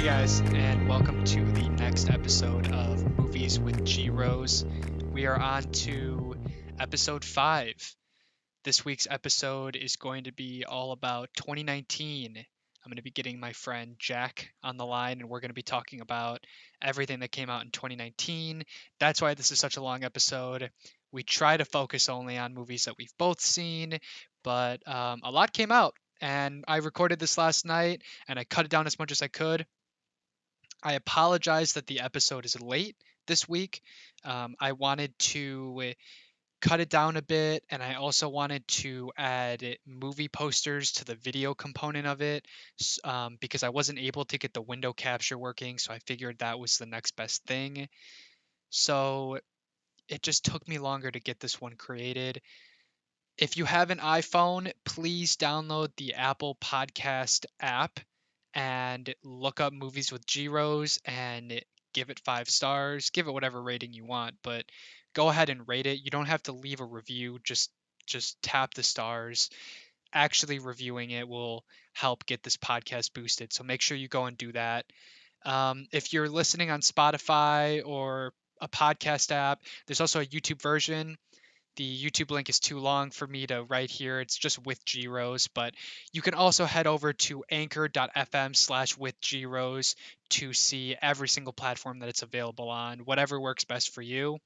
guys, and welcome to the next episode of Movies with G Rose. We are on to episode 5. This week's episode is going to be all about 2019. I'm going to be getting my friend Jack on the line, and we're going to be talking about everything that came out in 2019. That's why this is such a long episode. We try to focus only on movies that we've both seen, but a lot came out. And I recorded this last night, and I cut it down as much as I could. I apologize that the episode is late this week. I wanted to cut it down a bit, and I also wanted to add movie posters to the video component of it because I wasn't able to get the window capture working, so I figured that was the next best thing. So it just took me longer to get this one created. If you have an iPhone, please download the Apple Podcast app and look up Movies with G Rose and give it 5 stars. Give it whatever rating you want, but go ahead and rate it. You don't have to leave a review. Just tap the stars. Actually reviewing it will help get this podcast boosted. So make sure you go and do that. If you're listening on Spotify or a podcast app, there's also a YouTube version. The YouTube link is too long for me to write here. It's just with G Rose, but you can also head over to anchor.fm/with G Rose to see every single platform that it's available on, whatever works best for you.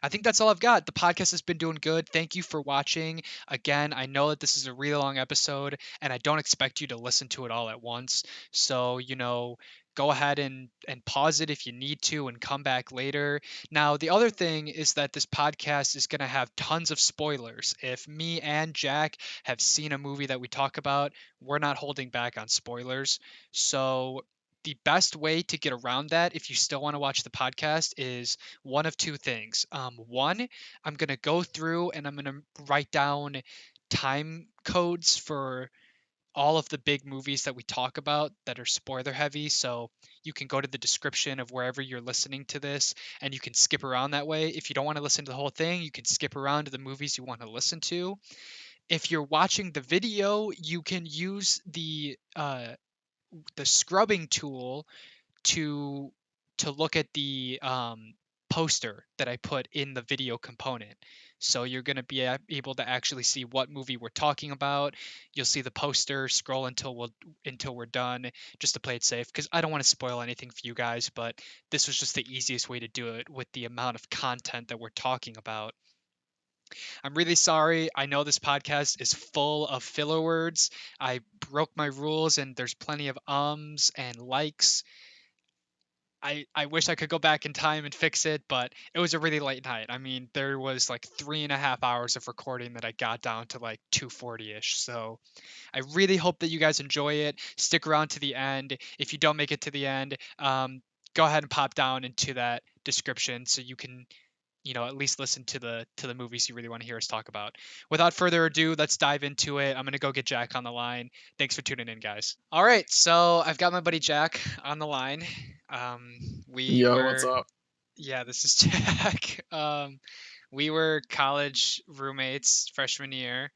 I think that's all I've got. The podcast has been doing good. Thank you for watching. Again, I know that this is a really long episode, and I don't expect you to listen to it all at once. So, go ahead and pause it if you need to and come back later. Now, the other thing is that this podcast is going to have tons of spoilers. If me and Jack have seen a movie that we talk about, we're not holding back on spoilers. So the best way to get around that, if you still want to watch the podcast, is one of two things. One, I'm going to go through and I'm going to write down time codes for all of the big movies that we talk about that are spoiler heavy. So you can go to the description of wherever you're listening to this and you can skip around that way. If you don't want to listen to the whole thing, you can skip around to the movies you want to listen to. If you're watching the video, you can use the scrubbing tool to look at the poster that I put in the video component. So you're going to be able to actually see what movie we're talking about. You'll see the poster, scroll until we're done, just to play it safe, because I don't want to spoil anything for you guys, but this was just the easiest way to do it with the amount of content that we're talking about. I'm really sorry. I know this podcast is full of filler words. I broke my rules and there's plenty of ums and likes. I wish I could go back in time and fix it, but it was a really late night. I mean, there was like 3.5 hours of recording that I got down to like 2:40-ish. So I really hope that you guys enjoy it. Stick around to the end. If you don't make it to the end, go ahead and pop down into that description so you can at least listen to the movies you really want to hear us talk about. Without further ado, let's dive into it. I'm going to go get Jack on the line. Thanks for tuning in, guys. All right, so I've got my buddy Jack on the line. What's up? Yeah, this is Jack. We were college roommates freshman year.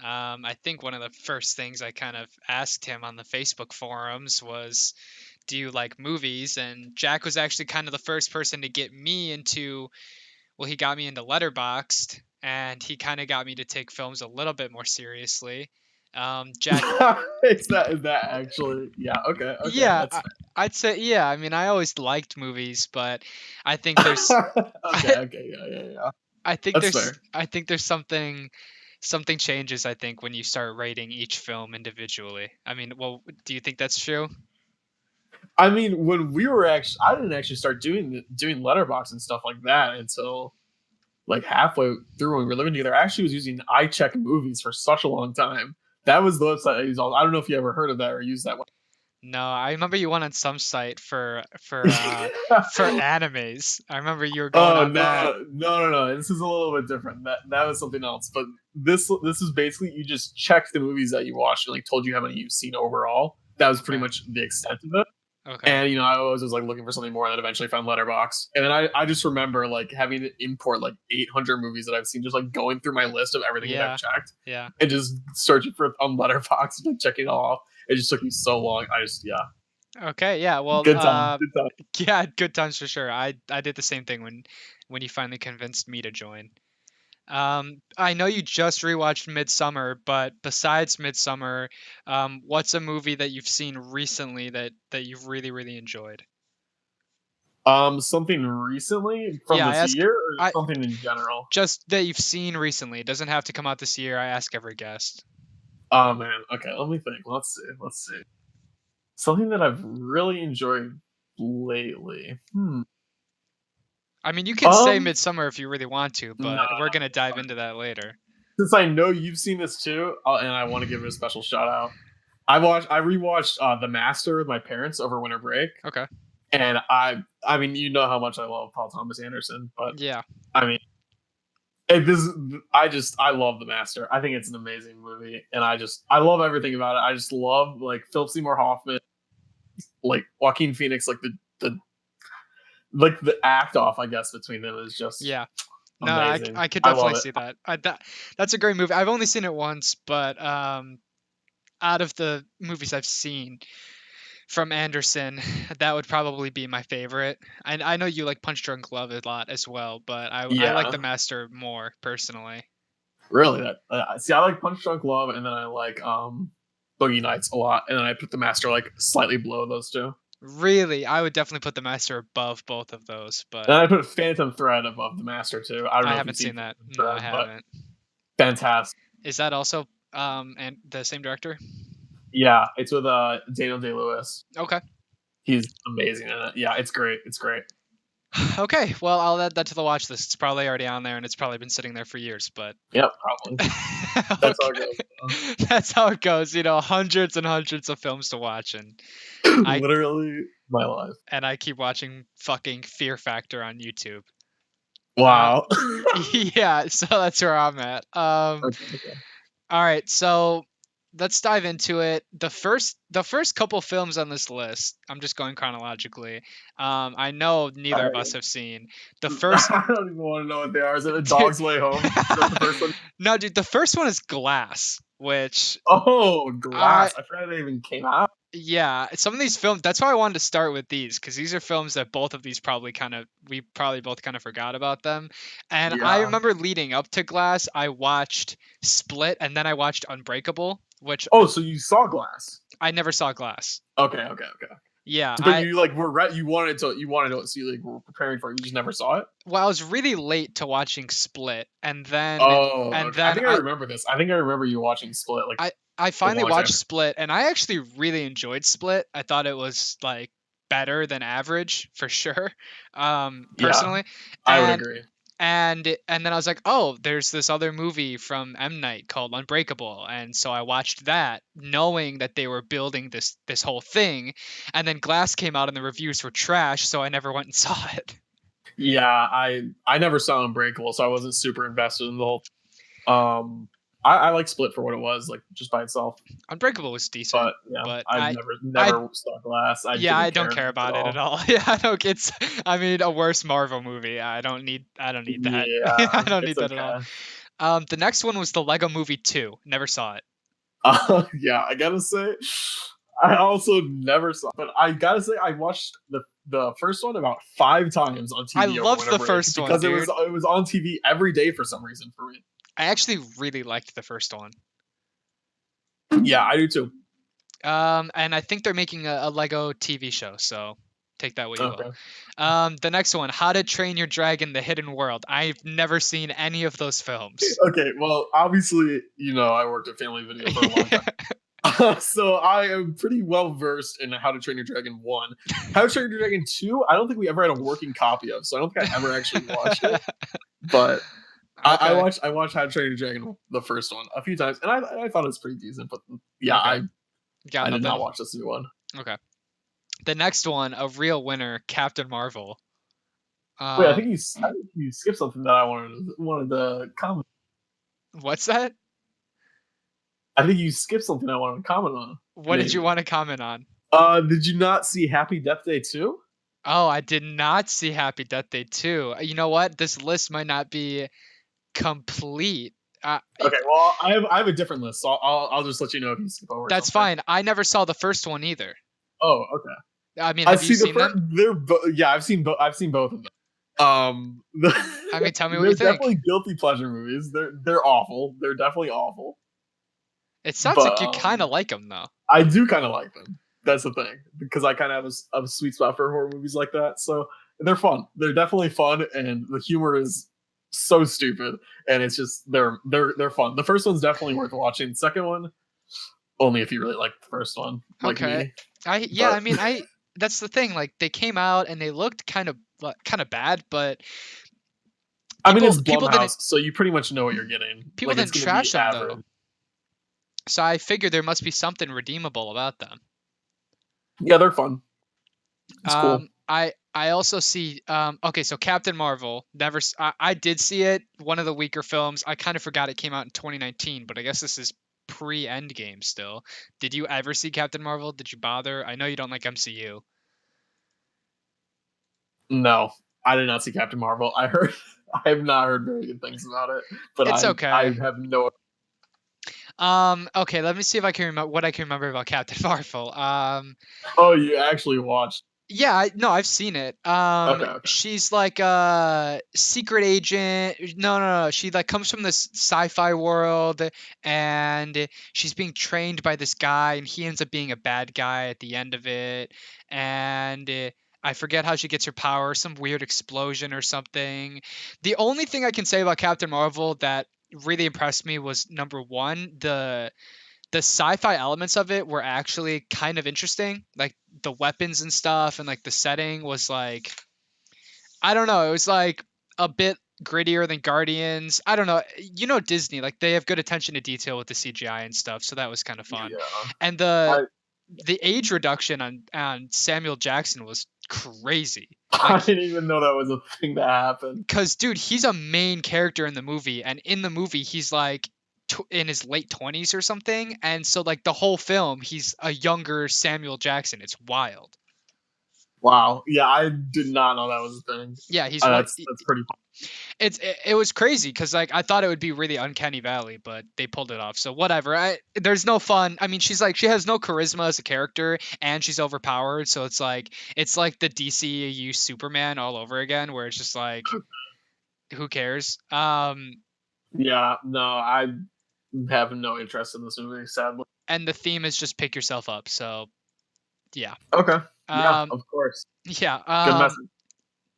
I think one of the first things I kind of asked him on the Facebook forums was, do you like movies? And Jack was actually kind of the first person to get me into, well, he got me into Letterboxd, and he kind of got me to take films a little bit more seriously. Jack, is that actually? Yeah. Okay. yeah, I'd say, yeah. I mean, I always liked movies, but I think there's, okay. Yeah. I think That's there's, fair. I think there's something changes. I think when you start rating each film individually. I mean, well, do you think that's true? I mean, when we were I didn't actually start doing Letterboxd and stuff like that until like halfway through when we were living together. I actually was using iCheck Movies for such a long time. That was the website I used. I don't know if you ever heard of that or used that one. No, I remember you went on some site for animes. I remember you were going on that. No. This is a little bit different. That was something else. But this is basically you just check the movies that you watched and like told you how many you've seen overall. That was pretty much the extent of it. Okay. And I always was like looking for something more, and then eventually found Letterboxd. And then I just remember like having to import like 800 movies that I've seen, just like going through my list of everything that I've checked. Yeah. And just searching for on Letterboxd and checking it all off. It just took me so long. Okay, yeah. Well, Good time. Good time. yeah, good times for sure. I did the same thing when you finally convinced me to join. I know you just rewatched Midsommar, but besides Midsommar, what's a movie that you've seen recently that you've really enjoyed? Something recently from Yeah, I this ask year, or I something in general? just that you've seen recently. It doesn't have to come out this year. I ask every guest. Oh man. Okay, let me think. Let's see. Let's see. Something that I've really enjoyed lately. I mean, you can say Um, Midsommar if you really want to, no, but we're no, gonna it's dive fine. into that later. Since I know you've seen this too, and I want to give it a special shout out. I rewatched The Master with my parents over winter break, Okay. and I mean, you know how much I love Paul Thomas Anderson, but Yeah. I mean, I love The Master. I think it's an amazing movie, and I love everything about it. I just love like Philip Seymour Hoffman, like Joaquin Phoenix, like the act off, I guess, between them is just Yeah. No, amazing. I could I love definitely it. see that. That's a great movie. I've only seen it once, but out of the movies I've seen from Anderson, that would probably be my favorite. I know you like Punch Drunk Love a lot as well, but I like The Yeah, Master more personally. really. See, I like Punch Drunk Love, and then I like Boogie Nights a lot, and then I put The Master like slightly below those two. Really, I would definitely put The Master above both of those, but And I put Phantom Thread above The Master too. I don't I know if you've haven't seen seen that. Phantom No, I Thread, but haven't. fantastic. Is that also and the same director? Yeah, it's with Daniel Day Lewis. Okay. He's amazing in it. Yeah, it's great. It's great. Okay, well, I'll add that to the watch list. It's probably already on there and it's probably been sitting there for years, but Yep, probably. That's how it okay. goes. That's how it goes, hundreds and hundreds of films to watch I Literally my life. I keep watching fucking Fear Factor on YouTube. Uh Wow. yeah, so that's where I'm at. Okay, okay. All right, so let's dive into it. The first couple films on this list, I'm just going chronologically. I know neither of us have seen. The first I don't even want to know what they are. Is it A Dog's Way Home? Is that the first one? No, dude, the first one is Glass, which Oh, I Glass. I forgot they even came out. yeah, some of these films, that's why I wanted to start with these because these are films that both of these we probably both kind of forgot about them. And I Yeah. remember leading up to Glass, I watched Split and then I watched Unbreakable, which Oh, so you saw Glass? I never saw Glass. Okay, okay, okay. Yeah, But you like you wanted to see like were preparing for it. You just never saw it. well, I was really late to watching Split and then Oh, and okay. I then think I remember this. I think I remember you watching Split like I I a finally long time. watched Split and I actually really enjoyed Split. I thought it was like better than average for sure, Yeah, personally. I would And agree. and then I was like, oh, there's this other movie from M Night called Unbreakable, and so I watched that, knowing that they were building this whole thing. And then Glass came out and the reviews were trash, so I never went and saw it. Yeah, I never saw Unbreakable, so I wasn't super invested in the whole. I like Split for what it was, like just by itself. Unbreakable was decent, But yeah, but I've I never saw Glass. I yeah, I didn't don't care care at about it at all. all. Yeah, I don't. It's I mean a worse Marvel movie. I don't need that. I Yeah, don't it's need that at all. okay. The next one was the Lego Movie 2. Never saw it. Yeah, I gotta say, I also never saw, but I gotta say, I watched the first one about 5 times on I TV over loved winter the break first one, because dude. it was on TV every day for some reason for me. I actually really liked the first one. Yeah, I do too. And I think they're making a Lego TV show, so take that what you will. Okay. The next one, How to Train Your Dragon: The Hidden World. I've never seen any of those films. Okay. Well, obviously, I worked at Family Video for a long time. So I am pretty well versed in How to Train Your Dragon 1. How to Train Your Dragon 2, I don't think we ever had a working copy of, so I don't think I ever actually watched it. But Okay. I watched How to Train Your Dragon, the first one, a few times, and I thought it was pretty decent. But yeah, Okay. Got I did not nothing. watch this new one. Okay. The next one, a real winner, Captain Marvel. Wait, Um, I think you skipped something that I wanted to comment. what's that? I think you skipped something I wanted to comment on. What did you Maybe. want to comment on? Did you not see Happy Death Day 2? Oh, I did not see Happy Death Day 2. You know what? This list might not be complete. Okay, well, I have a different list, so I'll just let you know if you skip over That's something. fine. I never saw the first one either. Oh, okay. I mean, I have you see the seen first. them? Yeah, I've seen both of them. I mean, tell me what They're you think. definitely guilty pleasure movies. They're awful. They're definitely awful. It sounds But like you kind of like them though. I do kind of like them. That's the thing, because I kind of have a sweet spot for horror movies like that. So they're fun. They're definitely fun, and the humor is so stupid, and it's just they're fun. The first one's definitely worth watching. The second one, only if you really like the first one, like Okay. me. Yeah, But I mean, that's the thing. Like they came out and they looked kind of bad, but I mean, it's people didn't Blumhouse, so you pretty much know what you're getting. people Like, it's didn't going to be trash them average. though. So I figured there must be something redeemable about them. Yeah, they're fun. It's cool. I also see okay, so Captain Marvel, I did see it, one of the weaker films. I kind of forgot it came out in 2019, but I guess this is pre-Endgame still. Did you ever see Captain Marvel? Did you bother? I know you don't like MCU. No, I did not see Captain Marvel. I have not heard very good things about it, but It's I okay. have no. Okay, let me see if I can remember what I can remember about Captain Marvel. Oh, you actually watched? Yeah, no, I've seen it. Okay, okay. She's like a secret agent. No. She like comes from this sci-fi world, and she's being trained by this guy, and he ends up being a bad guy at the end of it. And I forget how she gets her power, some weird explosion or something. The only thing I can say about Captain Marvel that really impressed me was number one, the sci-fi elements of it were actually kind of interesting. Like the weapons and stuff, and like the setting was like, I don't know, it was like a bit grittier than Guardians. I don't know. You know Disney, like they have good attention to detail with the CGI and stuff, so that was kind of fun. Yeah, And I the age reduction on Samuel Jackson was crazy. I Like didn't even know that was a thing that happened. cuz dude, he's a main character in the movie, and in the movie he's like in his late 20s or something, and so like the whole film he's a younger Samuel Jackson. It's wild. Wow. Yeah, I did not know that was a thing. Yeah, he's one. That's pretty. It was crazy because like I thought it would be really uncanny valley, but they pulled it off. So whatever. There's no fun. I mean, she's like she has no charisma as a character, and she's overpowered. So it's like the DCU Superman all over again, where it's just like who cares? Yeah, no, I have no interest in this movie, sadly. And the theme is just pick yourself up. So yeah. Okay. Yeah, Um, of course. yeah. Good message.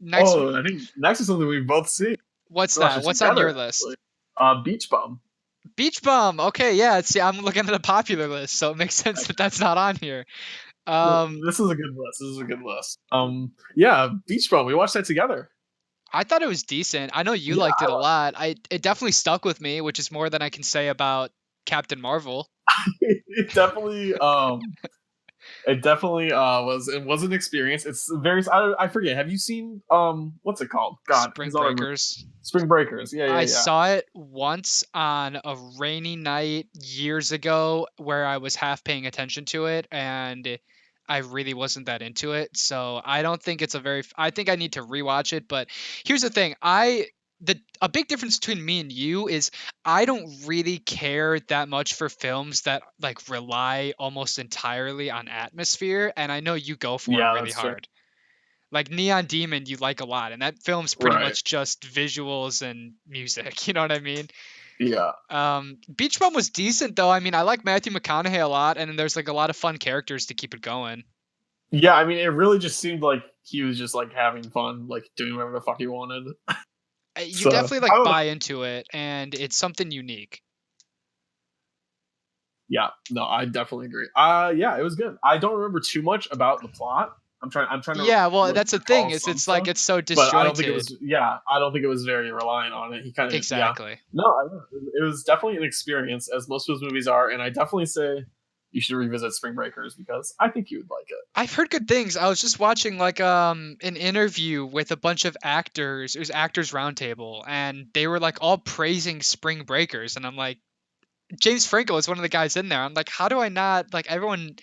Next, Oh, I think next is something we've both seen. what's We watched that? it What's on together, your actually. list? Beach Bum. Beach Bum. Okay, yeah. See, I'm looking at the popular list, so it makes sense that that's not on here. This is a good list. This is a good list. Yeah, Beach Bum. We watched that together. I thought it was decent. I know you Yeah, liked it a lot. It definitely stuck with me, which is more than I can say about Captain Marvel. it definitely it definitely was an experience. It's very I forget. Have you seen what's it called? God, Spring his other movie. Breakers. Spring Breakers. Yeah, I yeah, saw it once on a rainy night years ago where I was half paying attention to it, and I really wasn't that into it. So I don't think it's a very I think I need to rewatch it, but here's the thing. A big difference between me and you is I don't really care that much for films that like rely almost entirely on atmosphere, and I know you go for it yeah. really That's fair. hard. Like Neon Demon you like a lot, and that film's pretty Right. much just visuals and music. You know what I mean? Yeah. Beach Bum was decent though. I mean, I like Matthew McConaughey a lot, and there's like a lot of fun characters to keep it going. Yeah, I mean, it really just seemed like he was just like having fun, like doing whatever the fuck he wanted. You So definitely I like don't know. buy into it, and it's something unique. Yeah, no, I definitely agree. Yeah, it was good. I don't remember too much about the plot. I'm trying to Yeah, well, like that's the thing recall is some it's like stuff, it's so but I don't think it disjointed. was. Yeah, I don't think it was very reliant on it. He kind of yeah. Exactly. No, I don't know. It was definitely an experience, as most of his movies are, and I definitely say you should revisit Spring Breakers because I think you would like it. I've heard good things. I was just watching like an interview with a bunch of actors. It was Actors Roundtable, and they were like all praising Spring Breakers, and I'm like, James Franco is one of the guys in there. I'm like, how do I not like everyone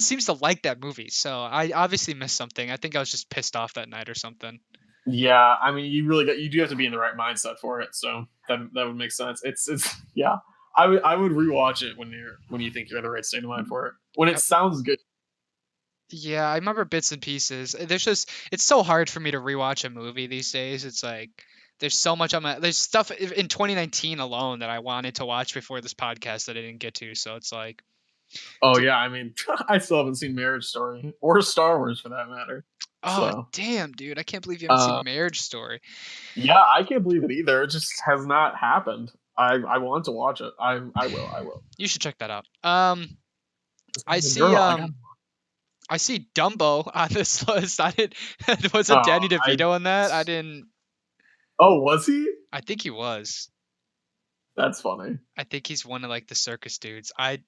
seems to like that movie. So I obviously missed something. I think I was just pissed off that night or something. Yeah, I mean, you do have to be in the right mindset for it, so that would make sense. It's yeah. I would rewatch it when you think you're in the right state of mind for it. When it Uh, sounds good. Yeah, I remember bits and pieces. It's so hard for me to rewatch a movie these days. It's like there's so much there's stuff in 2019 alone that I wanted to watch before this podcast that I didn't get to. So it's like, Oh yeah, I mean, I still haven't seen Marriage Story or Star Wars for that matter. oh So, damn, dude, I can't believe you haven't uh, seen Marriage Story. yeah, I can't believe it either. It just has not happened. I want to watch it. I will. I will. You should check that out. Just I like a see girl. I got. I see Dumbo on this list. I didn't wasn't Oh, Danny I. DeVito in that? I didn't. Oh, was he? I think he was. That's funny. I think he's one of like the circus dudes. I've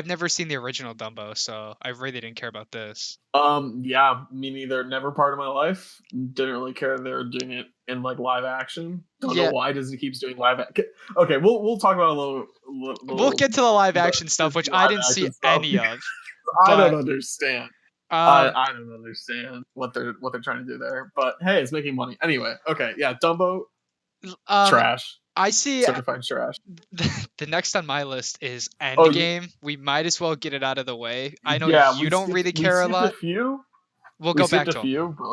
never seen the original Dumbo, so I really didn't care about this. Yeah, me neither. Never part of my life. Didn't really care they were doing it in like live action. Don't know Yeah, why Disney keeps doing live. Okay, we'll talk about a little we'll get to the live the action stuff, which Disney I live didn't see action stuff. any of. I don't But understand. um, I don't understand what they're trying to do there. But hey, it's making money anyway. Okay, yeah, Dumbo um, trash, I see certified trash. the next on my list is Oh, you, Endgame. We might as well get it out of the way. I know yeah, you don't really we care a skipped a lot. few. We'll We go skipped back a to them. few, but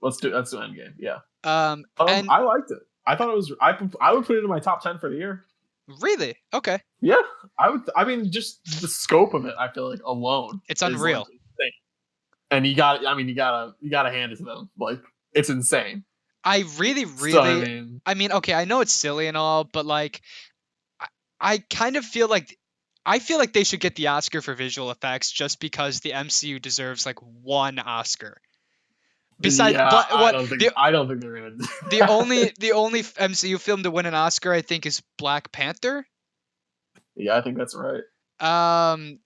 let's do Endgame. Yeah. And I liked it. I thought it was. I would put it in my top 10 for the year. really, okay, Yeah, I would. I mean, just the scope of it, I feel like alone it's is like unreal. insane. And you got. I mean, you gotta hand it to them. Like it's insane. I really, So I really, mean, okay, I know it's silly and all, but like, I, I kind of feel like they should get the Oscar for visual effects just because the MCU deserves like one Oscar. Besides, yeah, what I don't think they're gonna. Do the that. only MCU film to win an Oscar, I think, is Black Panther. Yeah, I think that's right. Um,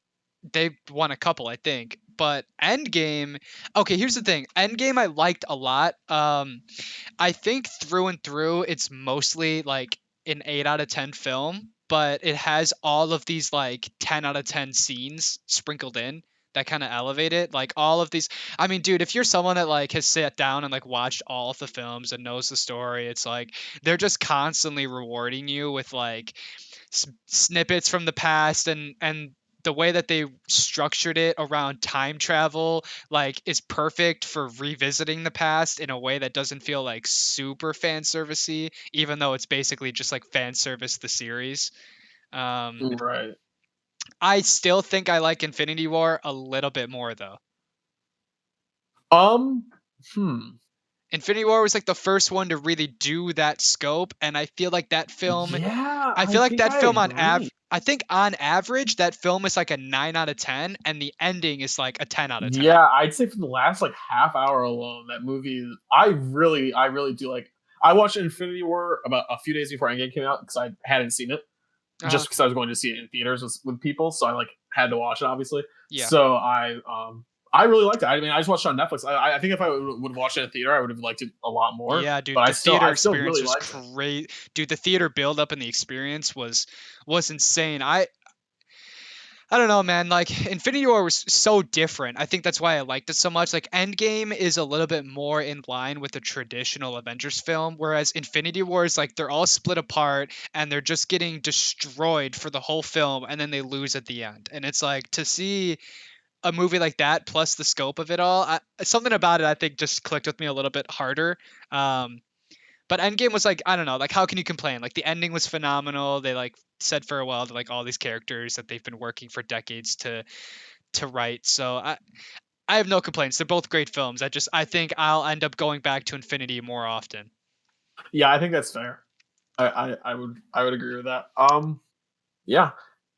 they won a couple, I think. But Endgame, okay, here's the thing. Endgame I liked a lot. I think through and through it's mostly like an 8 out of 10 film, but it has all of these like 10 out of 10 scenes sprinkled in that kind of elevate it. Like all of these, I mean, dude, if you're someone that like has sat down and like watched all of the films and knows the story, it's like they're just constantly rewarding you with like snippets from the past, and the way that they structured it around time travel like is perfect for revisiting the past in a way that doesn't feel like super fan servicey, even though it's basically just like fan service the series. um Right. I still think I like Infinity War a little bit more though. Um. Hmm. Infinity War was like the first one to really do that scope, and I feel like that film Yeah, I I feel like think that I film agree. I think on average that film is like a 9 out of 10 and the ending is like a 10 out of 10. Yeah, I'd say for the last like half hour alone, that movie. I really do like. I watched Infinity War about a few days before Endgame came out because I hadn't seen it, just because Okay. I was going to see it in theaters with people, so I like had to watch it obviously. Yeah. So I really liked it. I mean, I just watched it on Netflix. I think if I would have watched it in theater, I would have liked it a lot more. Yeah, But dude, the theater I still experience really was liked it. great. Dude, the theater build up and the experience was insane. I don't know, man. Like Infinity War was so different. I think that's why I liked it so much. Like Endgame is a little bit more in line with a traditional Avengers film, whereas Infinity War is like they're all split apart and they're just getting destroyed for the whole film and then they lose at the end. And it's like to see a movie like that plus the scope of it all, something about it I think just clicked with me a little bit harder. Um, but Endgame was like, I don't know, like how can you complain? Like the ending was phenomenal. They like said farewell to like all these characters that they've been working for decades to write. So I have no complaints. They're both great films. I think I'll end up going back to Infinity more often. Yeah, I think that's fair. I would agree with that. Yeah, What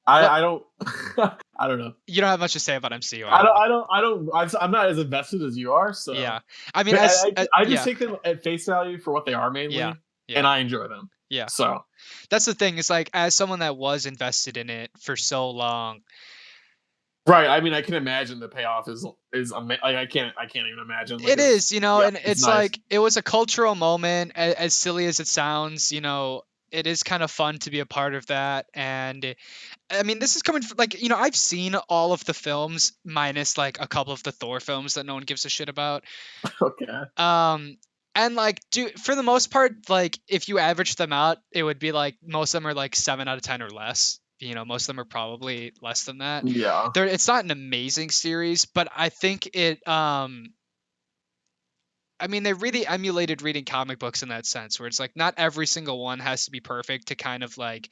I don't I don't know. you don't have much to say about MCU, I I don't know. I don't I don't I'm not as invested as you are. So Yeah. I mean but I just yeah. take them at face value for what they are Yeah. mainly, Yeah. and I enjoy them. Yeah. So That's the thing. Is like as someone that was invested in it for so long. right, I mean, I can imagine the payoff like I can't even imagine like It if is, yeah, and it's it's nice. like it was a cultural moment, as silly as it sounds, it is kind of fun to be a part of that. And I mean, this is coming from like, I've seen all of the films minus like a couple of the Thor films that no one gives a shit about. Okay. Um, and like, for the most part, like if you average them out, it would be like most of them are like 7 out of 10 or less. Most of them are probably less than that. Yeah. It's not an amazing series, but I think it I mean, they really emulated reading comic books in that sense, where it's like not every single one has to be perfect to kind of like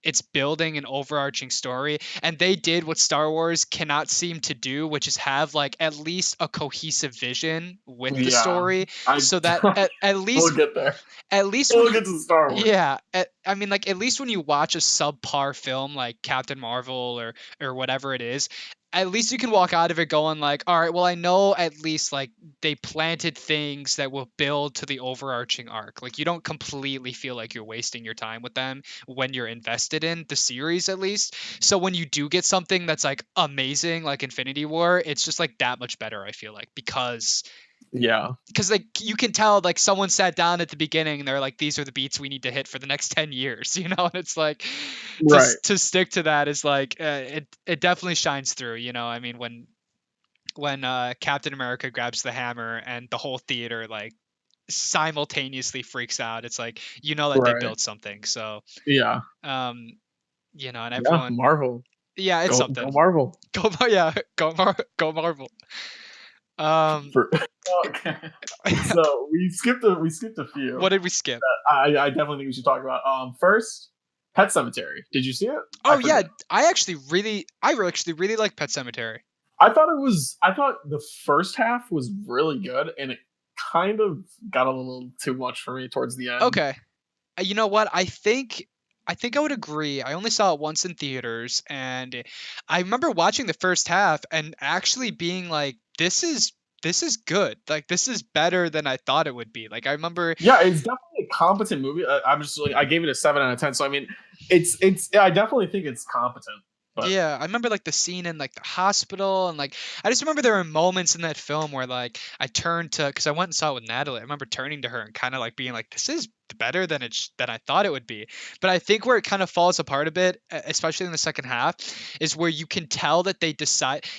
it's building an overarching story. And they did what Star Wars cannot seem to do, which is have like at least a cohesive vision with the Yeah. story, I so that we'll get there. at least when We'll you get to the Star Wars. yeah, I mean, like at least when you watch a subpar film like Captain Marvel or whatever it is, at least you can walk out of it going like, all right, well, I know at least like they planted things that will build to the overarching arc. Like you don't completely feel like you're wasting your time with them when you're invested in the series at least. So when you do get something that's like amazing like Infinity War, it's just like that much better, I feel like, Yeah. because like you can tell like someone sat down at the beginning and they're like, these are the beats we need to hit for the next 10 years, and it's like Right. to stick to that is like it definitely shines through. I mean, when Captain America grabs the hammer and the whole theater like simultaneously freaks out, it's like that they Right. built something. So Yeah. um and Yeah. everyone, Marvel. yeah, it's Go something. Marvel. Yeah, go Marvel. For, okay. So we skipped a few. What did we skip? I definitely think we should talk about. First, Pet Cemetery. Did you see it? Oh I yeah, forget. I actually really like Pet Cemetery. I thought the first half was really good, and it kind of got a little too much for me towards the end. Okay. You know what? I think I would agree. I only saw it once in theaters, and I remember watching the first half and actually being like, this is good. Like this is better than I thought it would be. Like I remember Yeah, it's definitely a competent movie. I'm just like I gave it a 7 out of 10. So I mean, I definitely think it's competent. But Yeah, I remember like the scene in like the hospital, and like I just remember there were moments in that film where like I turned to, because I went and saw it with Natalie. I remember turning to her and kind of like being like, this is better than I thought it would be. But I think where it kind of falls apart a bit, especially in the second half, is where you can tell that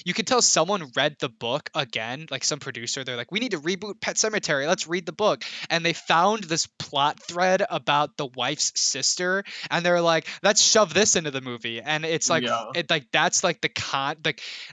you can tell someone read the book again, like some producer. They're like, we need to reboot Pet Cemetery. Let's read the book. And they found this plot thread about the wife's sister, and they're like, let's shove this into the movie. And it's like yeah, that's like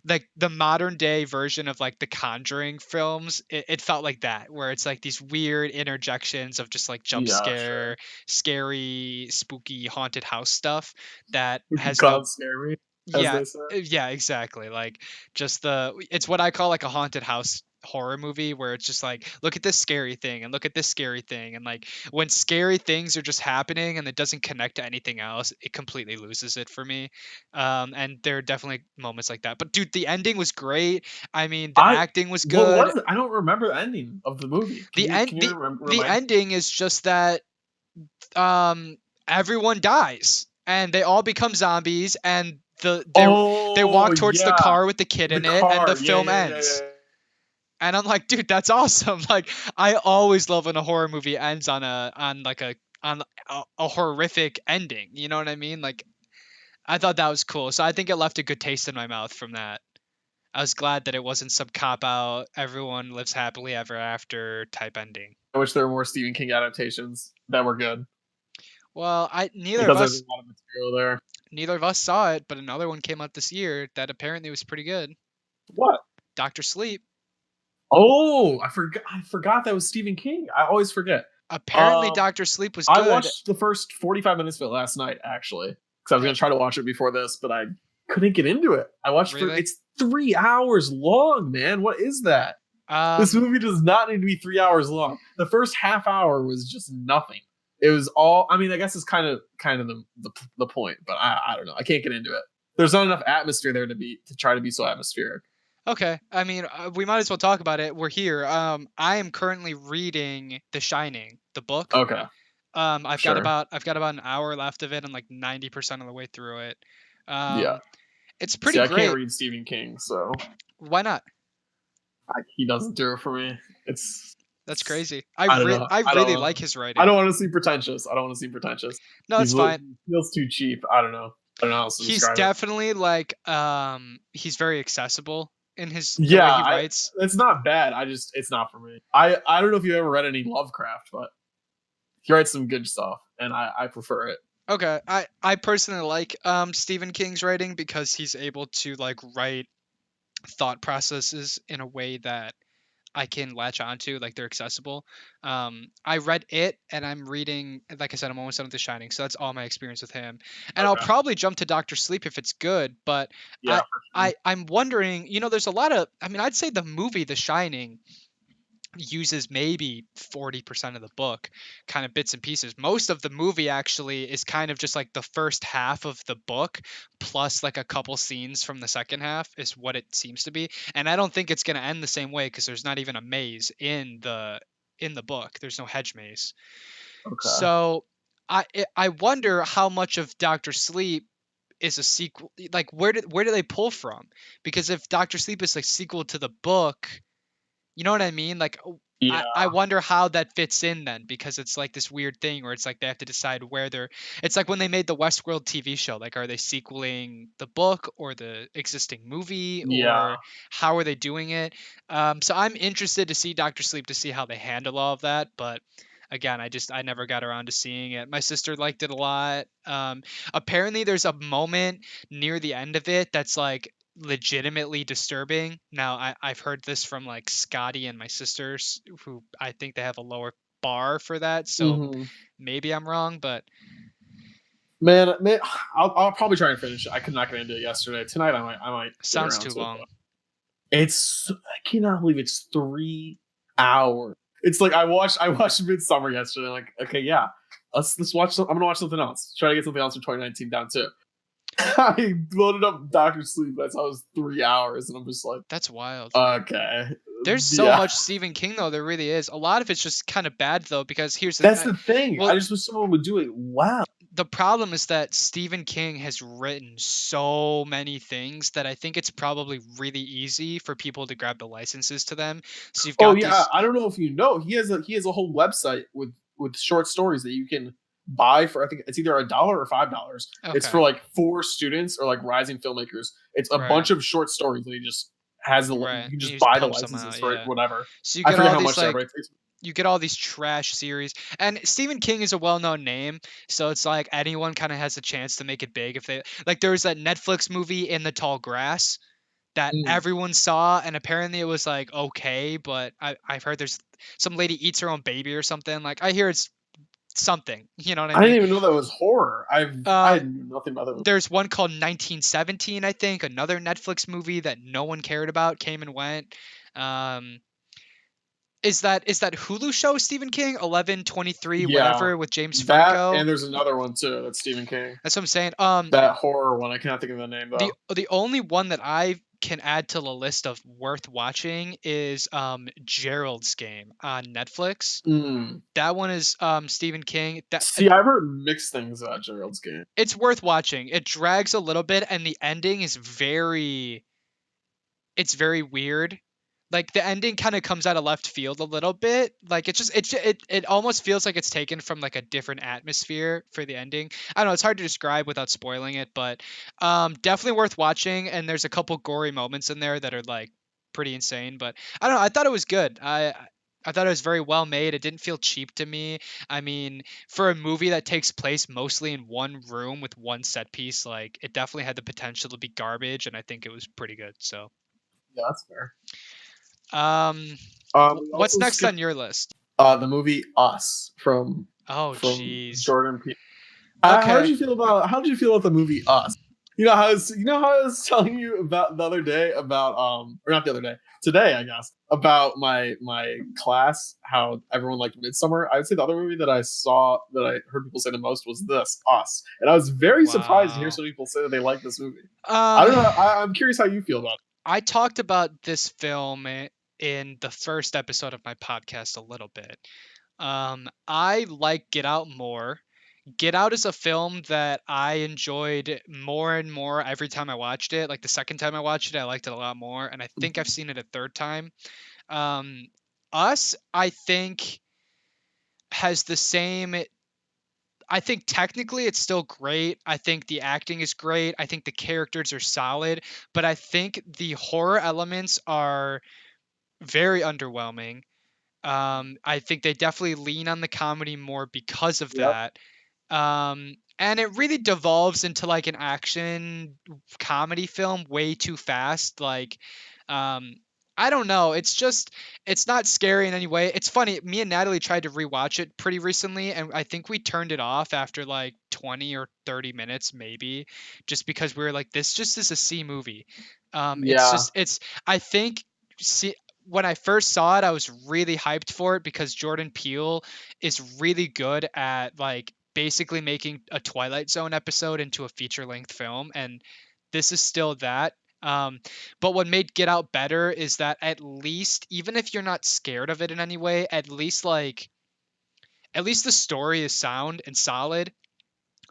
like the modern day version of like the Conjuring films. It felt like that, where it's like these weird interjections of just like jump yeah, scare, sure. scary, spooky haunted house stuff that We can has call no. it scary, as Yeah, they say. yeah, exactly. Like just it's what I call like a haunted house horror movie, where it's just like, look at this scary thing and look at this scary thing, and like when scary things are just happening and it doesn't connect to anything else, it completely loses it for me. And there are definitely moments like that. But dude, the ending was great. I mean, the I acting was What good. was it? I don't remember the ending of the movie. The end Can you the remind? ending is just that um everyone dies and they all become zombies, and they Oh walk towards the yeah, car with the kid the in it, and the car. Yeah, film yeah, yeah, ends. yeah. And I'm like, dude, that's awesome. Like I always love when a horror movie ends on a horrific ending, you know what I mean? Like I thought that was cool, so I think it left a good taste in my mouth from that. I was glad that it wasn't some cop out, everyone lives happily ever after type ending. I wish there were more Stephen King adaptations that were good Well, I neither of because there's a us lot of material there. neither of us saw it, but another one came out this year that apparently was pretty good. What? Doctor Sleep. Oh, I forgot that was Stephen King. I always forget. Apparently, Um, Doctor Sleep was I good. watched the first 45 minutes of it last night, actually, because I was gonna try to watch it before this, but I couldn't get into it. I watched Really? it's 3 hours long, man. What is that? This Um, movie does not need to be 3 hours long. The first half hour was just nothing. It was all. I mean, I guess it's kind of the point, but I don't know. I can't get into it. There's not enough atmosphere there to try to be so atmospheric. okay. I mean, we might as well talk about it. We're here. I am currently reading The Shining, the book. Okay, sure. I've got about an hour left of it. I'm like 90% of the way through it. Yeah. Um, it's See, pretty I can't great. read Stephen King, so Why not? he doesn't do it for me. It's That's crazy. I don't know. I I don't really know. like his I writing. don't want to seem pretentious. I don't want to seem pretentious. No, it's fine. He feels too cheap. I don't know. I don't know how else to He's describe it. definitely like he's very accessible in the way he Yeah, writes. it's not bad. It's not for me. I don't know if you ever read any Lovecraft, but he writes some good stuff, and I prefer it. Okay, I personally like Stephen King's writing because he's able to like write thought processes in a way that I can latch onto, like they're accessible. I read it, and I'm reading, like I said, I'm almost done with The Shining, so that's all my experience with him. And I'll Okay. probably jump to Doctor Sleep if it's good, but Yeah, I. for sure. I'm wondering, there's a lot of, I'd say the movie The Shining uses maybe 40% of the book, kind of bits and pieces. Most of the movie actually is kind of just like the first half of the book plus like a couple scenes from the second half is what it seems to be. And I don't think it's going to end the same way because there's not even a maze in the book. There's no hedge maze. Okay. So I wonder how much of Doctor Sleep is a sequel, like where do they pull from? Because if Doctor Sleep is like sequel to the book, you know what I mean? Like, I Yeah. wonder how that fits in then, because it's like this weird thing where it's like they have to decide where they're. It's like when they made the Westworld TV show. Like, are they sequeling the book or the existing movie, Yeah. or how are they doing it? So I'm interested to see Doctor Sleep to see how they handle all of that. But again, I never got around to seeing it. My sister liked it a lot. Apparently, there's a moment near the end of it that's like legitimately disturbing. Now, I've heard this from like Scotty and my sisters, who I think they have a lower bar for that. So Hmm. maybe I'm wrong, but Man, I'll probably try and finish it. I could not get into it yesterday. Tonight, I might get sounds around too to it. long. But I cannot believe it's 3 hours. It's like I watched Midsommar yesterday. Like, okay, yeah, let's watch. I'm gonna watch something else. Try to get something else from 2019 down too. I loaded up Doctor Sleep. That's how it was 3 hours, and I'm just like, That's wild. okay, There's so yeah. much Stephen King though. There really is. A lot of it's just kind of bad though, because That's the thing. well, I just wish someone would do it. Wow. the problem is that Stephen King has written so many things that I think it's probably really easy for people to grab the licenses to them. So you've Oh got yeah, these. I don't know if you know, he has a whole website with short stories that you can buy for. I think it's either $1 or $5. It's Okay, for like for students or like rising filmmakers. It's a right, bunch of short stories that he just has. right. You can He just just buy the pumps them licenses out, for it, yeah. whatever. So you I get forget all how these much that, but like it takes. you get all these trash series, and Stephen King is a well-known name, so it's like anyone kind of has a chance to make it big if they like. There was that Netflix movie In the Tall Grass that Mm. everyone saw, and apparently it was like okay, but I've heard there's some lady eats her own baby or something. Like I hear it's something, you know what I I didn't mean? even know that was horror. I Uh, knew nothing about that. there's one called 1917, I think, another Netflix movie that no one cared about, came and went. Um, is that Hulu show Stephen King 11/23 Yeah, whatever with James that Franco? and there's another one too. That's Stephen King. That's what I'm saying. That horror one. I cannot think of the name The though. the only one that I can add to the list of worth watching is Gerald's Game on Netflix. Mm. That one is Stephen King. That See, I've heard mixed things about Gerald's Game. it's worth watching. It drags a little bit, and the ending is very weird. Like the ending kind of comes out of left field a little bit. Like it almost feels like it's taken from like a different atmosphere for the ending. I don't know, it's hard to describe without spoiling it, but definitely worth watching, and there's a couple gory moments in there that are like pretty insane, but I don't know, I thought it was good. I thought it was very well made. It didn't feel cheap to me. I mean, for a movie that takes place mostly in one room with one set piece, like it definitely had the potential to be garbage, and I think it was pretty good. So Yeah, that's fair. um, We what's also next on skipped your list? the movie Us Oh, from jeez. Jordan Peele. Okay. How did you feel about the movie Us? You know how I was telling you about the other day about or not the other day, today I guess, about my class, how everyone liked Midsummer. I would say the other movie that I saw that I heard people say the most was this Us, and I was very surprised to hear Wow. some people say that they like this movie. I Um, don't know. I'm curious how you feel about I talked about this film in the first episode of my podcast a little bit. I like Get Out more. Get Out is a film that I enjoyed more and more every time I watched it. Like the second time I watched it, I liked it a lot more, and I it. think I've seen it a third time. Um, Us, I think, has the same. I think technically it's still great. I think the acting is great. I think the characters are solid, but I think the horror elements are very underwhelming. I think they definitely lean on the comedy more because of Yep. that. and it really devolves into like an action comedy film way too fast. Like, um, I don't know. It's not scary in any way. It's funny. Me and Natalie tried to rewatch it pretty recently, and I think we turned it off after like 20 or 30 minutes, maybe, just because we were like, this just is a C movie. Yeah. I think, see, when I first saw it, I was really hyped for it because Jordan Peele is really good at like basically making a Twilight Zone episode into a feature length film, and this is still that. But what made Get Out better is that at least, even if you're not scared of it in any way, at least the story is sound and solid.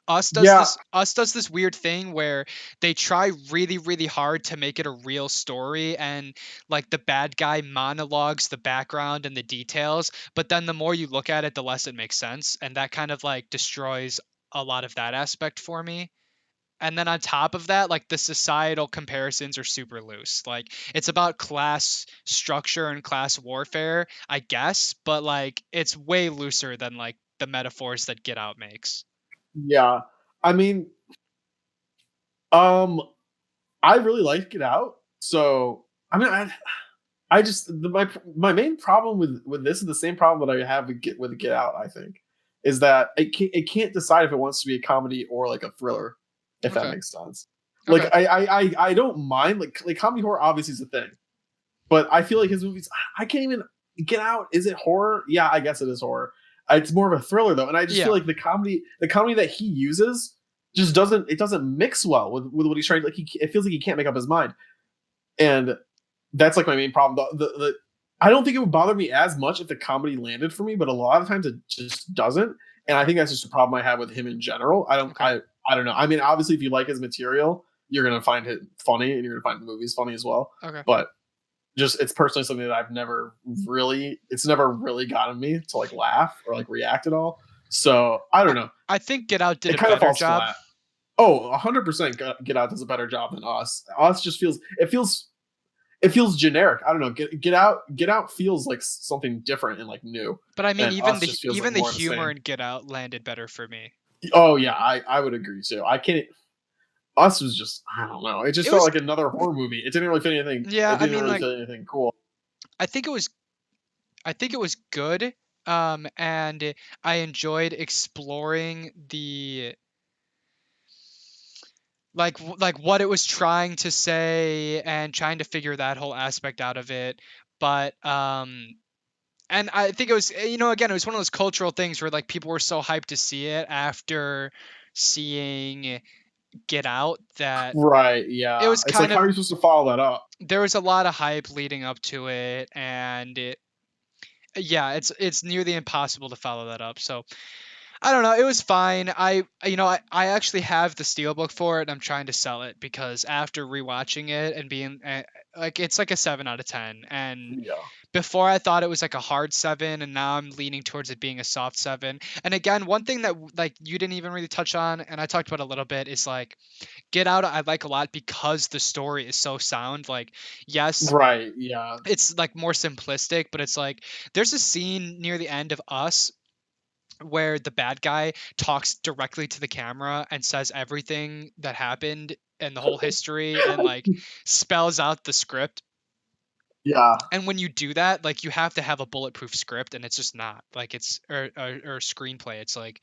Yeah. Us does this weird thing where they try really really hard to make it a real story, and like the bad guy monologues the background and the details, but then the more you look at it the less it makes sense, and that kind of like destroys a lot of that aspect for me. And then on top of that, like the societal comparisons are super loose. Like it's about class structure and class warfare, I guess, but like it's way looser than like the metaphors that Get Out makes. Yeah. I mean, um, I really like Get Out. So I mean, I just my main problem with this is the same problem that I have with Get Out. I think is that it can't decide if it wants to be a comedy or like a thriller, if that Okay. makes sense. Like Okay. I don't mind like comedy horror obviously is a thing, but I feel like his movies I can't even Get Out. Is it horror? Yeah, I guess it is horror. It's more of a thriller though, and I just feel Yeah. like the comedy that he uses just doesn't mix well with what he's trying. Like it feels like he can't make up his mind, and that's like my main problem. I don't think it would bother me as much if the comedy landed for me, but a lot of times it just doesn't, and I think that's just a problem I have with him in general. Okay. I don't know. I mean, obviously, if you like his material, you're gonna find it funny, and you're gonna find the movies funny as well. Okay. But just it's personally something that it's never really gotten me to like laugh or like react at all. So I I, don't know. I think Get Out did It a kind of better falls job. flat. Oh, 100% Get Out does a better job than Us. Us just feels generic. I don't know. Get Out feels like something different and like new, But I mean, and Us just feels like even the more of the humor same. in Get Out landed better for me. Oh yeah, I would agree too. I can't. Us was just I don't know. It just It felt was, like another horror movie. It didn't really feel anything. yeah. It I didn't mean, really like feel anything cool. I think it was I think it was good. And I enjoyed exploring the like what it was trying to say and trying to figure that whole aspect out of it. But and I think it was, again, it was one of those cultural things where like people were so hyped to see it after seeing Get Out that Right? it Yeah. was It's like kind how of are you supposed to follow that up? there was a lot of hype leading up to it, and yeah, it's nearly impossible to follow that up. So I don't know. It was fine. I actually have the steelbook for it, and I'm trying to sell it because after rewatching it and being like, it's like a 7 out of 10. And Yeah. before I thought it was like a hard 7, and now I'm leaning towards it being a soft 7. And again, one thing that like you didn't even really touch on, and I talked about a little bit, is like Get Out. I like a lot because the story is so sound. Like, yes, Right. Yeah. it's like more simplistic, but it's like there's a scene near the end of Us where the bad guy talks directly to the camera and says everything that happened and the whole history and like spells out the script. Yeah. And when you do that, like you have to have a bulletproof script, and it's just not like it's or screenplay. It's like,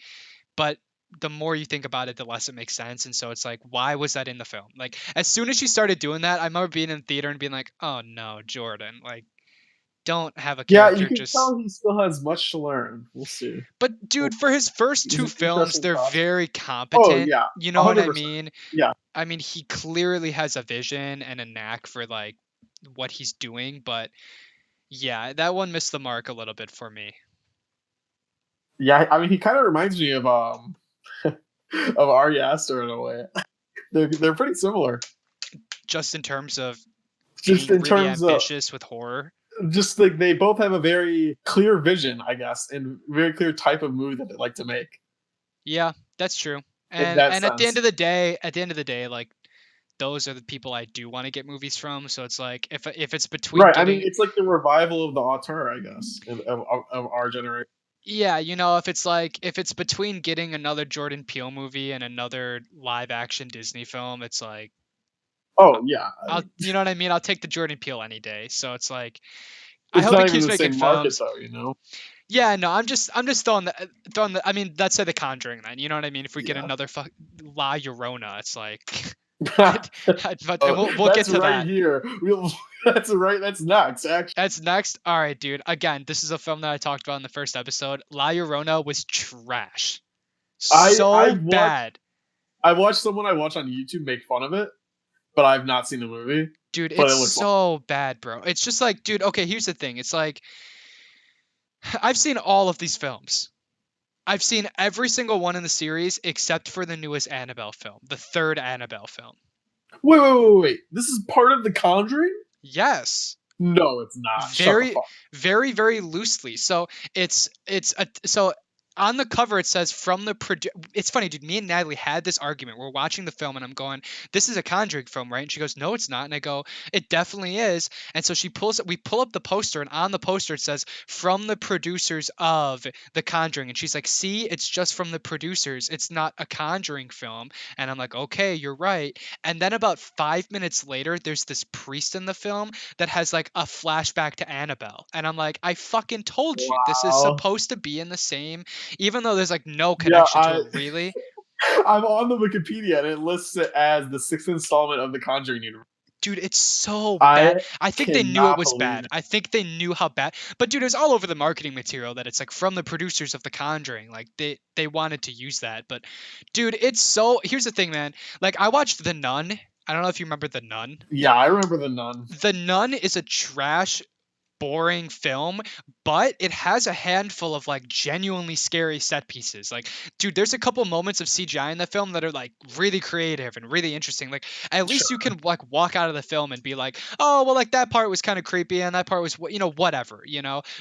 but the more you think about it, the less it makes sense. And so it's like, why was that in the film? Like as soon as she started doing that, I remember being in theater and being like, oh no, Jordan, like don't have a Yeah. You character can just. tell he still has much to learn. We'll see. But dude, Well, for his first he's two an films, interesting they're prospect. very Oh competent. yeah. You A know what hundred I percent. mean? Yeah. I mean, he clearly has a vision and a knack for like what he's doing, but yeah, that one missed the mark a little bit for me. Yeah. I mean, he kind of reminds me of of Ari Aster in a way. They're pretty similar. Just in terms of Just being in really terms of ambitious with horror. just like they both have a very clear vision, I guess, and very clear type of movie that they like to make. Yeah, that's true. In And that and sense. at the end of the day, like those are the people I do want to get movies from. So it's like if it's between Right. I mean, getting. it's like the revival of the auteur, I guess, of our generation. Yeah, if it's between getting another Jordan Peele movie and another live action Disney film, it's like Oh yeah, I I'll mean, you know what I mean? I'll take the Jordan Peele any day. So it's like I it's hope he not even keeps the making same market films. though, you know. Yeah, no, I'm just throwing the. I mean, let's say The Conjuring then. You know what I mean? If we get Yeah. another La Llorona, it's like, I'd, but Oh, we'll get that's to right that. here. That's right. That's next. Actually, That's next. All right, dude. Again, this is a film that I talked about in the first episode. La Llorona was trash, I so watched bad, I watched someone I watch on YouTube make fun of it, but I've not seen the movie. dude. But It's it looks fun. so bad, bro. It's just like, dude. Okay, here's the thing. It's like I've seen all of these films. I've seen every single one in the series except for the newest Annabelle film, the third Annabelle film. Wait. This is part of The Conjuring? Yes. No, it's not. Shut the Very, fuck. very, very loosely. So so on the cover it says from the it's funny, dude. Me and Natalie had this argument. We're watching the film and I'm going, "This is a Conjuring film, right?" And she goes, "No, it's not." And I go, "It definitely is." And so we pull up the poster, and on the poster it says from the producers of The Conjuring. And she's like, "See, it's just from the producers. It's not a Conjuring film." And I'm like, "Okay, you're right." And then about 5 minutes later, there's this priest in the film that has like a flashback to Annabelle. And I'm like, I fucking told you this is Wow. supposed to be in the same, even though there's like no Yeah, connection to it really. I'm on the Wikipedia and it lists it as the sixth installment of the Conjuring universe. Dude, it's so I bad. I think they knew it cannot was believe bad. it. I think they knew how bad. But dude, it was all over the marketing material that it's like from the producers of The Conjuring. Like they wanted to use that. But dude, it's so here's the thing, man. Like I watched The Nun. I don't know if you remember The Nun. Yeah, I remember The Nun. The Nun is a trash boring film, but it has a handful of like genuinely scary set pieces. Like, dude, there's a couple moments of CGI in the film that are like really creative and really interesting. Like, at least you Sure. can like walk out of the film and be like, oh, well, like that part was kind of creepy and that part was, whatever,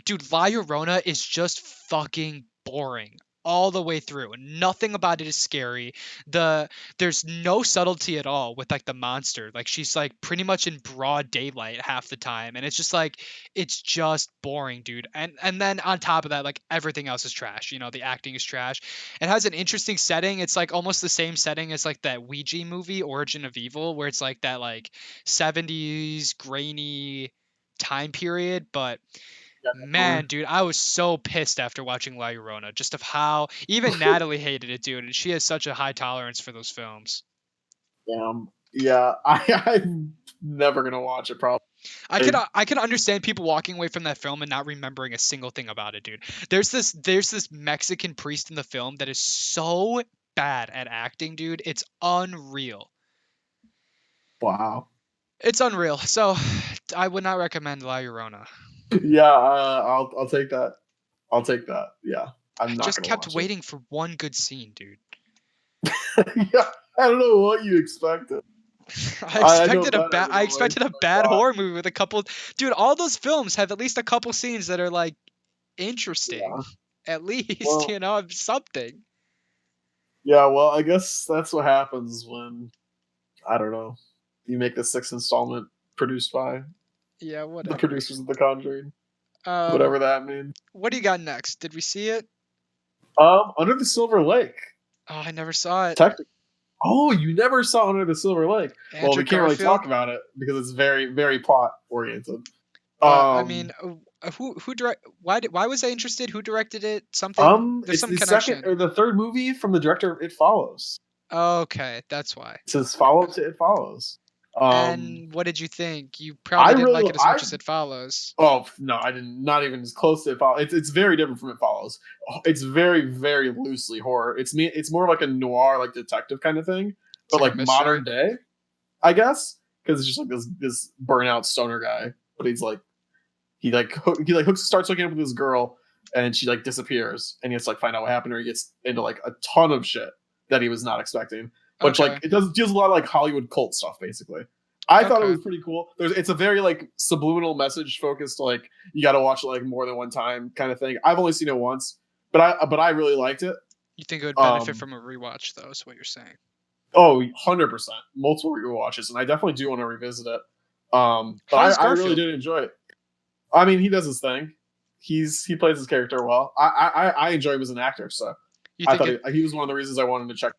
Dude, La Llorona is just fucking boring all the way through. Nothing about it is scary. The There's no subtlety at all with like the monster. Like she's like pretty much in broad daylight half the time, and it's just like it's just boring, dude. And then on top of that, like everything else is trash. The acting is trash. It has an interesting setting. It's like almost the same setting as like that Ouija movie, Origin of Evil, where it's like that like 70s grainy time period, but Yeah, definitely. man, dude, I was so pissed after watching La Llorona, just of how even Natalie hated it, dude, and she has such a high tolerance for those films. Yeah, I'm never gonna watch it. Probably. I could understand people walking away from that film and not remembering a single thing about it, dude. There's this Mexican priest in the film that is so bad at acting, dude. It's unreal. Wow. It's unreal. So I would not recommend La Llorona. Yeah, I'll take that. I'll take that. Yeah, I'm I not just gonna kept watch it. waiting for one good scene, dude. Yeah, I don't know what you expected. I know that as I always. expected a But bad horror movie with a couple. Dude, all those films have at least a couple scenes that are like interesting. yeah. At least, Well, something. yeah. Well, I guess that's what happens when I don't know. You make the sixth installment produced by Yeah, the whatever. producers of The Conjuring, Um, whatever that means. what do you got next? Did we see it? Under the Silver Lake. Oh, I never saw it. Technically. Oh, you never saw Under the Silver Lake. Well, Andrew we can't really Garfield. talk about it because it's very, very plot oriented. But I mean, Um, who direct? Why was I interested? Who directed it? Something. There's it's some the second connection. or the third movie from the director of It Follows. Okay, that's why. It says follow up to It Follows. Um, And what did you think? You I probably didn't like really, it as much as it follows. oh no, I didn't. Not even as close to It Follows. It's very different from It Follows. It's very, very loosely horror. It's more like a noir, like detective kind of thing, It's but like a like mystery. modern day, I guess, because it's just like this burnout stoner guy, but he's like he hooks starts hooking up with this girl and she like disappears and he has to like find out what happened or he gets into like a ton of shit that he was not expecting. Which like Okay. it deals a lot of like Hollywood cult stuff basically. I thought it Okay. was pretty cool. It's a very like subliminal message focused like you got to watch it like more than one time kind of thing. I've only seen it once, but I really liked it. You think it would benefit Um from a rewatch, though, is what you're saying. oh 100% multiple rewatches and I definitely do want to revisit it. But How's I really Garfield? did enjoy it. I mean he does his thing. he plays his character well. I enjoy him as an actor, so You I think thought it? he was one of the reasons I wanted to check.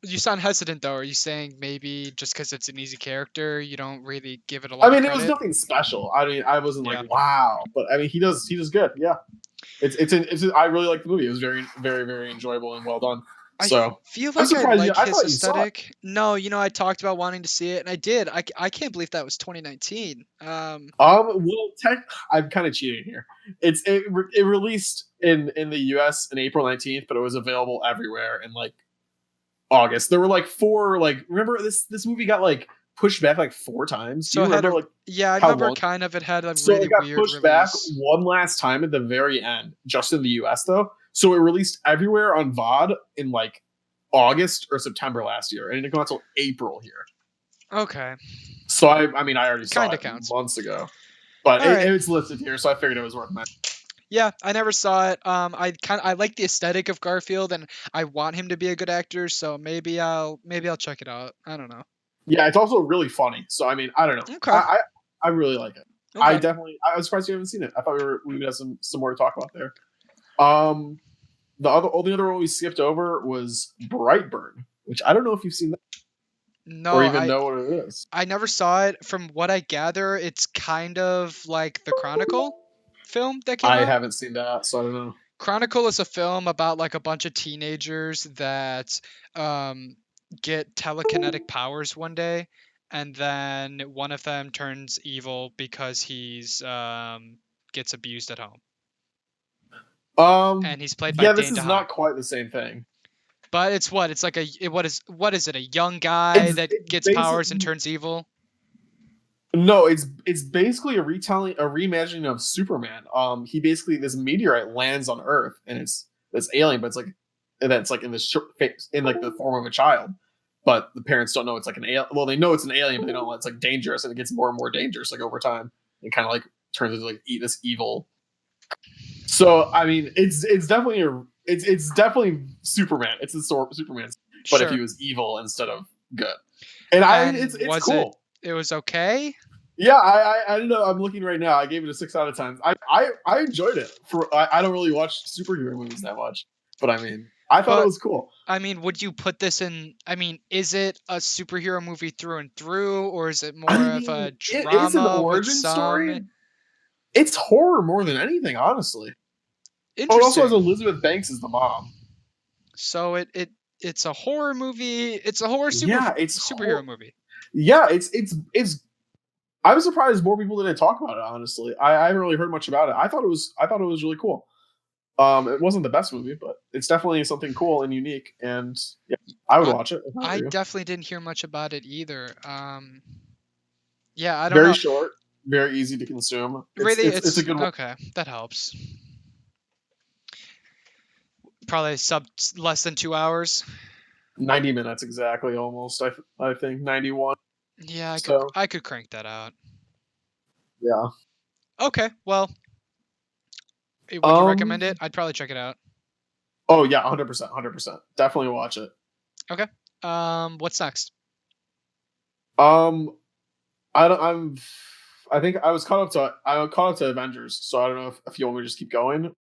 You sound hesidant though. Are you saying maybe just because it's an easy character, you don't really give it a I lot of mean, it was credit? nothing special. I mean, I wasn't like Yeah. wow, but I mean, he does good. Yeah, I really like the movie. It was very very very enjoyable and well done. I So feel I'm like I surprised you. like I his thought you saw it. aesthetic. No, I talked about wanting to see it, and I did. I can't believe that was 2019. Well, I'm kind of cheating here. It released in the U.S. in April 19th, but it was available everywhere in like August. There were like four like remember this movie got like pushed back like four times. Do So you it had remember a like yeah, I how remember long? kind of it had a So really it got weird pushed back release. one last time at the very end, just in the US though. So it released everywhere on VOD in like August or September last year, and it didn't come out until April here. Okay, So I mean I already saw kind it of counts. months ago, but All right. it's listed here, so I figured it was worth mentioning. Yeah, I never saw it. I like the aesthetic of Garfield, and I want him to be a good actor. So maybe I'll check it out. I don't know. Yeah, it's also really funny. So I mean I don't know. Okay. I really like it. Okay. I was surprised you haven't seen it. I thought we would have some more to talk about there. Um, the only other one we skipped over was Brightburn, which I don't know if you've seen that No, or even know what it is. I never saw it. From what I gather, it's kind of like the Chronicle film that came I out. haven't seen that, so I don't know. Chronicle is a film about like a bunch of teenagers that um, get telekinetic powers one day, and then one of them turns evil because he's gets abused at home, and he's played by Yeah, this Dane is DeHaan. not quite the same thing. But it's like what is it? A young guy It's that it's gets powers and basically turns evil? no, it's basically a retelling, a reimagining of Superman. He basically this meteorite lands on Earth, and it's this alien, but it's like that's like in this in like the form of a child. But the parents don't know it's like an alien. Well, they know it's an alien, but they don't know it's like dangerous, and it gets more and more dangerous like over time. It kind of like turns into like this evil. So I mean, it's definitely it's definitely Superman. It's the sort of Superman, but if he Sure. was evil instead of good, and And it's was cool. it was okay? Yeah, I don't know. I'm looking right now. I gave it a 6 out of 10. I enjoyed it. I don't really watch superhero movies that much, but I mean, I thought it But was cool. I mean, would you put this in? I mean, is it a superhero movie through and through, or is it I more of a mean, it is an drama with origin some story. It's horror more than anything, honestly. Oh, it also has interesting? Elizabeth Banks as the mom. So it's a horror movie. It's a horror Yeah, superhero movie. yeah, it's. I was surprised more people didn't talk about it. Honestly, I haven't really heard much about it. I thought it was really cool. It wasn't the best movie, but it's definitely something cool and unique. And yeah, I would watch it. If I were I you. definitely didn't hear much about it either. Yeah, I don't Very know. short, very easy to consume. Really, It's a it's good one. okay. That helps. Probably less than 2 hours. 90 minutes exactly, almost. I think 91. Yeah, So I could crank that out. yeah. Okay, well, would you Um. recommend it? I'd probably check it out. Oh yeah, 100%, 100%. Definitely watch it. Okay. What's next? Um. I don't. I'm. I think I caught up to Avengers, so I don't know if you want me to just keep going.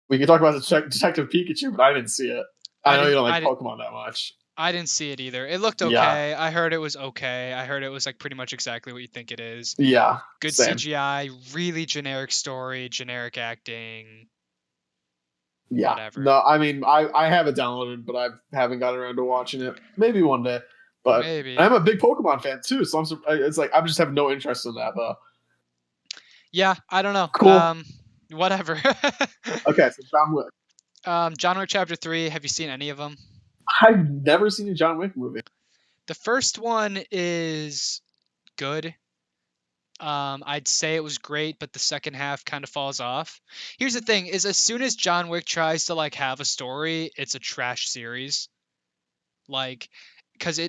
We can talk about Detective Pikachu, but I didn't see it. I know you don't like Pokemon that much. I didn't see it either. It looked Yeah. okay. I heard it was okay. I heard it was like pretty much exactly what you think it is. Yeah. Good Same. CGI, really generic story, generic acting. Yeah. Whatever. No, I mean I have it downloaded, but I haven't gotten around to watching it. Maybe one day. But Maybe. I'm a big Pokemon fan too, so it's like I just have no interest in that though. Yeah, I don't know. Cool. Whatever. Okay, so John Wick. John Wick Chapter 3. Have you seen any of them? I've never seen a John Wick movie. The first one is good. I'd say it was great, but the second half kind of falls off. Here's the thing: is as soon as John Wick tries to like have a story, it's a trash series. Like, because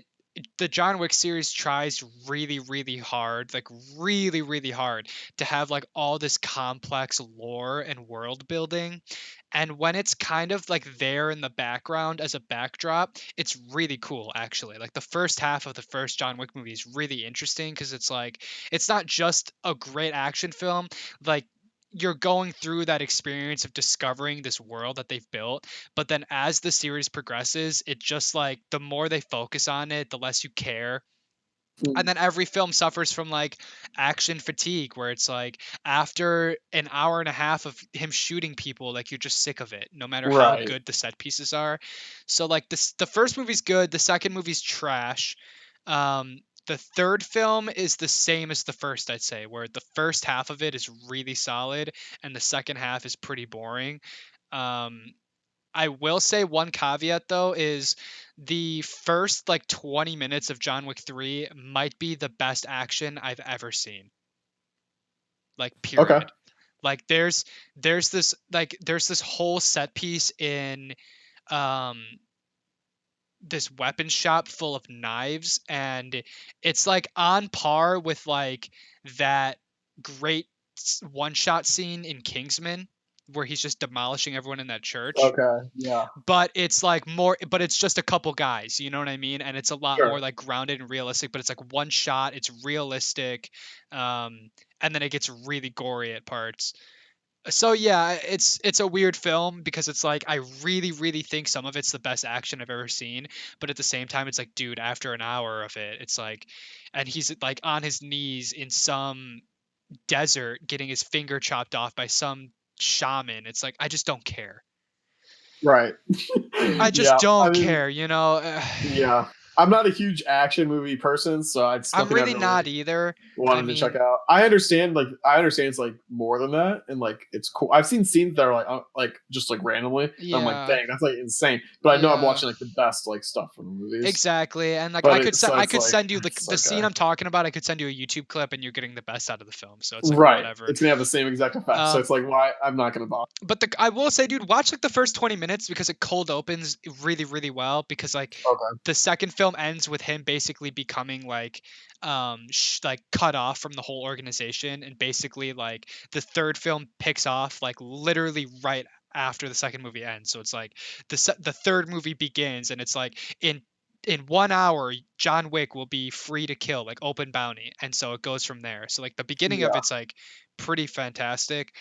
the John Wick series tries really, really hard, like really, really hard to have like all this complex lore and world building. And when it's kind of like there in the background as a backdrop, it's really cool actually. Like the first half of the first John Wick movie is really interesting because it's like it's not just a great action film. Like you're going through that experience of discovering this world that they've built, but then as the series progresses, it just like the more they focus on it, the less you care. And Mm. then every film suffers from like action fatigue, where it's like after an hour and a half of him shooting people, like you're just sick of it, no matter how Right. good the set pieces are. So like this, the first movie's good, the second movie's trash. The third film is the same as the first, I'd say, where the first half of it is really solid and the second half is pretty boring. Um, I will say one caveat though is the first like 20 minutes of John Wick 3 might be the best action I've ever seen. Like Okay. period. Like there's this whole set piece in um this weapon shop full of knives, and it's like on par with like that great one shot scene in Kingsman where he's just demolishing everyone in that church. Okay. Yeah. But it's like more, but it's just a couple guys, you know what I mean? And it's a lot more Sure. like grounded and realistic, but it's like one shot, it's realistic. And then it gets really gory at parts. So yeah, it's a weird film because it's like I really think some of it's the best action I've ever seen, but at the same time it's like dude, after an hour of it, it's like, and he's like on his knees in some desert getting his finger chopped off by some shaman. It's like I just don't care. Right. I just Yeah. I don't mean, care, you know. yeah. I'm not a huge action movie person, so it's I'm nothing I've really really not either. I wanted to check mean, out. I understand it's like more than that, and like it's cool. I've seen scenes that are like just like randomly, and I'm like, yeah, dang, that's like insane. But I know I'm yeah. watching like the best like stuff from the movies. Exactly. And like But it's so I it's could like send you it's the scene okay. I'm talking about, I could send you a YouTube clip and you're getting the best out of the film. So it's like Right. whatever. It's gonna have the same exact effect. So it's Um like why I'm not gonna bother. but the I will say dude, watch like the first 20 minutes because it cold opens really well because like Okay. the second film ends with him basically becoming like like cut off from the whole organization, and basically like the third film picks off like literally right after the second movie ends. So it's like the third movie begins and it's like in 1 hour John Wick will be free to kill, like open bounty, and so it goes from there. So like the beginning of Yeah. it's like pretty fantastic.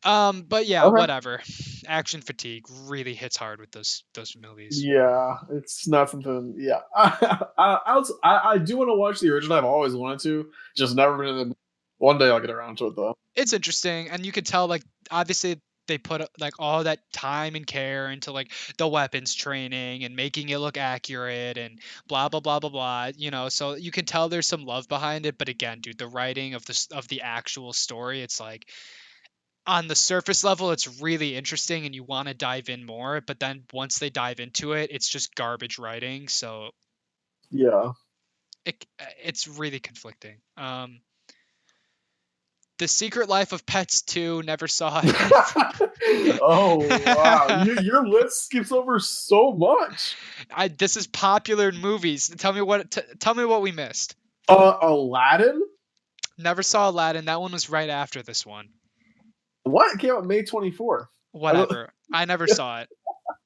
But yeah, Okay. whatever. Action fatigue really hits hard with those movies. Yeah, it's not something. Yeah, I do want to watch the original. I've always wanted to, just never been in the. One day I'll get around to it though. It's interesting, and you could tell like obviously they put like all that time and care into like the weapons training and making it look accurate and blah blah blah blah blah, you know, so you can tell there's some love behind it. But again dude, the writing of of the actual story, it's like on the surface level it's really interesting and you want to dive in more, but then once they dive into it, it's just garbage writing. So Yeah. it's really conflicting. The Secret Life of Pets 2, never saw Oh wow, it. your list skips over so much. This is popular in movies. Tell me what we missed. Aladdin. Never saw Aladdin. That one was right after this one. What, it came out May 24th? I don't. Whatever. I never saw it.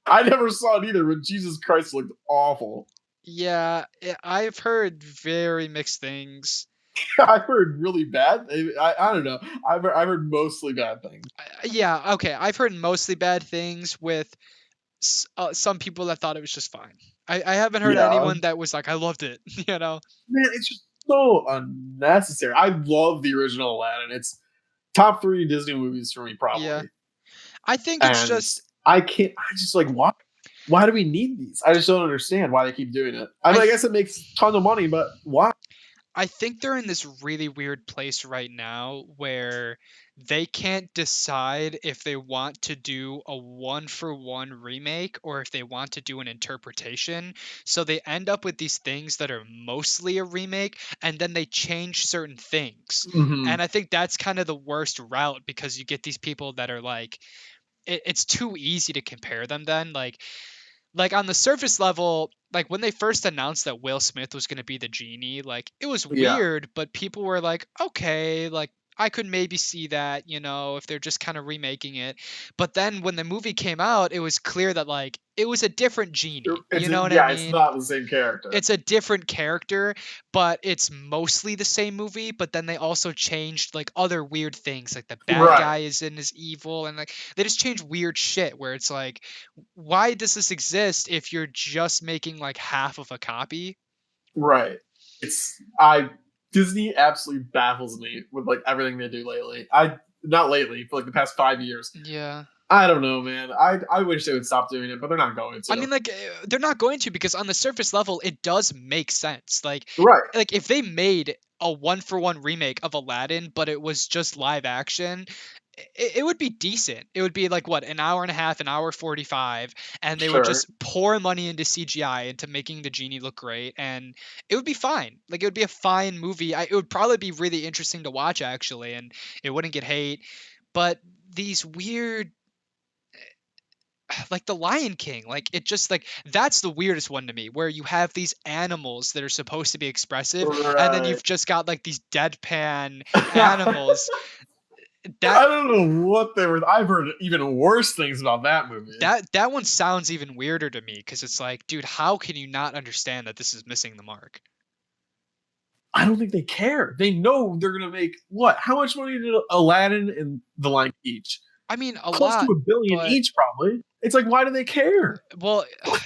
I never saw it either. But Jesus Christ, it looked awful. Yeah, I've heard very mixed things. I've heard really bad. I don't know. I've heard mostly bad things. Yeah, okay. I've heard mostly bad things with some people that thought it was just fine. I haven't heard Yeah, anyone that was like, I loved it, you know? man, it's just so unnecessary. I love the original Aladdin. It's top three Disney movies for me, Yeah. probably. I think it's And just I can't. I just like why? Why do we need these? I just don't understand why they keep doing it. I I mean, I th- guess it makes a ton of money, but why? I think they're in this really weird place right now where they can't decide if they want to do a one for one remake or if they want to do an interpretation. So they end up with these things that are mostly a remake and then they change certain things. Hmm. And I think that's kind of the worst route because you get these people that are like, it's too easy to compare them then. Like on the surface level, like when they first announced that Will Smith was going to be the genie, like it was Yeah. weird, but people were like, okay, like I could maybe see that, if they're just kind of remaking it. But then when the movie came out, it was clear that like it was a different genie. You know what I Yeah, it's mean? not the same character. It's a different character, but it's mostly the same movie. But then they also changed like other weird things, like the bad Right, guy is in his evil, and like they just changed weird shit where it's like, why does this exist if you're just making like half of a copy? right. It's I Disney absolutely baffles me with like everything they do lately. I Not lately, for like the past 5 years. Yeah. I don't know, man. I wish they would stop doing it, but they're not going I to. mean, like they're not going to because on the surface level, it does make sense. Right, Like if they made a one-for-one remake of Aladdin, but it was just live action, it would be decent. It would be like what, an hour and a half, an hour 45, and they would sure. just pour money into CGI, into making the genie look great, and it would be fine. Like it would be a fine movie. It would probably be really interesting to watch actually, and it wouldn't get hate. But these weird, like the Lion King, like it just like that's the weirdest one to me, where you have these animals that are supposed to be expressive, and then Right. you've just got like these deadpan I animals. That don't know what they were. I've heard even worse things about that movie. that one sounds even weirder to me because it's like, dude, how can you not understand that this is missing the mark? I don't think they care. They know they're gonna make what? How much money did Aladdin and The Lion King each? I mean, a Close to lot, $1 billion but each, probably. It's like, why do they care? well,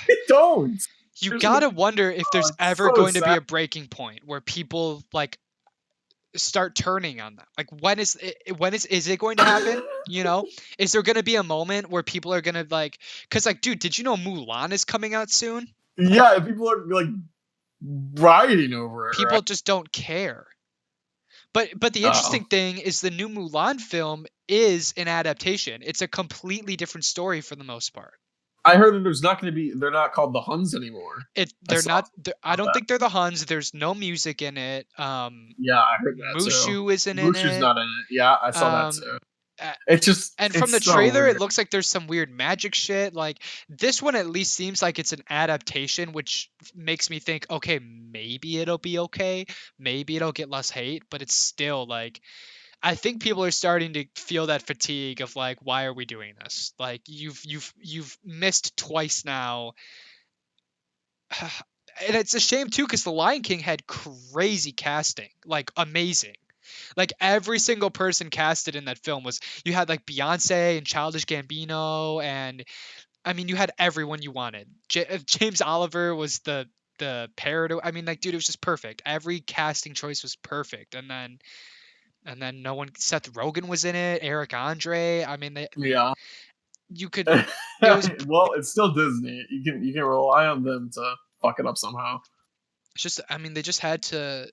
They don't. you They're just gonna. gotta wonder if Oh, there's it's ever so going to be sad. a breaking point where people like start turning on that. Like when is it going to happen? Is there going to be a moment where people are going to like, cuz like, dude, did you know Mulan is coming out soon? Yeah, people are like rioting over it, right? People just don't care. But the Oh, interesting thing is the new Mulan film is an adaptation. It's a completely different story for the most part. I heard that there's not going to be. They're not called the Huns anymore. I They're saw not I about don't that. think they're the Huns. There's no music in it. Yeah, I heard that too. Mushu isn't in Mushu's it. not in it. Yeah, I saw that Um too. uh, It's just, and from it's the so trailer, it weird. looks like there's some weird magic shit. Like this one at least seems like it's an adaptation, which makes me think, okay, maybe it'll be okay. Maybe it'll get less hate, but it's still like I think people are starting to feel that fatigue of like, why are we doing this? Like you've missed twice now. And it's a shame too, because The Lion King had crazy casting, like amazing. Like every single person casted in that film was, you had like Beyonce and Childish Gambino, and I mean you had everyone you wanted. James Oliver was the parrot. I mean, like, dude, it was just perfect. Every casting choice was perfect, and then no one. Seth Rogen was in it. Eric Andre. I mean, Yeah. you could. It was Well, it's still Disney. You can rely on them to fuck it up somehow. just. I mean, they just had to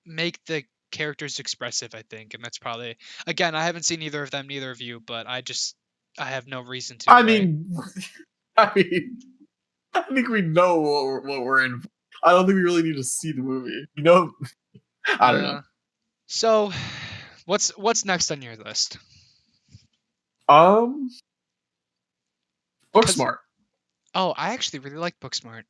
make the characters expressive, I think, and that's probably, again, I haven't seen either of them, neither of you, but I have no reason to, I right? mean, I mean, I think we know what we're in. I don't think we really need to see the movie. I don't know. Yeah. So, what's next on your list? Um, Because Booksmart. oh, I actually really like Booksmart.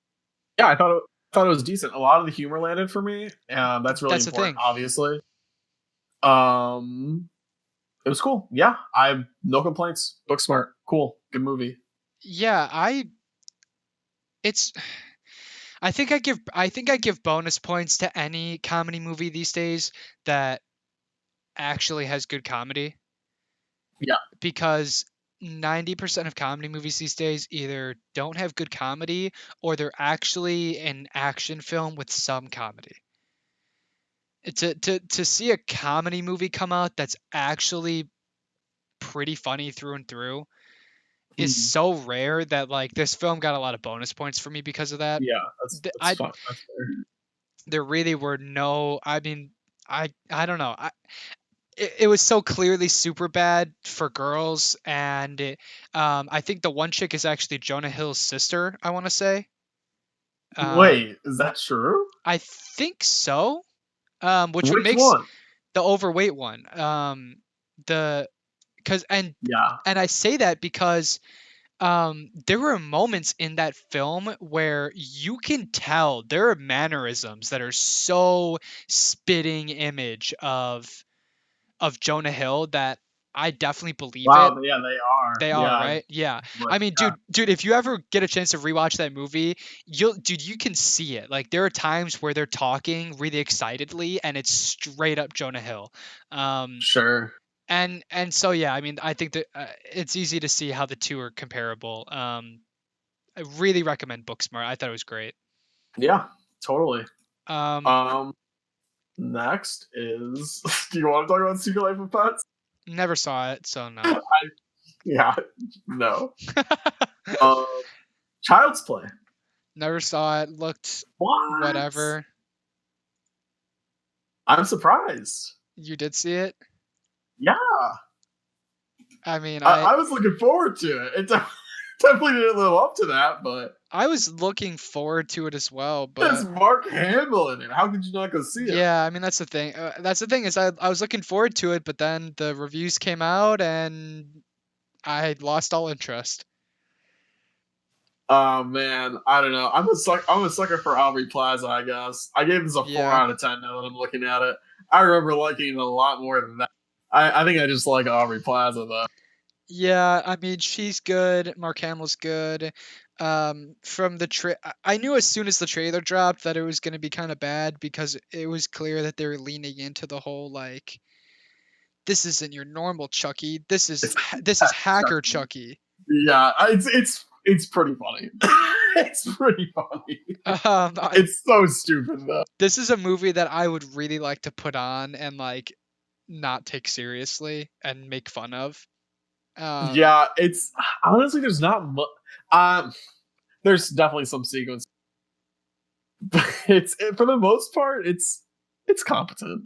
Yeah, I thought it was decent. A lot of the humor landed for me. That's really That's the important, thing. obviously. Um, it was cool. Yeah, I have no complaints. Booksmart, cool, good movie. Yeah, it's I think I give bonus points to any comedy movie these days that actually has good comedy, Yeah. because 90% of comedy movies these days either don't have good comedy or they're actually an action film with some comedy. To see a comedy movie come out that's actually pretty funny through and through is Mhm. so rare that like this film got a lot of bonus points for me because of that. Yeah, that's I fun. That's fair. There really were no, I mean, I don't know. It was so clearly super bad for girls, and I think the one chick is actually Jonah Hill's sister, I want to say. um Wait, is that true? I think so. Which would Which makes one? the overweight one, the because Yeah. and I say that because there were moments in that film where you can tell there are mannerisms that are so spitting image of Jonah Hill that I definitely believe it. Wow, yeah, they are. They are, Yeah, right? Yeah. but I mean, dude, if you ever get a chance to rewatch that movie, you can see it. Like there are times where they're talking really excitedly and it's straight up Jonah Hill. Um sure. and so yeah, I mean, I think that it's easy to see how the two are comparable. I really recommend Booksmart. I thought it was great. Yeah, totally. Um Um, next is do you want to talk about Secret Life of Pets? Never saw it, so no. Yeah, no. Um, Child's Play. Never saw it. Looked What? whatever. I'm surprised. You did see it? Yeah, I mean, I was looking forward to it. It definitely didn't live up to that, but I was looking forward to it as well, there's but Mark Hamill in it. How could you not go see it? yeah, I mean that's the thing. That's the thing is I was looking forward to it, but then the reviews came out and I lost all interest. Oh man, I don't know. I'm a sucker for Aubrey Plaza. I guess I gave this a 4 out of 10. Now that I'm looking at it, I remember liking it a lot more than that. I think I just like Aubrey Plaza though. Yeah, I mean she's good. Mark Hamill's good. From the I knew as soon as the trailer dropped that it was going to be kind of bad because it was clear that they were leaning into the whole like this isn't your normal Chucky. It's This is hacker Chucky. yeah, it's pretty funny. It's pretty funny. I, It's so stupid though. this is a movie that I would really like to put on and like not take seriously and make fun of. Yeah, it's honestly there's not much. There's definitely some sequence, but for the most part it's competent.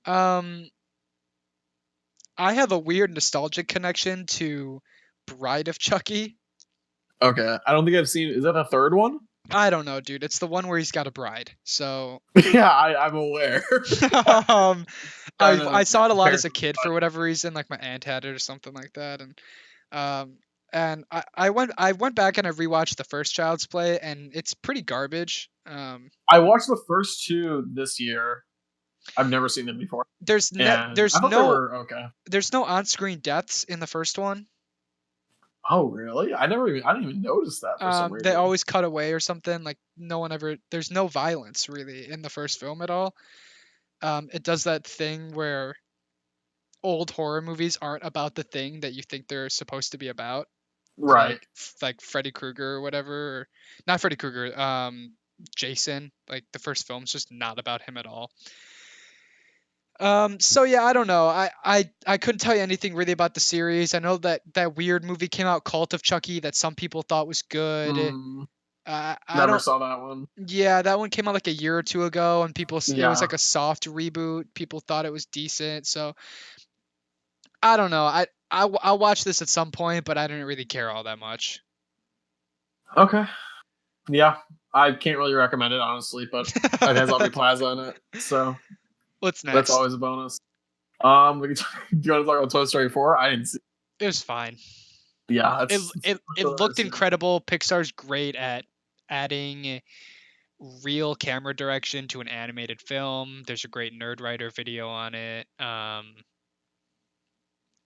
Um, I have a weird nostalgic connection to Bride of Chucky. Okay, I don't think I've seen. Is that the third one? I don't know, dude. It's the one where he's got a bride. So, Yeah, I'm aware. um, Trying I to saw it a lot compare as a kid for whatever reason. Like my aunt had it or something like that, um, and I went back and I rewatched the first Child's Play, and it's pretty garbage. I watched the first two this year. I've never seen them before, and I thought they were okay. there's no on-screen deaths in the first one. Oh, really? I didn't even notice that for some They reason. always cut away or something. Like no one ever. There's no violence really in the first film at all. It does that thing where old horror movies aren't about the thing that you think they're supposed to be about. Right. Like Freddy Krueger or whatever. Or, not Freddy Krueger. Jason. Like the first film's just not about him at all. So yeah, I don't know. I couldn't tell you anything really about the series. I know that that weird movie came out, Cult of Chucky, that some people thought was good. I Never don't. saw that one. Yeah, that one came out like a year or two ago, and it was Yeah. like a soft reboot. People thought it was decent, so I don't know. I'll watch this at some point, but I didn't really care all that much. Okay. Yeah, I can't really recommend it honestly, but it has Aubrey Plaza in it, so What's that's next? always a bonus. Do you want to talk about Toy Story 4? I didn't see. It was fine. Yeah, It looked incredible. Pixar's great at adding real camera direction to an animated film. There's a great Nerd Writer video on it.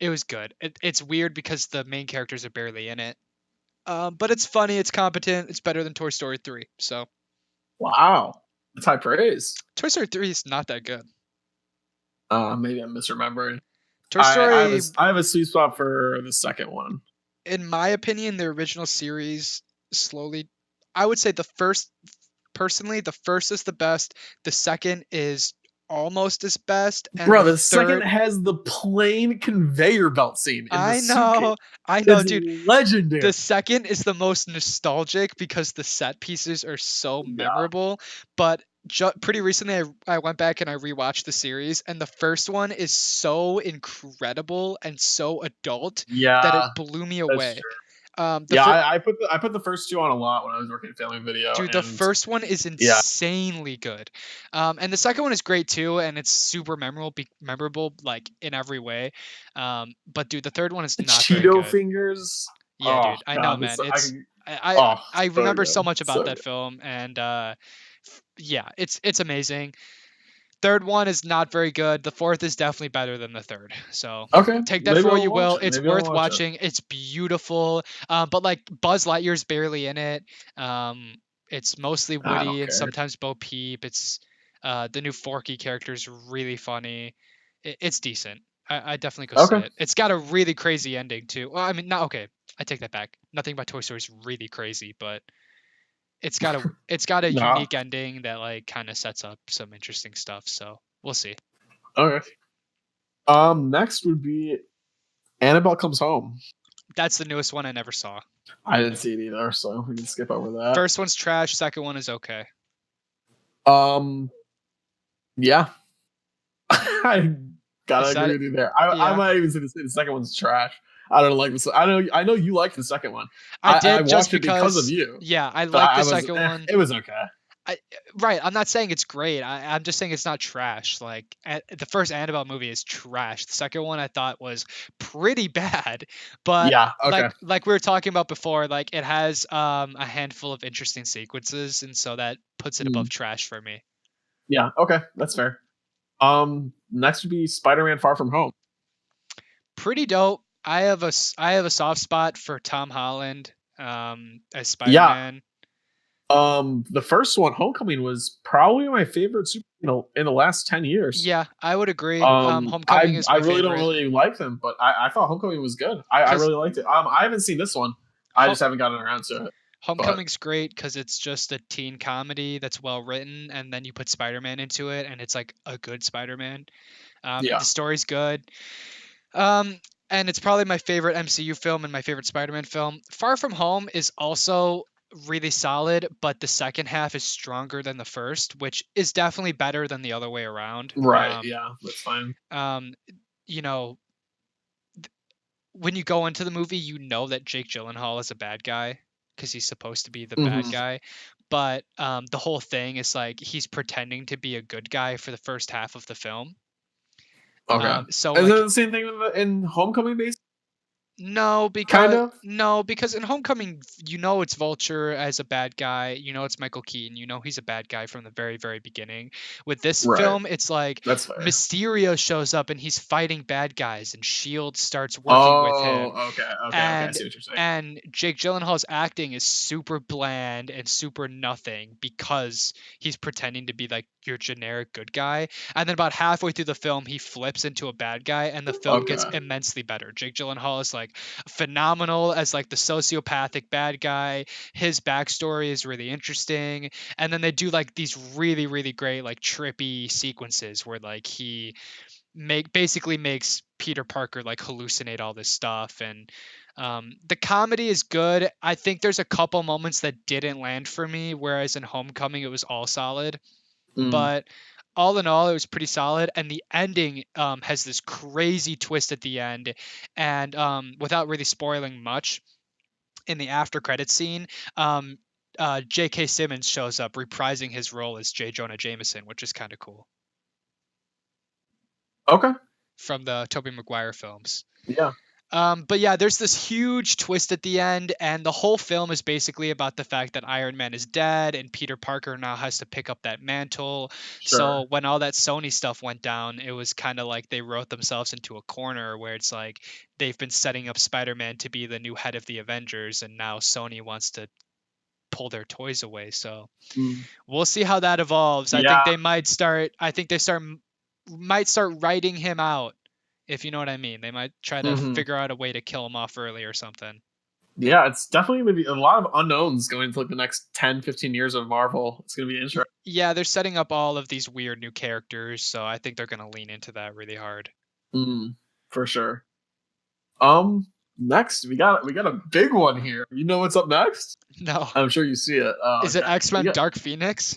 It was good. It's weird because the main characters are barely in it. But it's funny. It's competent. It's better than Toy Story 3. So Wow, that's high praise. Toy Story 3 is not that good. Maybe I'm misremembering. Toy Story, I have a sweet spot for the second one. in my opinion, the original series slowly. I would say the first, personally, the first is the best. The second is almost as best, and Bro, the the second third. has the plane conveyor belt scene in the suitcase. I know, It's dude. legendary. The second is the most nostalgic because the set pieces are so Yeah. memorable. But pretty recently, I went back and I rewatched the series, and the first one is so incredible and so adult that it Yeah, blew me that's away. true. The Yeah, I put the first two on a lot when I was working at Family Video, Dude, the and first one is yeah, insanely good, and the second one is great too, and it's super memorable like in every way. But dude, the third one is the not very Cheeto good. fingers. Yeah, Oh dude, I know, god, man. I can. I Oh, I so remember so good, much so about that good. film, and yeah, it's amazing. Third one is not very good. The fourth is definitely better than the third. So Okay, take that maybe for what I'll you watch will. it. It's Maybe I'll worth watch it. watching. It's beautiful. But like Buzz Lightyear's barely in it. Um, it's mostly I don't Woody and care. sometimes Bo Peep. It's the new Forky character is really funny. It's decent. I definitely go see Okay. it. It's got a really crazy ending too. Well, I mean, not okay. I take that back. Nothing about Toy Story is really crazy, but it's got a Nah. unique ending that like kind of sets up some interesting stuff. So we'll see. Okay. Next would be Annabelle Comes Home. That's the newest one I never saw. I didn't see it either, so we can skip over that. First one's trash. Second one is okay. Um, yeah, I gotta Is agree that with you there. I yeah? might even say the second one's trash. I don't like this. I know you like the second one. I I did just watched it because of because you, yeah, I but like I the was second one. it was okay. I, right, I'm not saying it's great. I'm just saying it's not trash. Like the first Annabelle movie is trash. The second one I thought was pretty bad, but Yeah. Okay. like we were talking about before, like it has a handful of interesting sequences, and so that puts it above Mm, trash for me. yeah. Okay. That's fair. Next would be Spider-Man: Far From Home. Pretty dope. I have a soft spot for Tom Holland as Yeah. Spider-Man. The first one, Homecoming, was probably my favorite super in the last 10 years. Yeah, I would agree. Homecoming is I my really don't favorite really like them, but I thought Homecoming was good. I because really liked it. I haven't seen this one. I just haven't gotten around to it. But Homecoming's great because it's just a teen comedy that's well written, and then you put Spider-Man into it, and it's like a good Spider-Man. The yeah. story's good. Um, and it's probably my favorite MCU film and my favorite Spider-Man film. Far From Home is also really solid, but the second half is stronger than the first, which is definitely better than the other way around. Right. Yeah, that's fine. Um, you know, when you go into the movie, you know that Jake Gyllenhaal is a bad guy because he's supposed to be the bad Hmm. guy. But the whole thing is like he's pretending to be a good guy for the first half of the film. Okay. So Is it like the same thing in Homecoming, base? Kind of. no, because in Homecoming, you know it's Vulture as a bad guy. You know it's Michael Keaton. You know he's a bad guy from the very, very beginning. With this Right. film, it's like That's fair. Mysterio shows up and he's fighting bad guys, and Shield starts working with him, Oh, okay. Okay. Okay. I and see what you're saying. Jake Gyllenhaal's acting is super bland and super nothing because he's pretending to be like your generic good guy. And then about halfway through the film, he flips into a bad guy, and the film gets Okay. immensely better. Jake Gyllenhaal is like phenomenal as like the sociopathic bad guy. His backstory is really interesting, and then they do like these really, really great like trippy sequences where like he basically makes Peter Parker like hallucinate all this stuff. And the comedy is good. I think there's a couple moments that didn't land for me, whereas in Homecoming it was all solid. Mm, But all in all, it was pretty solid. And the ending has this crazy twist at the end. And without really spoiling much, in the after credits scene, J.K. Simmons shows up reprising his role as J. Jonah Jameson, which is kind of cool okay. from the Tobey Maguire films. Yeah. But yeah, there's this huge twist at the end, and the whole film is basically about the fact that Iron Man is dead, and Peter Parker now has to pick up that mantle. So Sure. when all that Sony stuff went down, it was kind of like they wrote themselves into a corner where it's like they've been setting up Spider-Man to be the new head of the Avengers, and now Sony wants to pull their toys away. So Mm, we'll see how that evolves. I think yeah. they might start. I think they might start writing him out, if you know what I mean. They might try to Hmm. figure out a way to kill him off early or something. Yeah, it's definitely going to be a lot of unknowns going into like the next 10, 15 years of Marvel. It's going to be interesting. Yeah, they're setting up all of these weird new characters, so I think they're going to lean into that really hard. Mm, for sure. Next we got a big one here. You know what's up next? No. I'm sure you see it. Is it Okay. X-Men Dark Phoenix?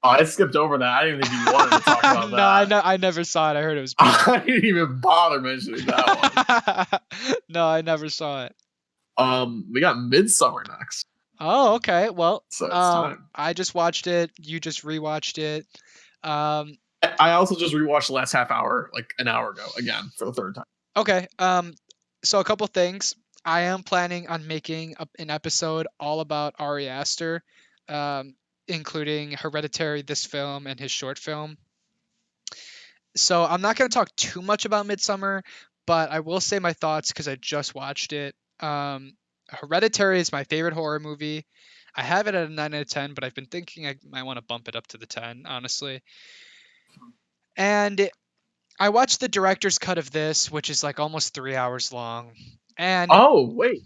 Oh, I skipped over that. I didn't even think you wanted to talk about No, that. I never saw it. I heard it was bad. I didn't even bother mentioning that one. No, I never saw it. We got Midsommar next, Oh, okay. Well, so it's time. I just watched it. You just rewatched it. Um, I also just rewatched the last half hour, like an hour ago, again for the third time. okay. So a couple things. I am planning on making an episode all about Ari Aster, um, including Hereditary, this film, and his short film. So I'm not going to talk too much about Midsommar, but I will say my thoughts because I just watched it. Hereditary is my favorite horror movie. I have it at a 9 out of 10, but I've been thinking I might want to bump it up to the 10, honestly. And I watched the director's cut of this, which is like almost 3 hours long. And Oh wait,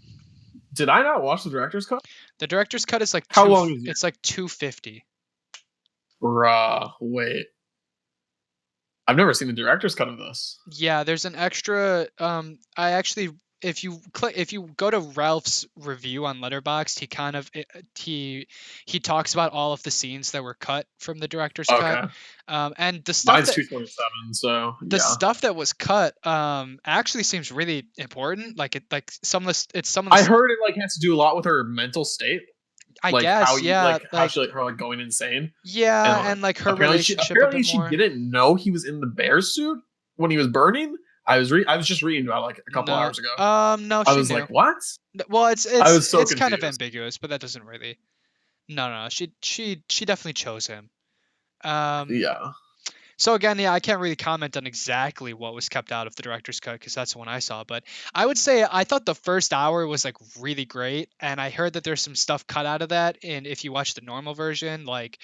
did I not watch the director's cut? the director's cut is like How long is it? It's like 250. Bruh, wait. I've never seen the director's cut of this. Yeah, there's an extra. I actually, if you go to Ralph's review on Letterboxd, he kind of he talks about all of the scenes that were cut from the director's cut. Okay. And the stuff Mine's that 227, so the yeah. stuff that was cut actually seems really important. Like some of the it's some of the I heard it like has to do a lot with her mental state. I Like guess how yeah, how she her like going insane. yeah, and like her relationship a bit she more. didn't know he was in the bear suit when he was burning. I was just reading about like a couple hours ago. No, I she was knew. like, what? Well, it's I was so it's kind of confused. ambiguous, but that doesn't really. No, she definitely chose him. Yeah. So again, yeah, I can't really comment on exactly what was kept out of the director's cut because that's the one I saw. But I would say I thought the first hour was like really great, and I heard that there's some stuff cut out of that. And if you watch the normal version, like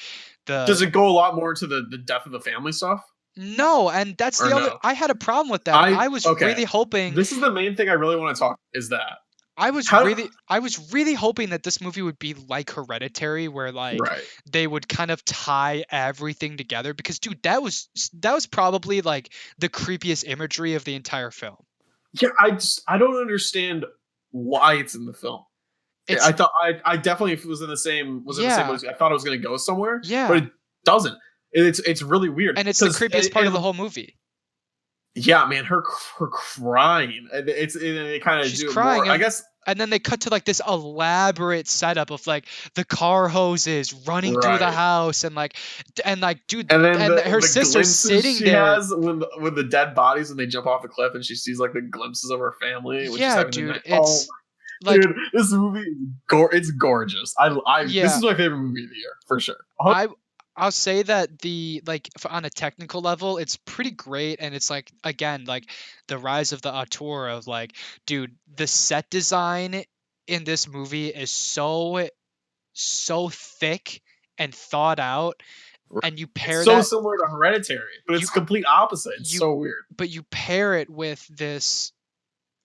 Does it go a lot more into the death of the family stuff? No, and that's Or the only. no? I had a problem with that. I was Okay. really hoping. This is the main thing I really want to talk is that I was really hoping that this movie would be like Hereditary, where like right. they would kind of tie everything together. Because dude, that was probably like the creepiest imagery of the entire film. Yeah, I don't understand why it's in the film. I thought I definitely if it was in the same the same movie, I thought it was gonna go somewhere. Yeah, but it doesn't. It's really weird, and it's the creepiest part of the whole movie. Yeah, man, her crying. It kind of she's do crying. More, I guess. And then they cut to like this elaborate setup of like the car hoses running through the house and like dude, and then her sister's sitting she there has with the dead bodies and they jump off the cliff and she sees like the glimpses of her family. Yeah, dude, it's like dude, this movie it's gorgeous. This is my favorite movie of the year for sure. I'll say that the like on a technical level, it's pretty great, and it's like again like the rise of the auteur of like, dude, the set design in this movie is so thick and thought out, and you pair so similar to Hereditary, but it's complete opposite. It's so weird. But you pair it with this.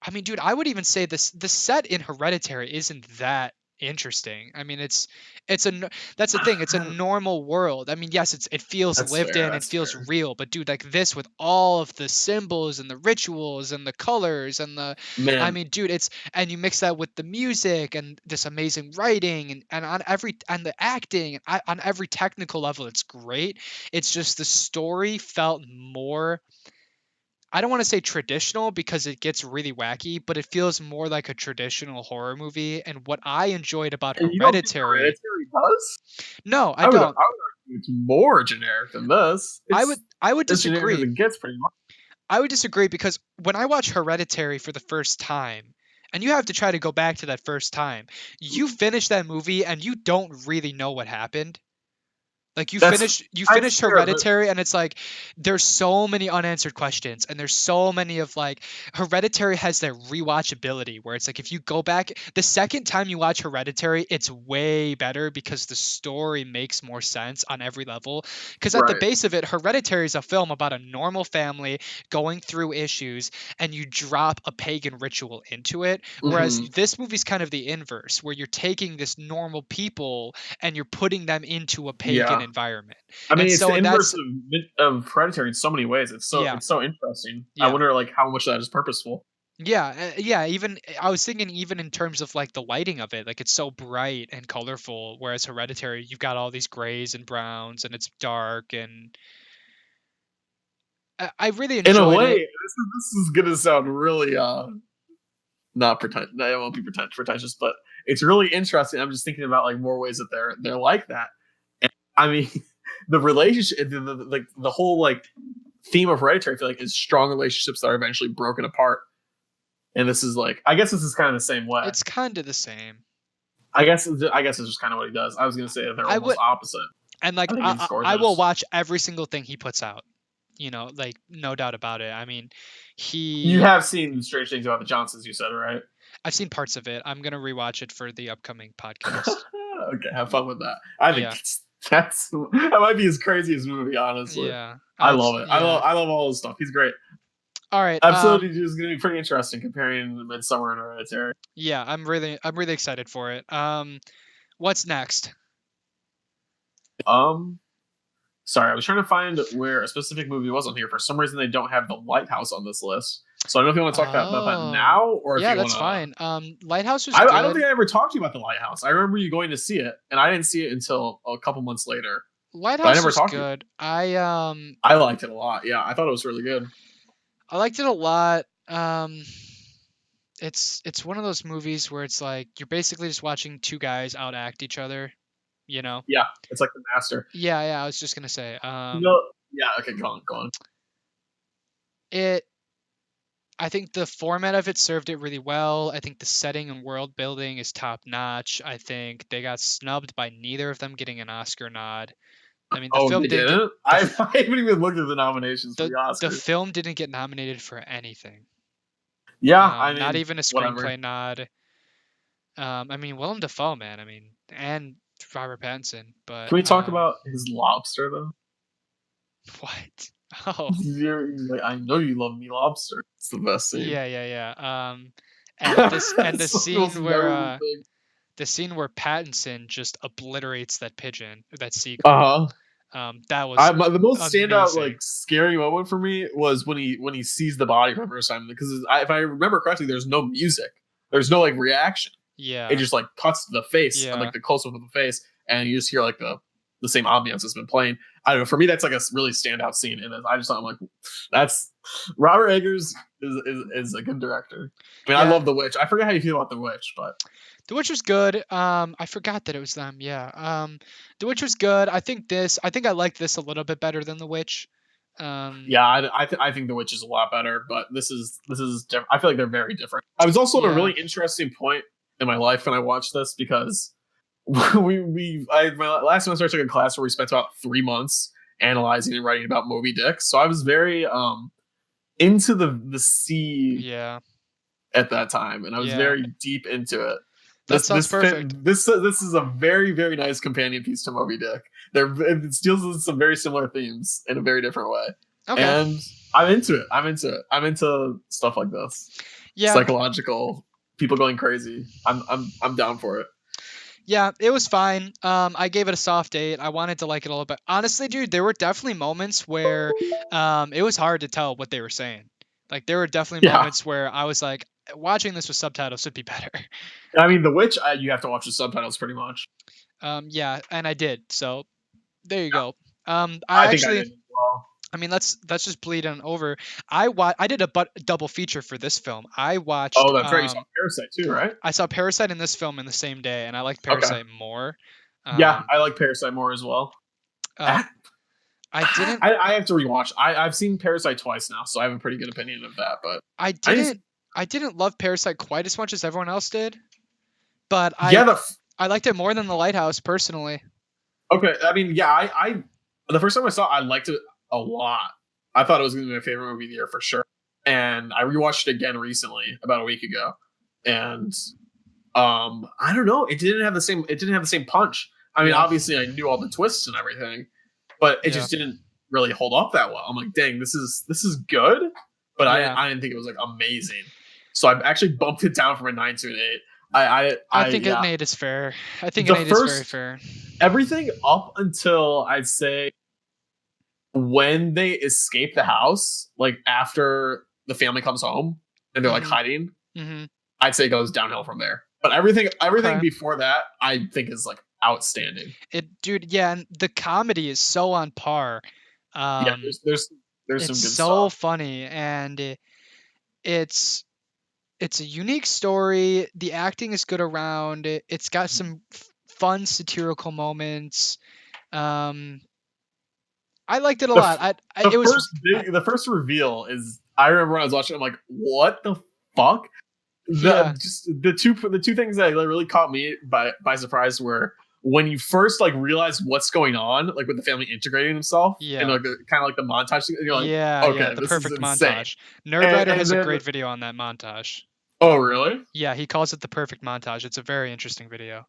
I mean, dude, I would even say the set in Hereditary isn't that interesting. I mean, that's the thing. It's a normal world. I mean, yes, it feels lived in, it feels real. But dude, like this with all of the symbols and the rituals and the colors and I mean, dude, and you mix that with the music and this amazing writing and on the acting on every technical level, it's great. It's just the story felt more. I don't want to say traditional because it gets really wacky, but it feels more like a traditional horror movie. And what I enjoyed about Hereditary, you don't think Hereditary does? No, I don't. I would argue it's more generic than this. I would disagree. It gets pretty much. I would disagree because when I watch Hereditary for the first time, and you have to try to go back to that first time, you finish that movie and you don't really know what happened. Like you finish Hereditary, and it's like there's so many unanswered questions, and there's so many of like Hereditary has that rewatchability where it's like if you go back the second time you watch Hereditary, it's way better because the story makes more sense on every level. Because at the base of it, Hereditary is a film about a normal family going through issues, and you drop a pagan ritual into it. Whereas this movie's kind of the inverse, where you're taking this normal people and you're putting them into a pagan environment. I mean, it's the inverse of Hereditary in so many ways. It's so interesting. I wonder like how much of that is purposeful. Yeah. Even I was thinking, even in terms of like the lighting of it, like it's so bright and colorful. Whereas Hereditary, you've got all these grays and browns, and it's dark. And I really enjoyed it. In a way, this is gonna sound really not pretentious. I won't be pretentious, but it's really interesting. I'm just thinking about like more ways that they're like that. I mean, the relationship, the whole like theme of Hereditary, I feel like, is strong relationships that are eventually broken apart. And this is like, I guess this is kind of the same way. It's kind of the same. I guess it's just kind of what he does. I was gonna say that they're almost opposite. And like, I will watch every single thing he puts out. like no doubt about it. I mean, You have seen Strange Things About the Johnsons, you said, right? I've seen parts of it. I'm gonna rewatch it for the upcoming podcast. Okay, have fun with that. I think Yeah. that might be his craziest movie, honestly. Yeah. I love it. Yeah. I love all his stuff. He's great. All right. Episode is going to be pretty interesting comparing Midsommar and Hereditary. Yeah, I'm really excited for it. What's next? Sorry, I was trying to find where a specific movie was on here. For some reason, they don't have the Lighthouse on this list. So I don't know if you want to talk about that now, or if yeah, you that's want fine. Lighthouse was. I don't think I ever talked to you about the Lighthouse. I remember you going to see it, and I didn't see it until a couple months later. Lighthouse I never was talked good. To you. I liked it a lot. Yeah, I thought it was really good. I liked it a lot. It's one of those movies where it's like you're basically just watching two guys out act each other. Yeah, it's like The Master. Yeah. I was just gonna say. Yeah. Okay, go on. I think the format of it served it really well. I think the setting and world building is top notch. I think they got snubbed by neither of them getting an Oscar nod. I mean, the film didn't. I haven't even looked at the nominations for the Oscars. The film didn't get nominated for anything. Yeah, I mean, not even a screenplay nod. I mean, Willem Dafoe, man. I mean, and Robert Pattinson. But can we talk about his lobster though? What? Oh, I know you love me lobster. It's the best scene. Yeah. And the scene where Pattinson just obliterates that pigeon, that seagull. That was the most amazing. standout, like, scary moment for me was when he sees the body for the first time, because if I remember correctly, there's no music, there's no like reaction. Yeah, it just like cuts to the face and like the close up of the face, and you just hear like the same ambiance that's been playing. I don't know. For me, that's like a really standout scene, and I just thought, I'm like, that's Robert Eggers is a good director. I mean, I love The Witch. I forget how you feel about The Witch, but The Witch was good. I forgot that it was them. Yeah. The Witch was good. I think I liked this a little bit better than The Witch. Yeah, I think The Witch is a lot better, but this is different. I feel like they're very different. I was also at a really interesting point in my life when I watched this, because my last semester I took a class where we spent about 3 months analyzing and writing about Moby Dick. So I was very into the sea at that time, and I was very deep into it. That sounds perfect. This is a very, very nice companion piece to Moby Dick. It deals with some very similar themes in a very different way. Okay. And I'm into it. I'm into stuff like this. Yeah. Psychological, people going crazy. I'm down for it. Yeah, it was fine. I gave it a soft 8. I wanted to like it a little bit. Honestly, dude, there were definitely moments where it was hard to tell what they were saying. Like, there were definitely moments where I was like, watching this with subtitles would be better. I mean, The Witch, you have to watch the subtitles pretty much. Yeah, and I did. So there you go. I think I did as well. I mean, let's just bleed on over. I did a double feature for this film. I watched. Oh, that's right. You saw Parasite too, right? I saw Parasite in this film in the same day, and I liked Parasite more. Yeah, I like Parasite more as well. I didn't. I have to rewatch. I've seen Parasite twice now, so I have a pretty good opinion of that. But I didn't love Parasite quite as much as everyone else did. But I liked it more than The Lighthouse personally. Okay, I mean, yeah, I the first time I saw it, I liked it a lot. I thought it was going to be my favorite movie of the year for sure. And I rewatched it again recently, about a week ago, and I don't know, it didn't have the same punch. I mean, obviously I knew all the twists and everything, but it just didn't really hold up that well. I'm like, dang, this is good, but I didn't think it was like amazing. So I've actually bumped it down from a 9 to an 8. I think an 8 is fair. I think an 8 is very fair. Everything up until, I'd say, when they escape the house, like after the family comes home and they're like hiding, I'd say it goes downhill from there. But everything before that, I think is like outstanding. And the comedy is so on par. There's some good stuff. It's so funny, and it's a unique story. The acting is good around it. It's got some fun satirical moments. I liked it a lot. The first reveal is, I remember when I was watching, I'm like, what the fuck? The two things that really caught me by surprise were when you first like realize what's going on, like with the family integrating himself, and Yeah. like kind of like the montage thing, and you're like, Yeah, okay, the this is perfect insane. montage. Nerdwriter has a then, great video on that montage. oh really? Yeah, he calls it the perfect montage. It's a very interesting video.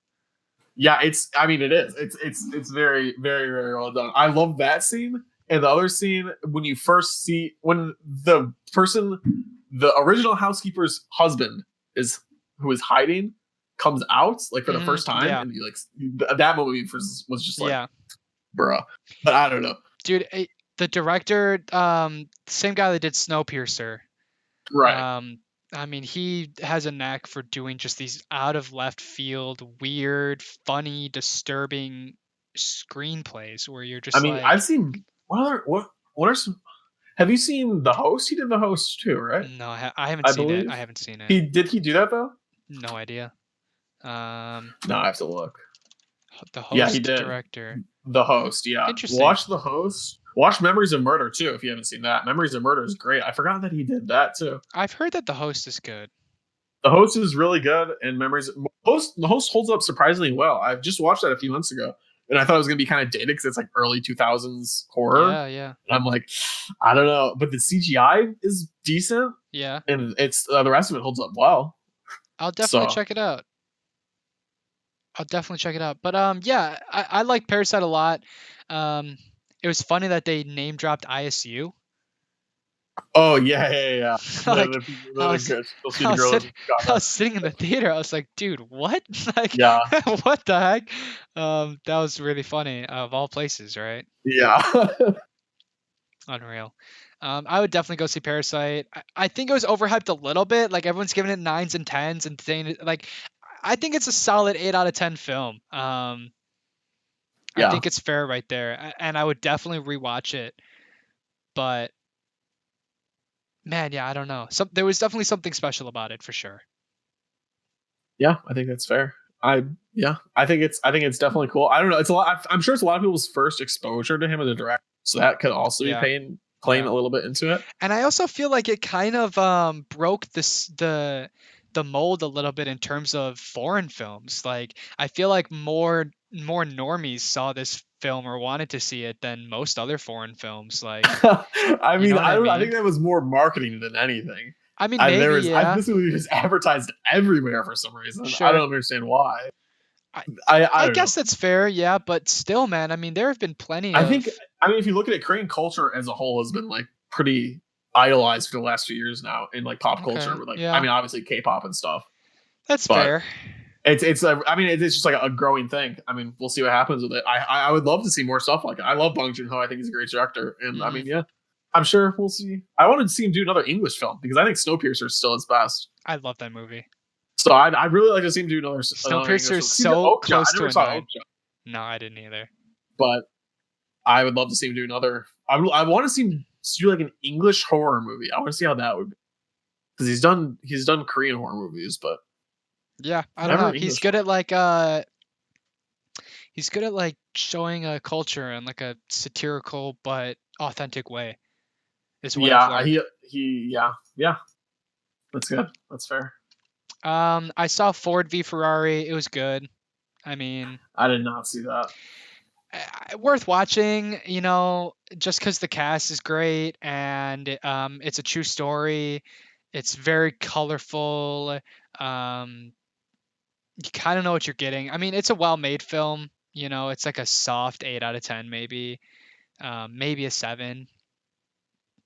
Yeah, it's. I mean, it is. It's very very very well done. I love that scene, and the other scene when you first see when the person, the original housekeeper's husband is who is hiding, comes out like for the first time, Yeah. and you like that movie was just like, Yeah. bruh. But I don't know, Dude, the director, same guy that did Snowpiercer. right? I mean, he has a knack for doing just these out of left field, weird, funny, disturbing screenplays where you're I just mean, like, I've seen what are some. Have you seen The Host? He did The Host too, right? no, I haven't I seen it. believe I haven't seen it. he did. He do that though? No idea. No, I have to look. The Yeah, host he did. director. The Host, yeah. Interesting. Watch The Host. Watch Memories of Murder too if you haven't seen that. Memories of Murder is great. I forgot that he did that too. I've heard that the host is good. The Host is really good, and The Host holds up surprisingly well. I've just watched that a few months ago, and I thought it was gonna be kind of dated because it's like early 2000s horror. Yeah. And I'm like, I don't know, but the CGI is decent. Yeah. And it's the rest of it holds up well. I'll definitely check it out. But yeah, I like Parasite a lot. It was funny that they name dropped ISU. Oh yeah. Like, I was sitting in the theater. I was like, dude, what? Like, yeah. what the heck? That was really funny. Of all places, right? Yeah. Unreal. I would definitely go see Parasite. I think it was overhyped a little bit. Like everyone's giving it 9s and 10s and saying it, like, I think it's a solid 8 out of 10 film. I think it's fair right there, and I would definitely rewatch it. But man, yeah, I don't know. There was definitely something special about it for sure. Yeah, I think that's fair. I think it's definitely cool. I don't know. It's a lot. I'm sure it's a lot of people's first exposure to him as a director, so that could also be playing a little bit into it. And I also feel like it kind of broke the mold a little bit in terms of foreign films. Like I feel like more normies saw this film or wanted to see it than most other foreign films. Like I mean, I think that was more marketing than anything. I mean, maybe this movie was advertised everywhere for some reason. Sure. I don't understand why. I guess that's fair, yeah, but still, man. I mean, there have been plenty. I mean, if you look at it, Korean culture as a whole has been like pretty idolized for the last few years now in like pop culture. With, like, I mean, obviously K-pop and stuff. That's fair. It's just like a growing thing. I mean, we'll see what happens with it. I would love to see more stuff like it. I love Bong Joon-ho. I think he's a great director, and I mean, yeah, I'm sure we'll see. I wanted to see him do another English film because I think Snowpiercer is still his best. I love that movie. So I'd really like to see him do another. Snowpiercer is so close to it. No, I didn't either. But I would love to see him do another. I want to see him do like an English horror movie. I want to see how that would be because he's done Korean horror movies, but yeah, I don't know. He's good at showing a culture in like a satirical but authentic way. Yeah, yeah. That's good. That's fair. I saw Ford v Ferrari. It was good. I mean, I did not see that. Worth watching, you know, just because the cast is great and it's a true story. It's very colorful. You kind of know what you're getting. I mean, it's a well-made film. You know, it's like a soft 8 out of 10, maybe a 7.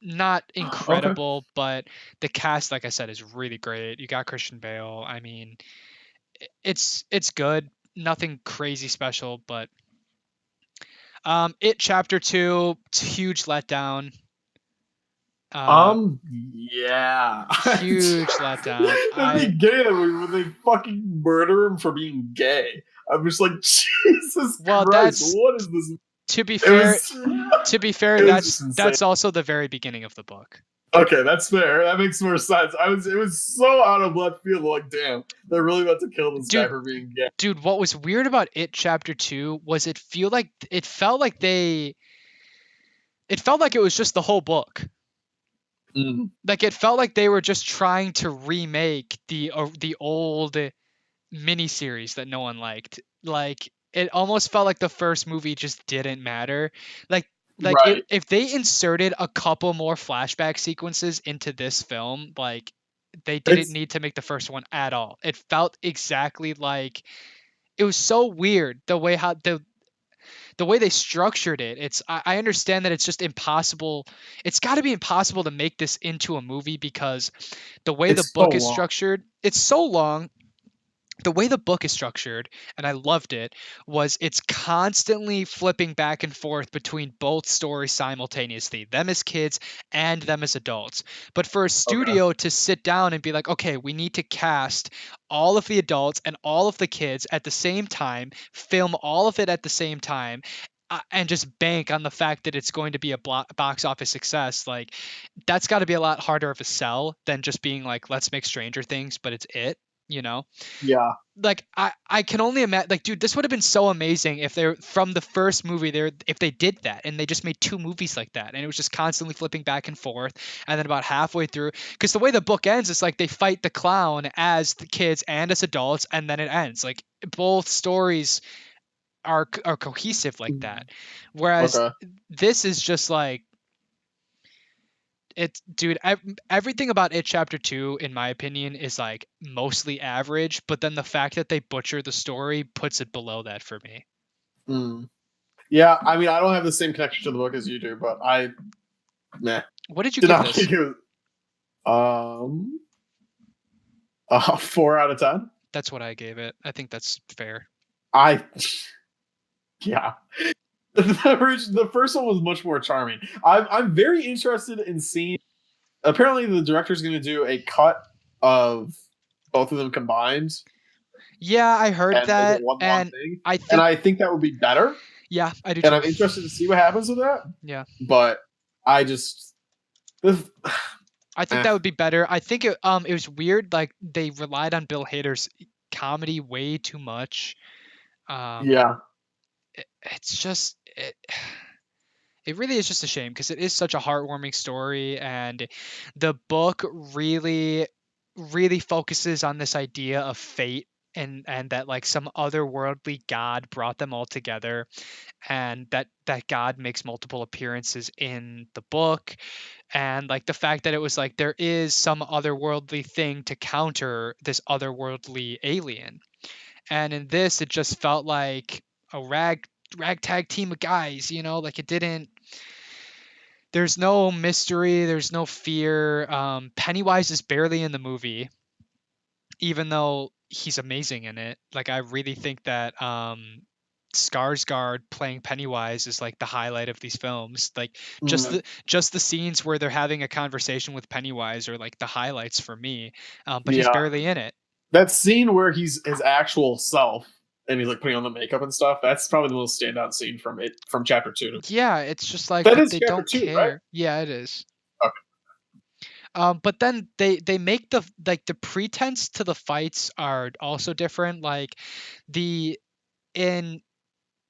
Not incredible, but the cast, like I said, is really great. You got Christian Bale. I mean, it's good. Nothing crazy special, but It Chapter 2, huge letdown. Yeah. Huge letdown. The beginning of the movie when they fucking murder him for being gay. I'm just like, Jesus Christ, what is this? To be fair, that's also the very beginning of the book. Okay, that's fair. That makes more sense. It was so out of left field. Like, damn, they're really about to kill this guy for being gay. Dude, what was weird about It Chapter 2 was it felt like it was just the whole book. Like it felt like they were just trying to remake the old miniseries that no one liked. Like it almost felt like the first movie just didn't matter. Like Right. if they inserted a couple more flashback sequences into this film, like they didn't It's need to make the first one at all. It felt exactly like it was so weird the way how the way they structured it. I understand that it's just impossible. It's got to be impossible to make this into a movie because the way the it's so book is long. structured, it's so long. The way the book is structured, and I loved it, was it's constantly flipping back and forth between both stories simultaneously, them as kids and them as adults. But for a Okay. studio to sit down and be like, okay, we need to cast all of the adults and all of the kids at the same time, film all of it at the same time, and just bank on the fact that it's going to be a box office success, like that's got to be a lot harder of a sell than just being like, let's make Stranger Things, but it's it, you know? Yeah. Like I can only imagine, like, dude, this would have been so amazing if they're from the first movie there, if they did that and they just made two movies like that and it was just constantly flipping back and forth, and then about halfway through, because the way the book ends is like they fight the clown as the kids and as adults, and then it ends like both stories are cohesive like that, whereas Okay. this is just like, it's, dude, everything about it chapter 2 in my opinion is like mostly average, but then the fact that they butcher the story puts it below that for me. Mm. Yeah, I mean, I don't have the same connection to the book as you do, but I meh What did you did give not this? think it was 4 out of 10. That's what I gave it. I think that's fair. I yeah. The first one was much more charming. I'm very interested in seeing. Apparently, the director's going to do a cut of both of them combined Yeah, I heard and make it that, one long and thing, I and think, I think that would be better. yeah, I do And too. I'm interested to see what happens with that. Yeah, But I just this, I think eh, that would be better. I think it was weird, like they relied on Bill Hader's comedy way too much. Um, yeah. it's just it really is just a shame because it is such a heartwarming story, and the book really focuses on this idea of fate, and that like some otherworldly god brought them all together, and that god makes multiple appearances in the book, and like the fact that it was like there is some otherworldly thing to counter this otherworldly alien, and in this it just felt like a ragtag team of guys, like it didn't, there's no mystery, there's no fear. Pennywise is barely in the movie, even though he's amazing in it. Like I really think that Skarsgård playing Pennywise is like the highlight of these films. Like Mm, just the scenes where they're having a conversation with Pennywise are like the highlights for me. But he's yeah. barely in it. That scene where he's his actual self and he's like putting on the makeup and stuff. That's probably the most standout scene from chapter two. Yeah, it's just like, That but is they chapter don't two, right? care. Yeah, it is. Okay. But then they make the pretense to the fights are also different. Like the in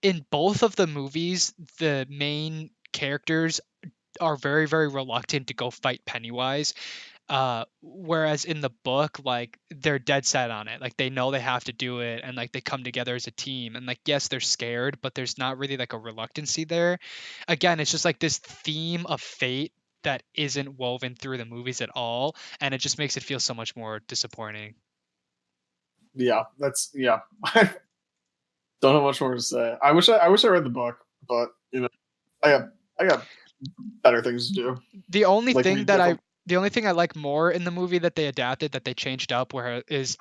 in both of the movies, the main characters are very reluctant to go fight Pennywise. Whereas in the book, like they're dead set on it. Like they know they have to do it, and like they come together as a team. And like yes, they're scared, but there's not really like a reluctancy there. Again, it's just like this theme of fate that isn't woven through the movies at all, and it just makes it feel so much more disappointing. Yeah, that's yeah. I don't have much more to say. I wish I read the book, but I got I got better things to do, The only like thing read that I different. the only thing I like more in the movie that they adapted, that they changed up, where is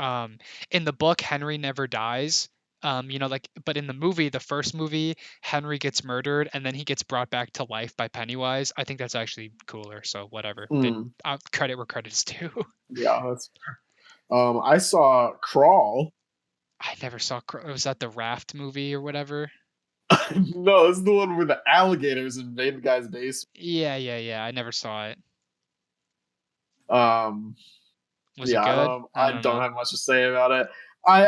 in the book Henry never dies. Like, but in the movie, the first movie, Henry gets murdered and then he gets brought back to life by Pennywise. I think that's actually cooler. So whatever. They Mm, credit where credit's due. yeah, that's. I saw Crawl. I never saw. Was that the Raft movie or whatever? No, this is the one where the alligators invade the guy's base. Yeah. I never saw it. Um, Was it yeah, good? I I don't don't know. have much to say about it. I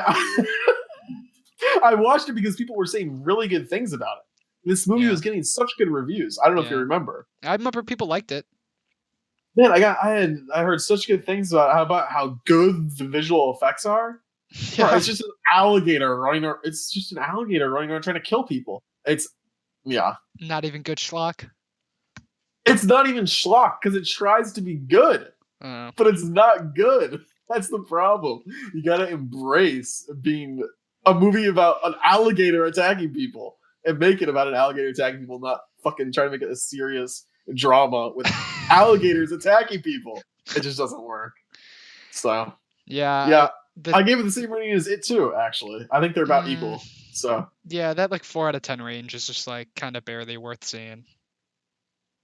I watched it because people were saying really good things about it. This movie Yeah, was getting such good reviews. I don't know if you yeah. remember. I remember people liked it. Man, I heard such good things about how good the visual effects are. Bro, Yeah, it's just an alligator running around. It's just an alligator running around trying to kill people. Yeah. not even good schlock. It's not even schlock because it tries to be good, Uh, but it's not good. That's the problem. You gotta embrace being a movie about an alligator attacking people and make it about an alligator attacking people, not fucking trying to make it a serious drama with alligators attacking people. It just doesn't work. So yeah, yeah, the I gave it the same rating as it too. Actually, I think they're about mm, equal. So yeah, that like 4 out of 10 range is just like kind of barely worth seeing.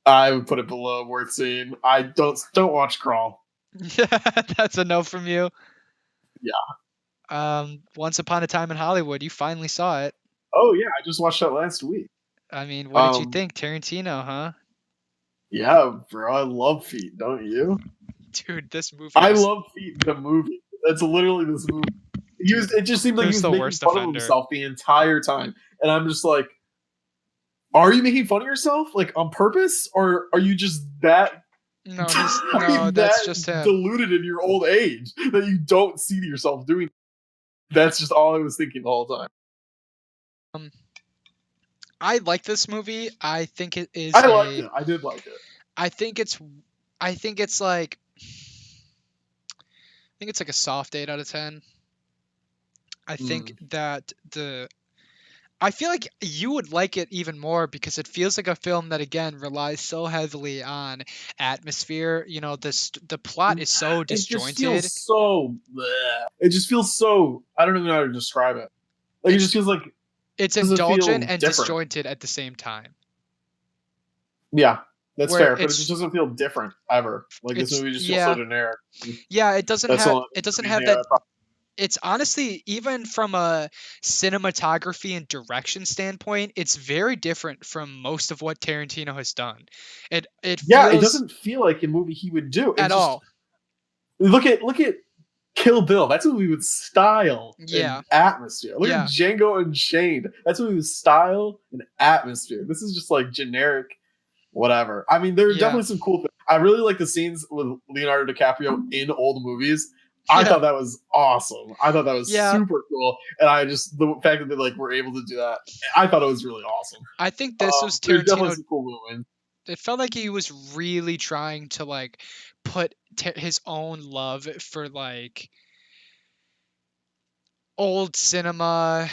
I would put it below worth seeing. I don't watch Crawl. Yeah, that's a no from you. Yeah. Once Upon a Time in Hollywood, you finally saw it. Oh yeah, I just watched that last week. I mean, what did you Um, think, Tarantino? Huh, yeah, bro, I love Feet. Don't you? dude, this movie I was love Feet, the movie. That's literally this movie. It just seemed it like he was was the making worst fun of offender. himself the entire time, and I'm just like, are you making fun of yourself like on purpose, or are you just that? No, Are you that's that just him. deluded in your old age that you don't see yourself doing? That's just all I was thinking the whole time. Um, I like this movie. I think it is I liked a. it. I did like it. I think it's. I think it's like. I think it's like a soft 8 out of 10. I think Mm. that the. I feel like you would like it even more because it feels like a film that again relies so heavily on atmosphere. You know, the plot is so It just feels disjointed. so. Bleh. It just feels so. I don't even know how to describe it. Like it just It's feels like it's it doesn't indulgent feel and different. disjointed at the same time. Yeah, that's Where fair, but it just it's doesn't feel different ever. Like this movie just feels so yeah, generic. yeah, That's all. it doesn't I mean, have that. It's honestly, even from a cinematography and direction standpoint, it's very different from most of what Tarantino has done. It yeah, it feels doesn't feel like a movie he would do. It at just all. look at Kill Bill. That's a movie with style and Yeah, atmosphere. Look at yeah, Django Unchained. That's a movie with style and atmosphere. This is just like generic whatever. I mean, there are yeah, definitely some cool things. I really like the scenes with Leonardo DiCaprio in old movies. I yeah, thought that was awesome. I thought that was yeah. super cool, and I just the fact that they like were able to do that, I thought it was really awesome. I think this was There's definitely Tarantino. some cool moments. It felt like he was really trying to like put his own love for like old cinema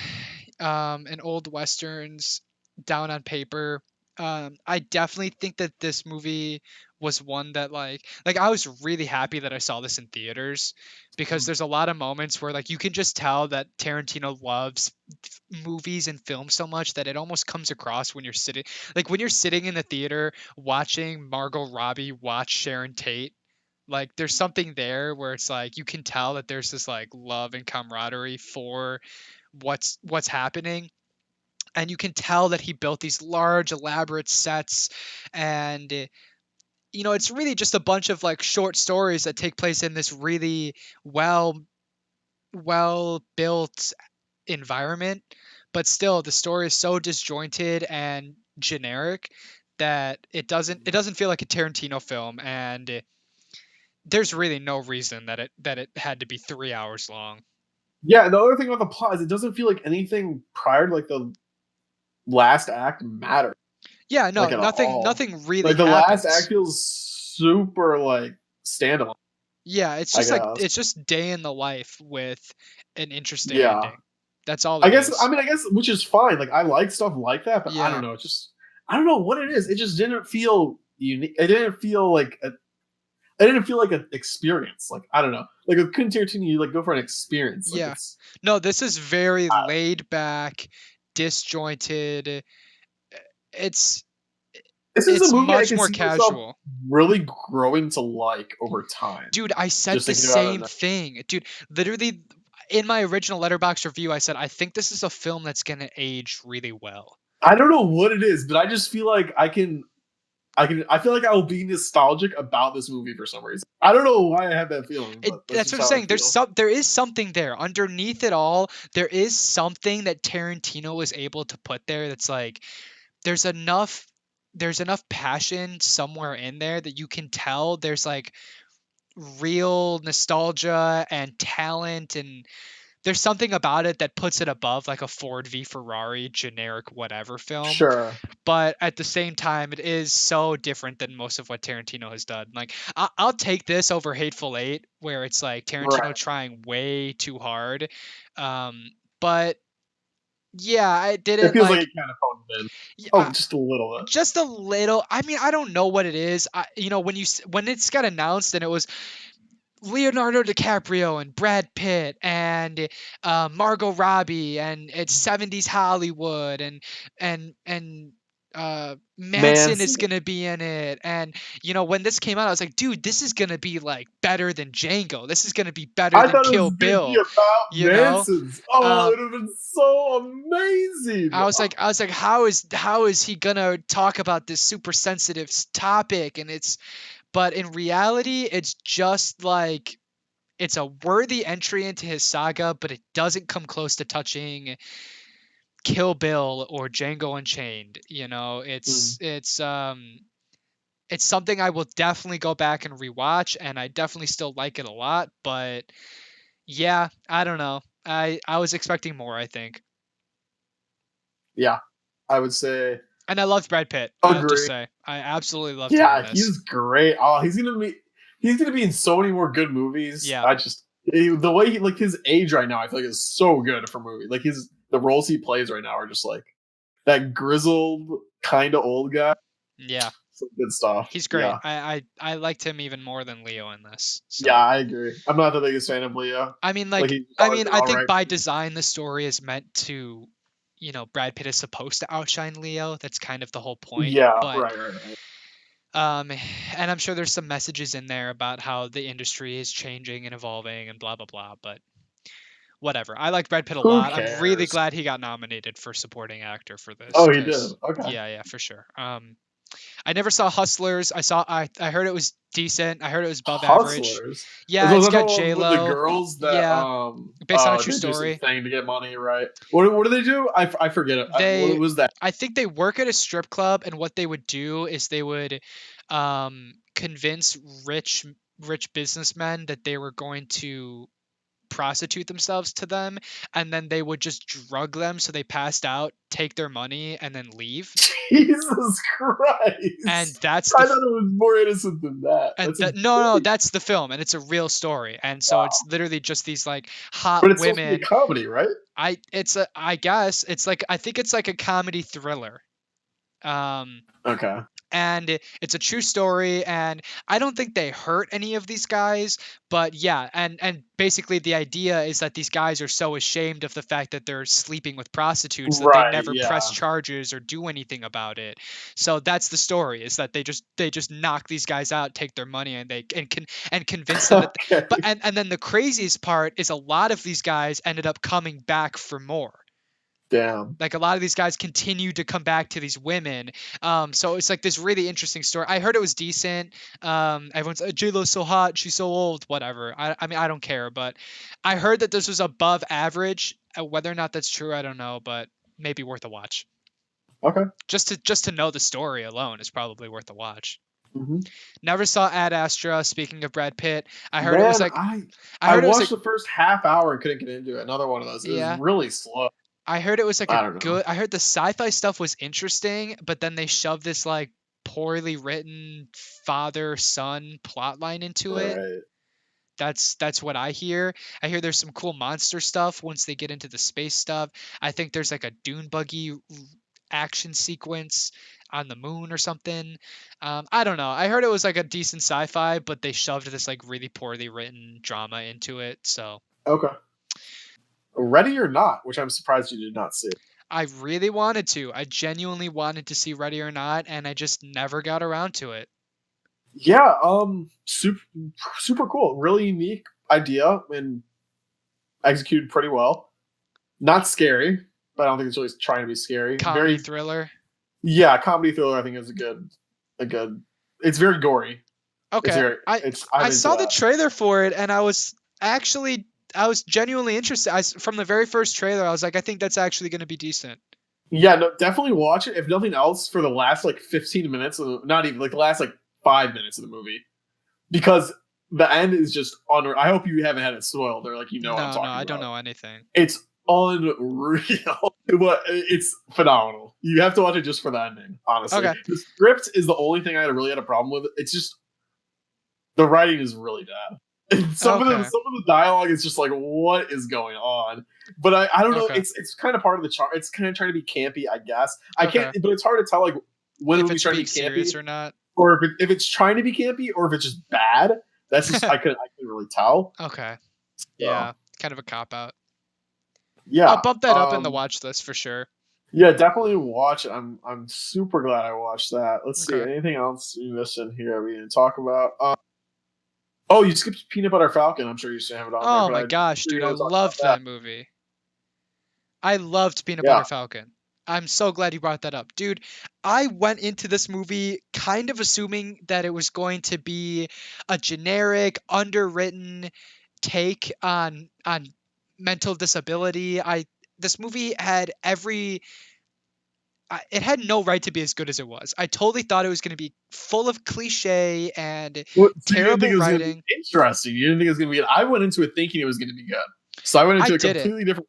and old westerns down on paper. I definitely think that this movie was one that like I was really happy that I saw this in theaters because there's a lot of moments where like you can just tell that Tarantino loves movies and film so much that it almost comes across when you're sitting in the theater watching Margot Robbie watch Sharon Tate. Like there's something there where it's like you can tell that there's this like love and camaraderie for what's happening, and you can tell that he built these large elaborate sets, and you know it's really just a bunch of like short stories that take place in this really well well built environment, but still the story is so disjointed and generic that it doesn't feel like a Tarantino film, and there's really no reason that it had to be 3 hours long. Yeah, the other thing about the plot is it doesn't feel like anything prior to like the last act mattered Yeah, no, like at all. nothing really Like the last act happens. feels super like standalone. Yeah, I guess. it's just day in the life with an interesting Yeah. ending. That's all it is. I guess which is fine. Like I like stuff like that, but I don't Yeah. know. It's just I don't know what it is. It just didn't feel unique. It didn't feel like a. It didn't feel like an experience. Like I don't know. Like with Quentin Tarantino, you like go for an experience. Like Yeah. it's No, this is very I, laid back, disjointed. It's this is a it's movie I much can more see myself casual. really growing to like over time. Dude, I said Just the thinking about it same now. thing. Dude, literally in my original Letterboxd review, I said I think this is a film that's going to age really well. I don't know what it is, but I just feel like I feel like I will be nostalgic about this movie for some reason. I don't know why I have that feeling, but that's That's just what I'm how I saying. feel. There is something there underneath it all. There is something that Tarantino was able to put there that's like there's enough there's enough passion somewhere in there that you can tell there's like real nostalgia and talent and there's something about it that puts it above like a Ford v Ferrari generic whatever film. Sure. But at the same time, it is so different than most of what Tarantino has done. Like, I'll take this over Hateful Eight, where it's like Tarantino Right. trying way too hard. But yeah, I It didn't feels like like. it kind of phoned it in. Yeah, Just a little bit. just a little. I mean, I don't know what it is. When it's got announced and it was Leonardo DiCaprio and Brad Pitt and Margot Robbie and it's 70s Hollywood and Manson is Manson. gonna be in it. And when this came out, I was like, dude, this is gonna be like better than Django. This is gonna be better I than thought it Kill was going to be Bill. about You know, Manson's. Oh, um, it would have been so amazing. I was like, how is he gonna talk about this super sensitive topic? But in reality, it's just like it's a worthy entry into his saga, but it doesn't come close to touching Kill Bill or Django Unchained. Mm, It's something I will definitely go back and rewatch, and I definitely still like it a lot. But yeah, I don't know. I was expecting more, I think, yeah, I would say and I loved Brad Pitt. I'll just agree. say I absolutely loved him in Yeah, this. he's great. Oh, he's gonna be in so many more good movies. Yeah, The way he like his age right now, I feel like is so good for movie. Like the roles he plays right now are just like that grizzled kind of old guy. yeah, Some good stuff. he's great. Yeah, I liked him even more than Leo in this. yeah, So. I agree. I'm not the biggest fan of Leo. I mean, Like like, he's always been I all think right. by design, the story is meant to, Brad Pitt is supposed to outshine Leo. That's kind of the whole point. Yeah, But, right. and I'm sure there's some messages in there about how the industry is changing and evolving and blah blah blah. But whatever. I like Brad Pitt a Who lot. I'm really cares? glad he got nominated for supporting actor for this. Oh, he did. Cause Okay. yeah, for sure. I never saw Hustlers. I heard it was decent. I heard it was above average. Hustlers. Yeah, Was it's that the got one J with the Lo. girls that Yeah, based on a true they do some story. thing to get money, right? What do they do? I forget it. What They was that? I think they work at a strip club, and what they would do is they would convince rich businessmen that they were going to prostitute themselves to them, and then they would just drug them so they passed out, take their money, and then leave. Jesus And Christ! that's I thought it was more innocent than that. That's no, insane. that's the film, and it's a real story. And so it's Wow. literally just these like But hot it's supposed to be a women. comedy, right? I guess it's like, I think it's like a comedy thriller. Um, Okay. and it's a true story, and I don't think they hurt any of these guys. But yeah, and basically the idea is that these guys are so ashamed of the fact that they're sleeping with prostitutes that they Right. never press Yeah. charges or do anything about it. So that's the story, is that they just knock these guys out, take their money, and they and convince them that. Okay. But and then the craziest part is a lot of these guys ended up coming back for more. Damn. Like, a lot of these guys continue to come back to these women. So it's like this really interesting story. I heard it was decent. Everyone's like, J-Lo's so hot, she's so old, whatever. I mean, I don't care, but I heard that this was above average. Whether or not that's true, I don't know, but maybe worth a watch. Okay. Just to know the story alone is probably worth a watch. hmm Never saw Ad Astra. Speaking of Brad Pitt, I heard it was Man, like I I heard it was like watched the first half hour and couldn't get into it. Another one of those. It was yeah. really slow. I heard it was like a I don't know. good. I heard the sci-fi stuff was interesting, but then they shoved this like poorly written father-son plotline into it. Right. That's what I hear. I hear there's some cool monster stuff once they get into the space stuff. I think there's like a dune buggy action sequence on the moon or something. I don't know. I heard it was like a decent sci-fi, but they shoved this like really poorly written drama into it. So Okay. Ready or Not, which I'm surprised you did not see. I really wanted to. I genuinely wanted to see Ready or Not, and I just never got around to it. Yeah, super cool. Really unique idea and executed pretty well. Not scary, but I don't think it's really trying to be scary. Comedy thriller. Yeah, comedy thriller. I think is a good. It's very gory. It's Okay. very. I I'm I into saw the that. trailer for it, and I was genuinely interested. From the very first trailer, I was like, I think that's actually going to be decent. Yeah, no, definitely watch it. If nothing else, for the last like 15 minutes, not even like the last like 5 minutes of the movie, because the end is just unreal. I hope you haven't had it spoiled or like what I'm No, talking I don't about. know anything. It's unreal, but it's phenomenal. You have to watch it just for the ending. Honestly, Okay. the script is the only thing I really had a problem with. It's just the writing is really bad. And some of the dialogue is just like, what is going on? But I don't know. Okay. It's kind of part of the charm. It's kind of trying to be campy, I guess. I Okay. can't, but it's hard to tell like when If a movie's it's trying to being be serious campy or not. or if it's trying to be campy or if it's just bad. That's just I couldn't really tell. Okay. So, Yeah, kind of a cop out. I'll yeah. bump that up in the watch list for sure. Yeah, definitely watch it. I'm super glad I watched that. Let's see, Okay. anything else we missed in here we didn't talk about? Oh, you skipped Peanut Butter Falcon. I'm sure you should have it on there. Oh But my gosh, dude, I loved that. that movie. I loved Peanut Yeah. Butter Falcon. I'm so glad you brought that up. Dude, I went into this movie kind of assuming that it was going to be a generic, underwritten take on mental disability. This movie had it had no right to be as good as it was. I totally thought it was going to be full of cliche and So you didn't think terrible it was going to be writing. interesting? You didn't think it was going to be good? I went into it thinking it was going to be good. So I went I into a didn't. completely different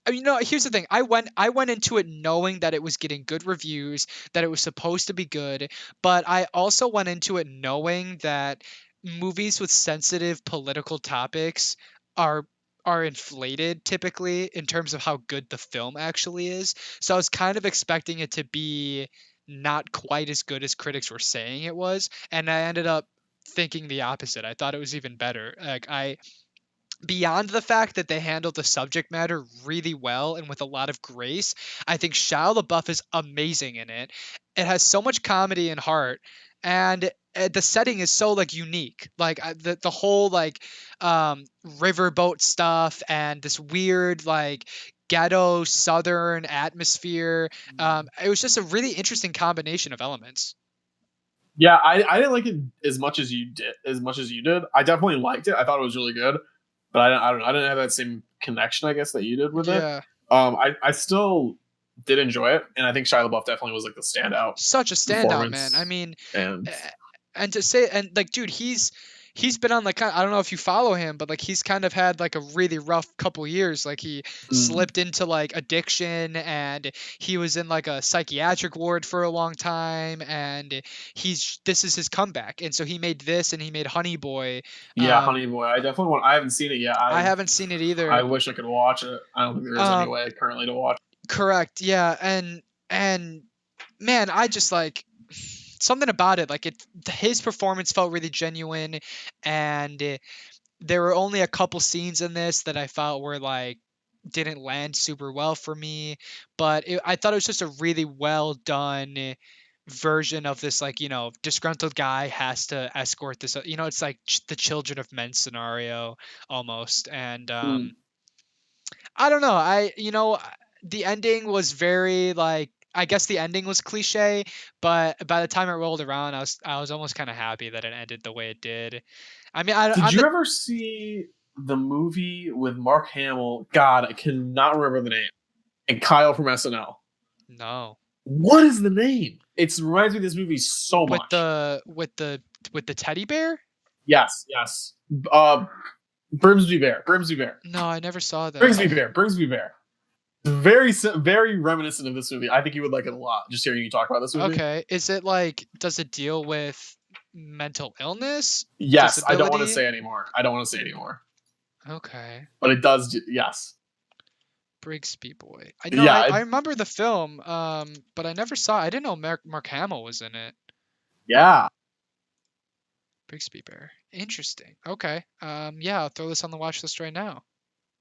I mean, no, here's the thing. I went into it knowing that it was getting good reviews, that it was supposed to be good, but I also went into it knowing that movies with sensitive political topics are are inflated typically in terms of how good the film actually is. So I was kind of expecting it to be not quite as good as critics were saying it was, and I ended up thinking the opposite. I thought it was even better. Like I beyond the fact that they handled the subject matter really well and with a lot of grace, I think Shia LaBeouf is amazing in it. It has so much comedy and heart, and the setting is so like unique. Like the whole like riverboat stuff and this weird like ghetto southern atmosphere. It was just a really interesting combination of elements. Yeah, I didn't like it as much as you did. As much as you did, I definitely liked it. I thought it was really good, but I don't know. I didn't have that same connection, I guess, that you did with it. Yeah, I still did enjoy it, and I think Shia LaBeouf definitely was like the standout such a standout, man. I performance. mean, And and to say and like dude he's been on like I don't know if you follow him, but like he's kind of had like a really rough couple years. Like he mm, slipped into like addiction, and he was in like a psychiatric ward for a long time, and he's this is his comeback. And so he made this, and he made Honey Boy. yeah, Honey Boy, I definitely want. I haven't seen it yet. I haven't seen it I either. wish I could watch it. I don't think there is any um way currently to watch. Correct, yeah. And man, I just like something about it, like it his performance felt really genuine. And there were only a couple scenes in this that I felt were like didn't land super well for me, but I thought it was just a really well done version of this, like, disgruntled guy has to escort this, it's like the children of men scenario almost. And Mm. I don't know. The ending was very like, I guess the ending was cliche, but by the time it rolled around, I was almost kind of happy that it ended the way it did. I mean, Did I'm you the ever see the movie with Mark Hamill? God, I cannot remember the name. And Kyle from SNL. no, What is the name? It reminds me of this movie so with much. the teddy bear. Yes, yes. Uh, Grimsby Bear. Grimsby Bear. No, I never saw that. Grimsby Bear. Grimsby Bear. Very reminiscent of this movie. I think you would like it a lot. Just hearing you talk about this movie. Okay, is it like, does it deal with mental illness, Yes, I don't want to disability? say anymore. I don't want to say anymore. Okay, But it does. Yes. Brigsby Boy. I know, Yeah. I remember the film, but I never saw. I didn't know Mark Hamill was in it. Yeah. Brigsby Bear. Interesting. Okay. Yeah, I'll throw this on the watch list right now.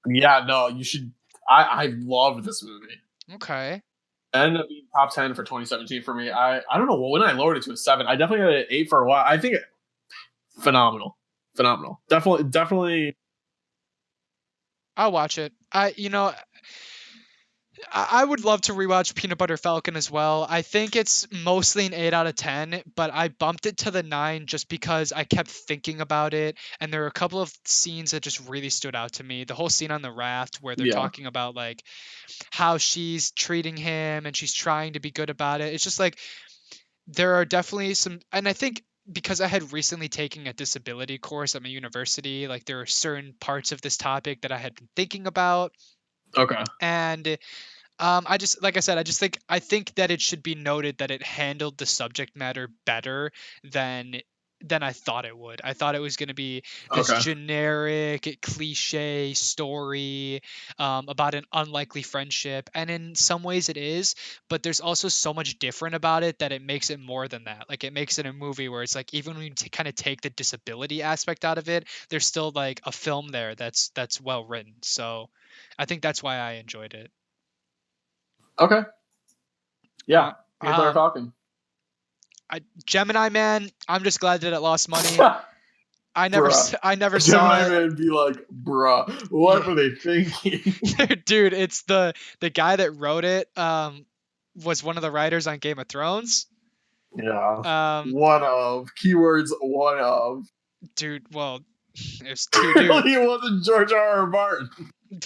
Yeah. No, you should. I love this movie. Okay. It ended up being top 10 for 2017 for me. I don't know when I lowered it to a 7. I definitely had an 8 for a while. I think phenomenal. Phenomenal. Definitely. I'll watch it. I would love to rewatch Peanut Butter Falcon as well. I think it's mostly an 8 out of 10, but I bumped it to the 9 just because I kept thinking about it. And there were a couple of scenes that just really stood out to me. The whole scene on the raft where they're Yeah. talking about like how she's treating him and she's trying to be good about it. It's just like there are definitely some, and I think because I had recently taken a disability course at my university, like there are certain parts of this topic that I had been thinking about, Okay. and I just, like I said, I think that it should be noted that it handled the subject matter better than I thought it would. I thought it was going to be this Okay. generic cliche story about an unlikely friendship, and in some ways it is, but there's also so much different about it that it makes it more than that. Like it makes it a movie where it's like even when you kind of take the disability aspect out of it, there's still like a film there that's well written. So I think that's why I enjoyed it. Okay. Uh, Yeah. Anti Falcon. Gemini Man, I'm just glad that it lost money. I never saw Gemini it. Man be like, bruh, what were they thinking? Dude, it's the guy that wrote it was one of the writers on Game of Thrones. Yeah. One of keywords. One of. Dude, well, it was two Really, dudes. it wasn't George R.R. Martin.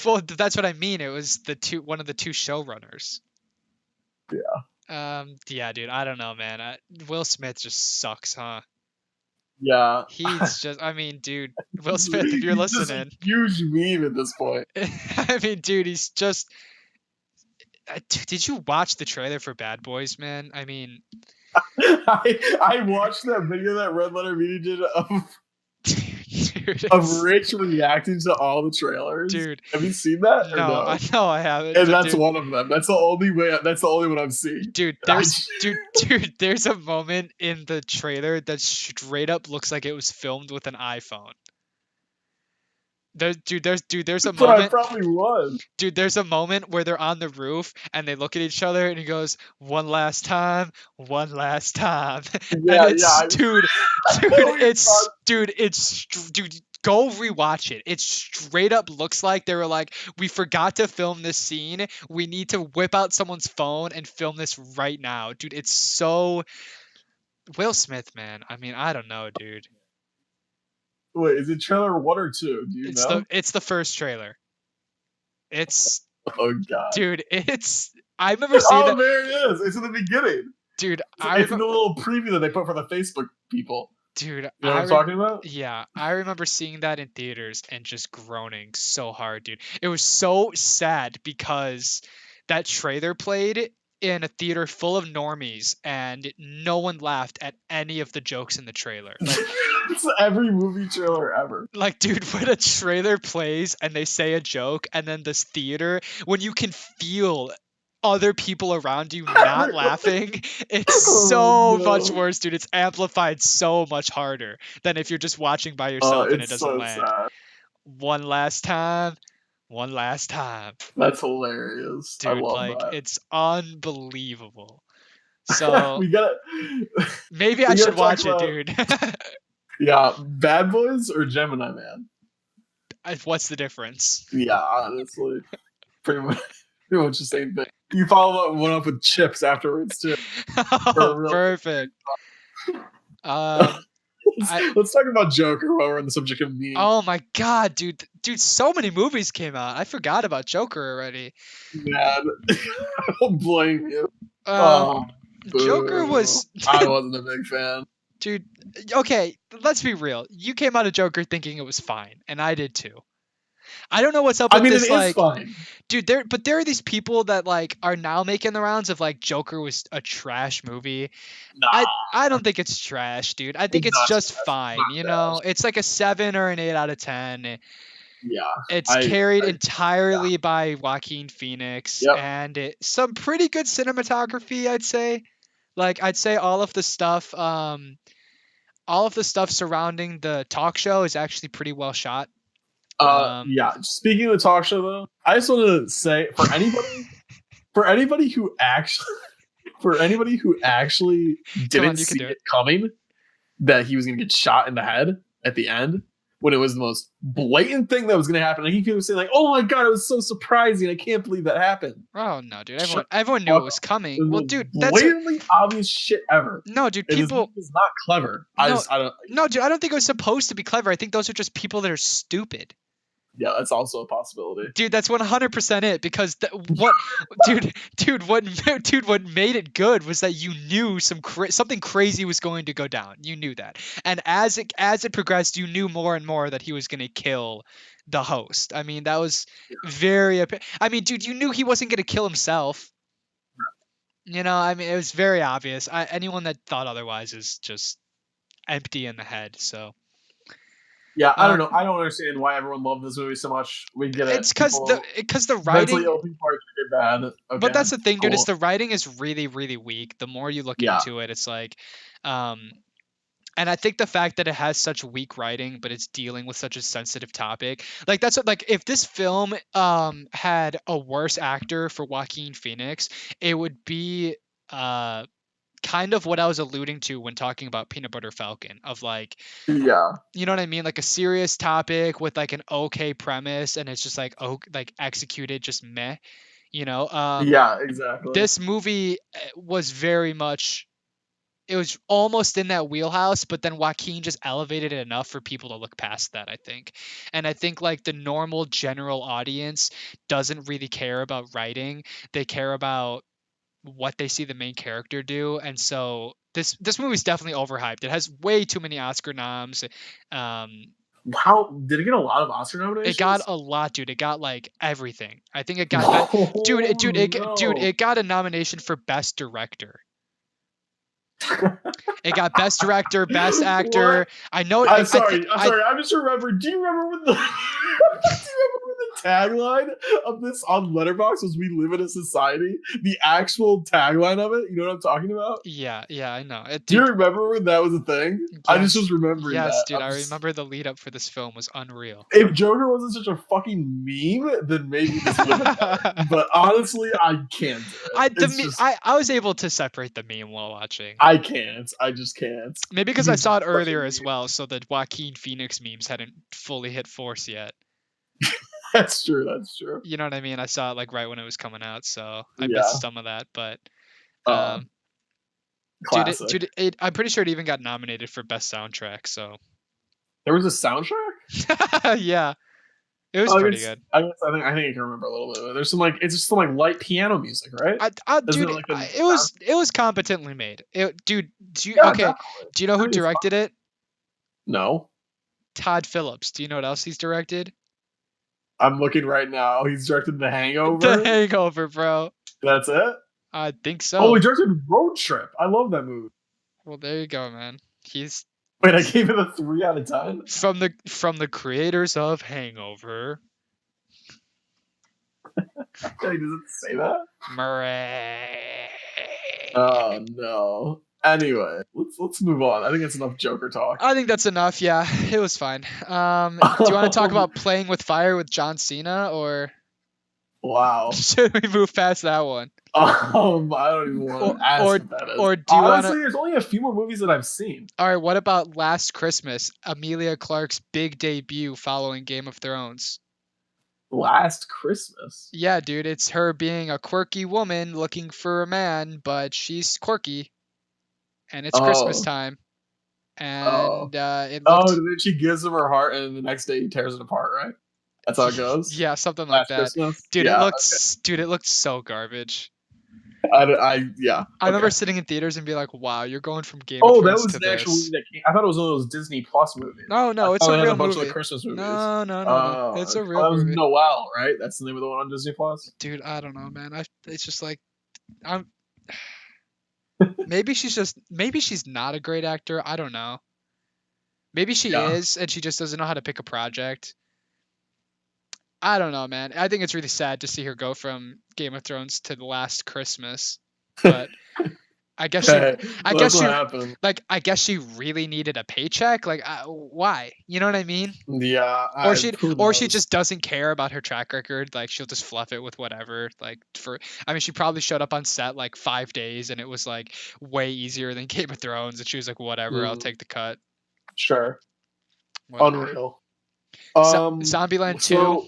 Well, that's what I mean. It was one of the two showrunners. Yeah, dude. I don't know, man. Will Smith just sucks, huh? Yeah. He's just. I mean, dude. Will Smith, if you're He's just listening. a huge meme at this point. I mean, dude, he's just. Did you watch the trailer for Bad Boys, man? I mean, I watched that video that Red Letter Media did of Rich reacting to all the trailers. Dude, have you seen that? No, I haven't. And that's one of them. That's the only way. That's the only one I've seen. Dude, there's a moment in the trailer that straight up looks like it was filmed with an iPhone. There's a moment. It probably was. Dude, there's a moment where they're on the roof and they look at each other and he goes, "One last time, one last time." Yeah, and it's, dude, go rewatch it. It straight up looks like they were like, "We forgot to film this scene. We need to whip out someone's phone and film this right now." Dude, it's so Will Smith, man. I mean, I don't know, dude. Wait, is it trailer 1 or 2? Do you know? It's the first trailer. It's oh god, dude. I remember seeing that. Oh, there it is. It's in the beginning, dude. It's in the little preview that they put for the Facebook people. Dude, you know what I'm talking about? Yeah, I remember seeing that in theaters and just groaning so hard, dude. It was so sad because that trailer played in a theater full of normies and no one laughed at any of the jokes in the trailer. Like, it's every movie trailer ever. Like, dude, when a trailer plays and they say a joke and then this theater, when you can feel other people around you not laughing, it's so much worse, dude. It's amplified so much harder than if you're just watching by yourself and it doesn't land. Sad. One last time. That's hilarious. Dude, I love that. It's unbelievable. So we gotta maybe I should watch it, dude. Yeah, Bad Boys or Gemini Man? What's the difference? Yeah, honestly, pretty much the same thing. You follow one up with chips afterwards too. Oh, perfect. Let's talk about Joker while we're on the subject of memes. Oh my god, dude! So many movies came out. I forgot about Joker already. Man, I don't blame you. Joker was. I wasn't a big fan. Dude, okay, let's be real. You came out of Joker thinking it was fine, and I did too. I don't know what's up with this. It is fine. Dude, there are these people that like are now making the rounds of like Joker was a trash movie. Nah, I don't think it's trash, dude. I think it's just fine. You know, it's like a 7 or an 8 out of 10. Yeah, it's carried entirely by Joaquin Phoenix, and some pretty good cinematography, I'd say. Like I'd say all of the stuff surrounding the talk show is actually pretty well shot. Yeah. Speaking of the talk show, though, I just want to say for anybody who actually didn't see it coming, that he was going to get shot in the head at the end when it was the most blatant thing that was going to happen. And he was saying like, "Oh my god, it was so surprising! I can't believe that happened." Oh no, dude! Everyone knew it was coming. Well, dude, that's blatantly obvious shit ever. No, dude, people is not clever. No, dude, I don't think it was supposed to be clever. I think those are just people that are stupid. Yeah, that's also a possibility. Dude, that's 100% it. Because what made it good was that you knew something crazy was going to go down. You knew that, and as it progressed, you knew more and more that he was going to kill the host. I mean, that was I mean, dude, you knew he wasn't going to kill himself. I mean, it was very obvious. Anyone that thought otherwise is just empty in the head. So. Yeah, I don't know. I don't understand why everyone loved this movie so much. We get it. It's because the Mentally writing. ill people are treated bad. Okay, But that's the thing, dude. Is cool. the writing is really, really weak. The more you look Yeah, into it, it's like, and I think the fact that it has such weak writing, but it's dealing with such a sensitive topic, like that's what, like if this film had a worse actor for Joaquin Phoenix, it would be kind of what I was alluding to when talking about Peanut Butter Falcon, of like, yeah, you know what I mean, like a serious topic with like an okay premise, and it's just like, oh, like executed just meh. yeah, exactly. This movie was very much, it was almost in that wheelhouse, but then Joaquin just elevated it enough for people to look past that, I think. And I think like the normal general audience doesn't really care about writing. They care about what they see the main character do. And so this movie's definitely overhyped. It has way too many Oscar noms. How did it get a lot of Oscar It got nominations? a lot, dude. It got like everything. I think it got dude, No. it got a nomination for best director. It got best director, best actor. What? I know. I'm I think sorry. I'm I sorry. I just remembered. Do you remember when the do you remember when the tagline of this on Letterboxd was "We live in a society"? The actual tagline of it. You know what I'm talking about? yeah, I know. Do you Dude, remember when that was a thing? I just yes, was remembering yes, that. dude. I remember the lead up for this film was unreal. If Joker wasn't such a fucking meme, then maybe this would have been better. But honestly, I can't do it. It's just I was able to separate the meme while watching. I can't. I just can't. Maybe because I He's saw it such a earlier as meme. well, so the Joaquin Phoenix memes hadn't fully hit force yet. That's true. That's true. You know what I mean? I saw it like right when it was coming out, so I missed Yeah. some of that. But Uh, um, classic. I'm pretty sure it even got nominated for best soundtrack. So There was a soundtrack. yeah, it was Oh, pretty good. I think I can remember a little bit of it. There's some like it's just some like light piano music, right? Isn't it Dude, like the it was competently made. Dude, yeah, okay? definitely. Do you know I who think it's fun. directed it? No, Todd Phillips. Do you know what else he's directed? I'm looking right now. He's directed The The Hangover. Hangover, bro. That's it. I think Oh, so. he directed Road Trip. I love that movie. Well, there you go, man. He's Wait, I gave it a 3 out of 10. from the creators of Hangover. Does it say that? Murray. Oh no. Anyway, let's move on. I think it's enough Joker talk. I think that's enough. Yeah, it was fine. Do you want to talk about Playing with Fire with John Cena, or Wow. should we move past that one? I don't even want to ask what that is. Or do you want Honestly, to? there's only a few more movies that I've seen. All right, what about Last Christmas, Amelia Clark's big debut following Game of Thrones? Last Christmas. Yeah, dude, it's her being a quirky woman looking for a man, but she's quirky, and it's Christmas Oh. time, Oh. and it Oh, looked, and then she gives him her heart, and the next day he tears it apart, right? That's how it goes. yeah, something like Last that. Christmas. Dude, Yeah. it looked so garbage. Yeah. I remember Okay. sitting in theaters and be like, "Wow, you're going from Game Oh, of that Thrones was to an actual movie this." that came. I thought it was one of those Disney Plus movies. No, I it's thought a they had real a bunch of movie. the Christmas movies. No. Oh, It's a okay. real That was movie. Noel, right? That's the name of the one on Disney Plus. Dude, I don't know, man. It's just like, I'm. Maybe she's not a great actor. I don't know. Maybe she Yeah. is, and she just doesn't know how to pick a project. I don't know, man. I think it's really sad to see her go from Game of Thrones to The Last Christmas. But I guess Hey, I well, guess that's she, what happened. like, I guess she really needed a paycheck. Like, why? You know what I mean? Yeah. Or she Knows? just doesn't care about her track record. Like, she'll just fluff it with whatever. Like, I mean, she probably showed up on set like 5 days, and it was like way easier than Game of Thrones, and she was like, whatever, I'll take the cut. Sure. Whatever. Unreal. Zombieland 2.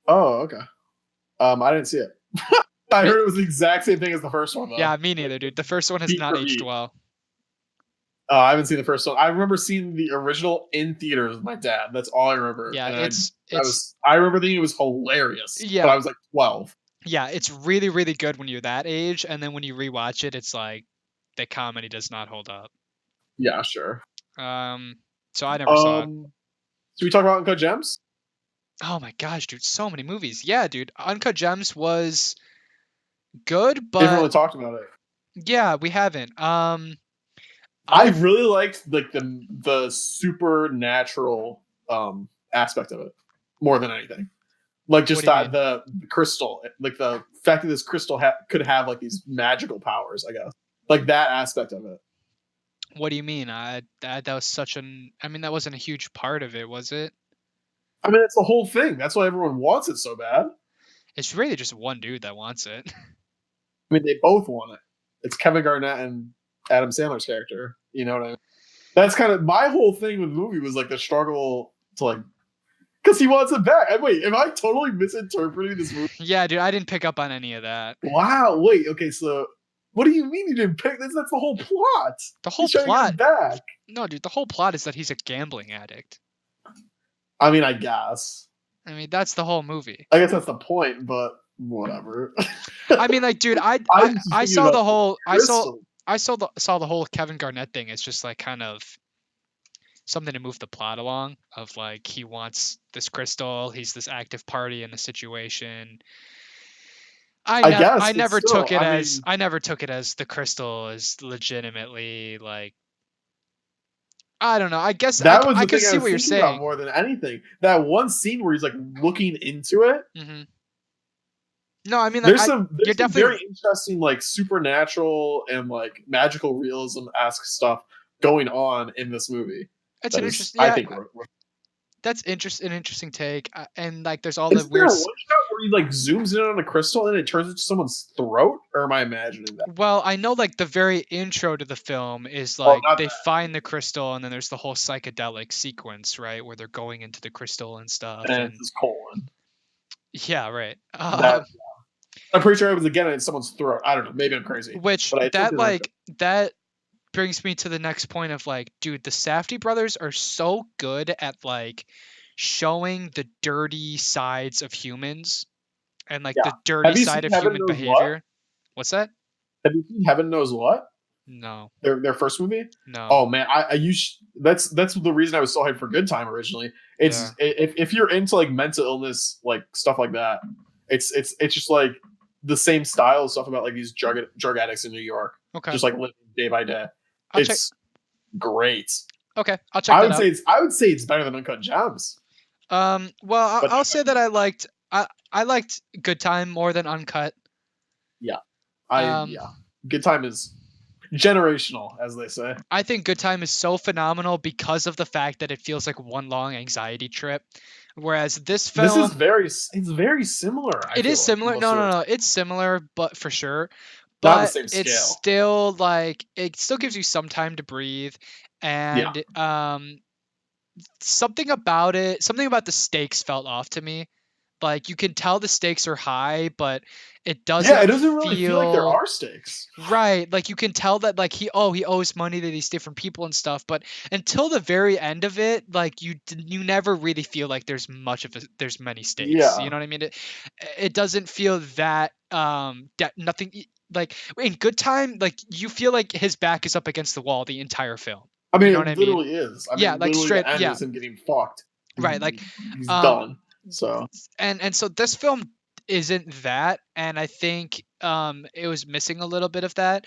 Oh, okay. I didn't see it. I heard it was the exact same thing as the first one, though. Yeah, me neither, dude. The first one has not aged well. I haven't seen the first one. I remember seeing the original in theaters with my dad. That's all I remember. Yeah, And it's I remember thinking it was hilarious, but yeah, I was like 12. yeah, it's really really good when you're that age, and then when you rewatch it, it's like the comedy does not hold up. Yeah, sure. Um, so I never saw it. Um, should we talk about Uncut Gems? Oh my gosh, dude, so many movies. Yeah, dude, Uncut Gems was good, We haven't but really talked about it. yeah, we haven't. I I really liked like the supernatural aspect of it more than anything. Like what just do you mean? the crystal, like the fact that this crystal could have like these magical powers. I guess like that aspect of it. What do you mean? That was such an. I mean, that wasn't a huge part of it, was it? I mean, it's the whole thing. That's why everyone wants it so bad. It's really just one dude that wants it. I mean, they both want it. It's Kevin Garnett and Adam Sandler's character. You know what I mean? That's kind of my whole thing with the movie was like the struggle to like because he wants it back. Wait, am I totally misinterpreting this movie? Yeah, dude, I didn't pick up on any of that. Wow. Wait. Okay. So, what do you mean you didn't pick this? That's the whole plot. The whole He's trying to get plot. it back. No, dude, the whole plot is that he's a gambling addict. I mean, I guess. I mean, that's the whole movie. I guess that's the point, but whatever. I mean, like, dude, I saw the whole I saw the whole Kevin Garnett thing. It's just like kind of something to move the plot along. Of like he wants this crystal. He's this active party in the situation. I guess I never still, took it I as mean, I never took it as the crystal is legitimately like I don't know. I guess that was I the can thing I see was what you're thinking about saying. more than anything. That one scene where he's like looking into it. Hmm. No, I mean like There's you're some definitely very interesting like supernatural and like magical realism esque stuff going on in this movie. it's That an is, interesting I yeah think, that's an interesting take and like there's all the is there a weird one shot where he like zooms in on a crystal and it turns into someone's throat, or am I imagining that? well I know like the very intro to the film is Oh, like not they that. find the crystal and then there's the whole psychedelic sequence right where they're going into the crystal and stuff And it's and his colon. yeah right That I'm pretty sure it was again in someone's throat. I don't know. Maybe I'm crazy, which but I think that that like that brings me to the next point of like, dude, the Safdie brothers are so good at like showing the dirty sides of humans and like yeah. the dirty Have you side seen of Heaven human Knows What? behavior. What's that? Have you seen Heaven Knows What? No, Their first movie? no. Oh man, that's the reason I was so hyped for Good Time originally. Yeah. It's if you're into like mental illness, like stuff like that, it's just like the same style of stuff about like these drug addicts in New York, Okay. just like living day by day. I'll check. It's great. Okay, I'll check that out. I would say it's better than Uncut Gems. Well, But I'll say that I liked Good Time more than Uncut. yeah, Um, yeah, Good Time is generational, as they say. I think Good Time is so phenomenal because of the fact that it feels like one long anxiety trip, whereas this This is film it's very similar. I it feel is like similar. most No, of no, it. no. It's similar, but for sure. Not on the But same it's scale. still like it still gives you some time to breathe, Yeah, and something about the stakes felt off to me. Like you can tell the stakes are high, but it yeah. It doesn't doesn't really feel like there feel are stakes. right. Like you can tell that like he owes money to these different people and stuff, but until the very end of it, like you never really feel like there's many stakes. You Yeah, know what I mean? It doesn't feel that nothing like in Good Time like you feel like his back is up against the wall the entire film. I You mean know it what I mean? literally is. I Yeah, mean, like literally, the straight end yeah. is him getting fucked. Right, like He's um done. So and so this film isn't that and I think it was missing a little bit of that.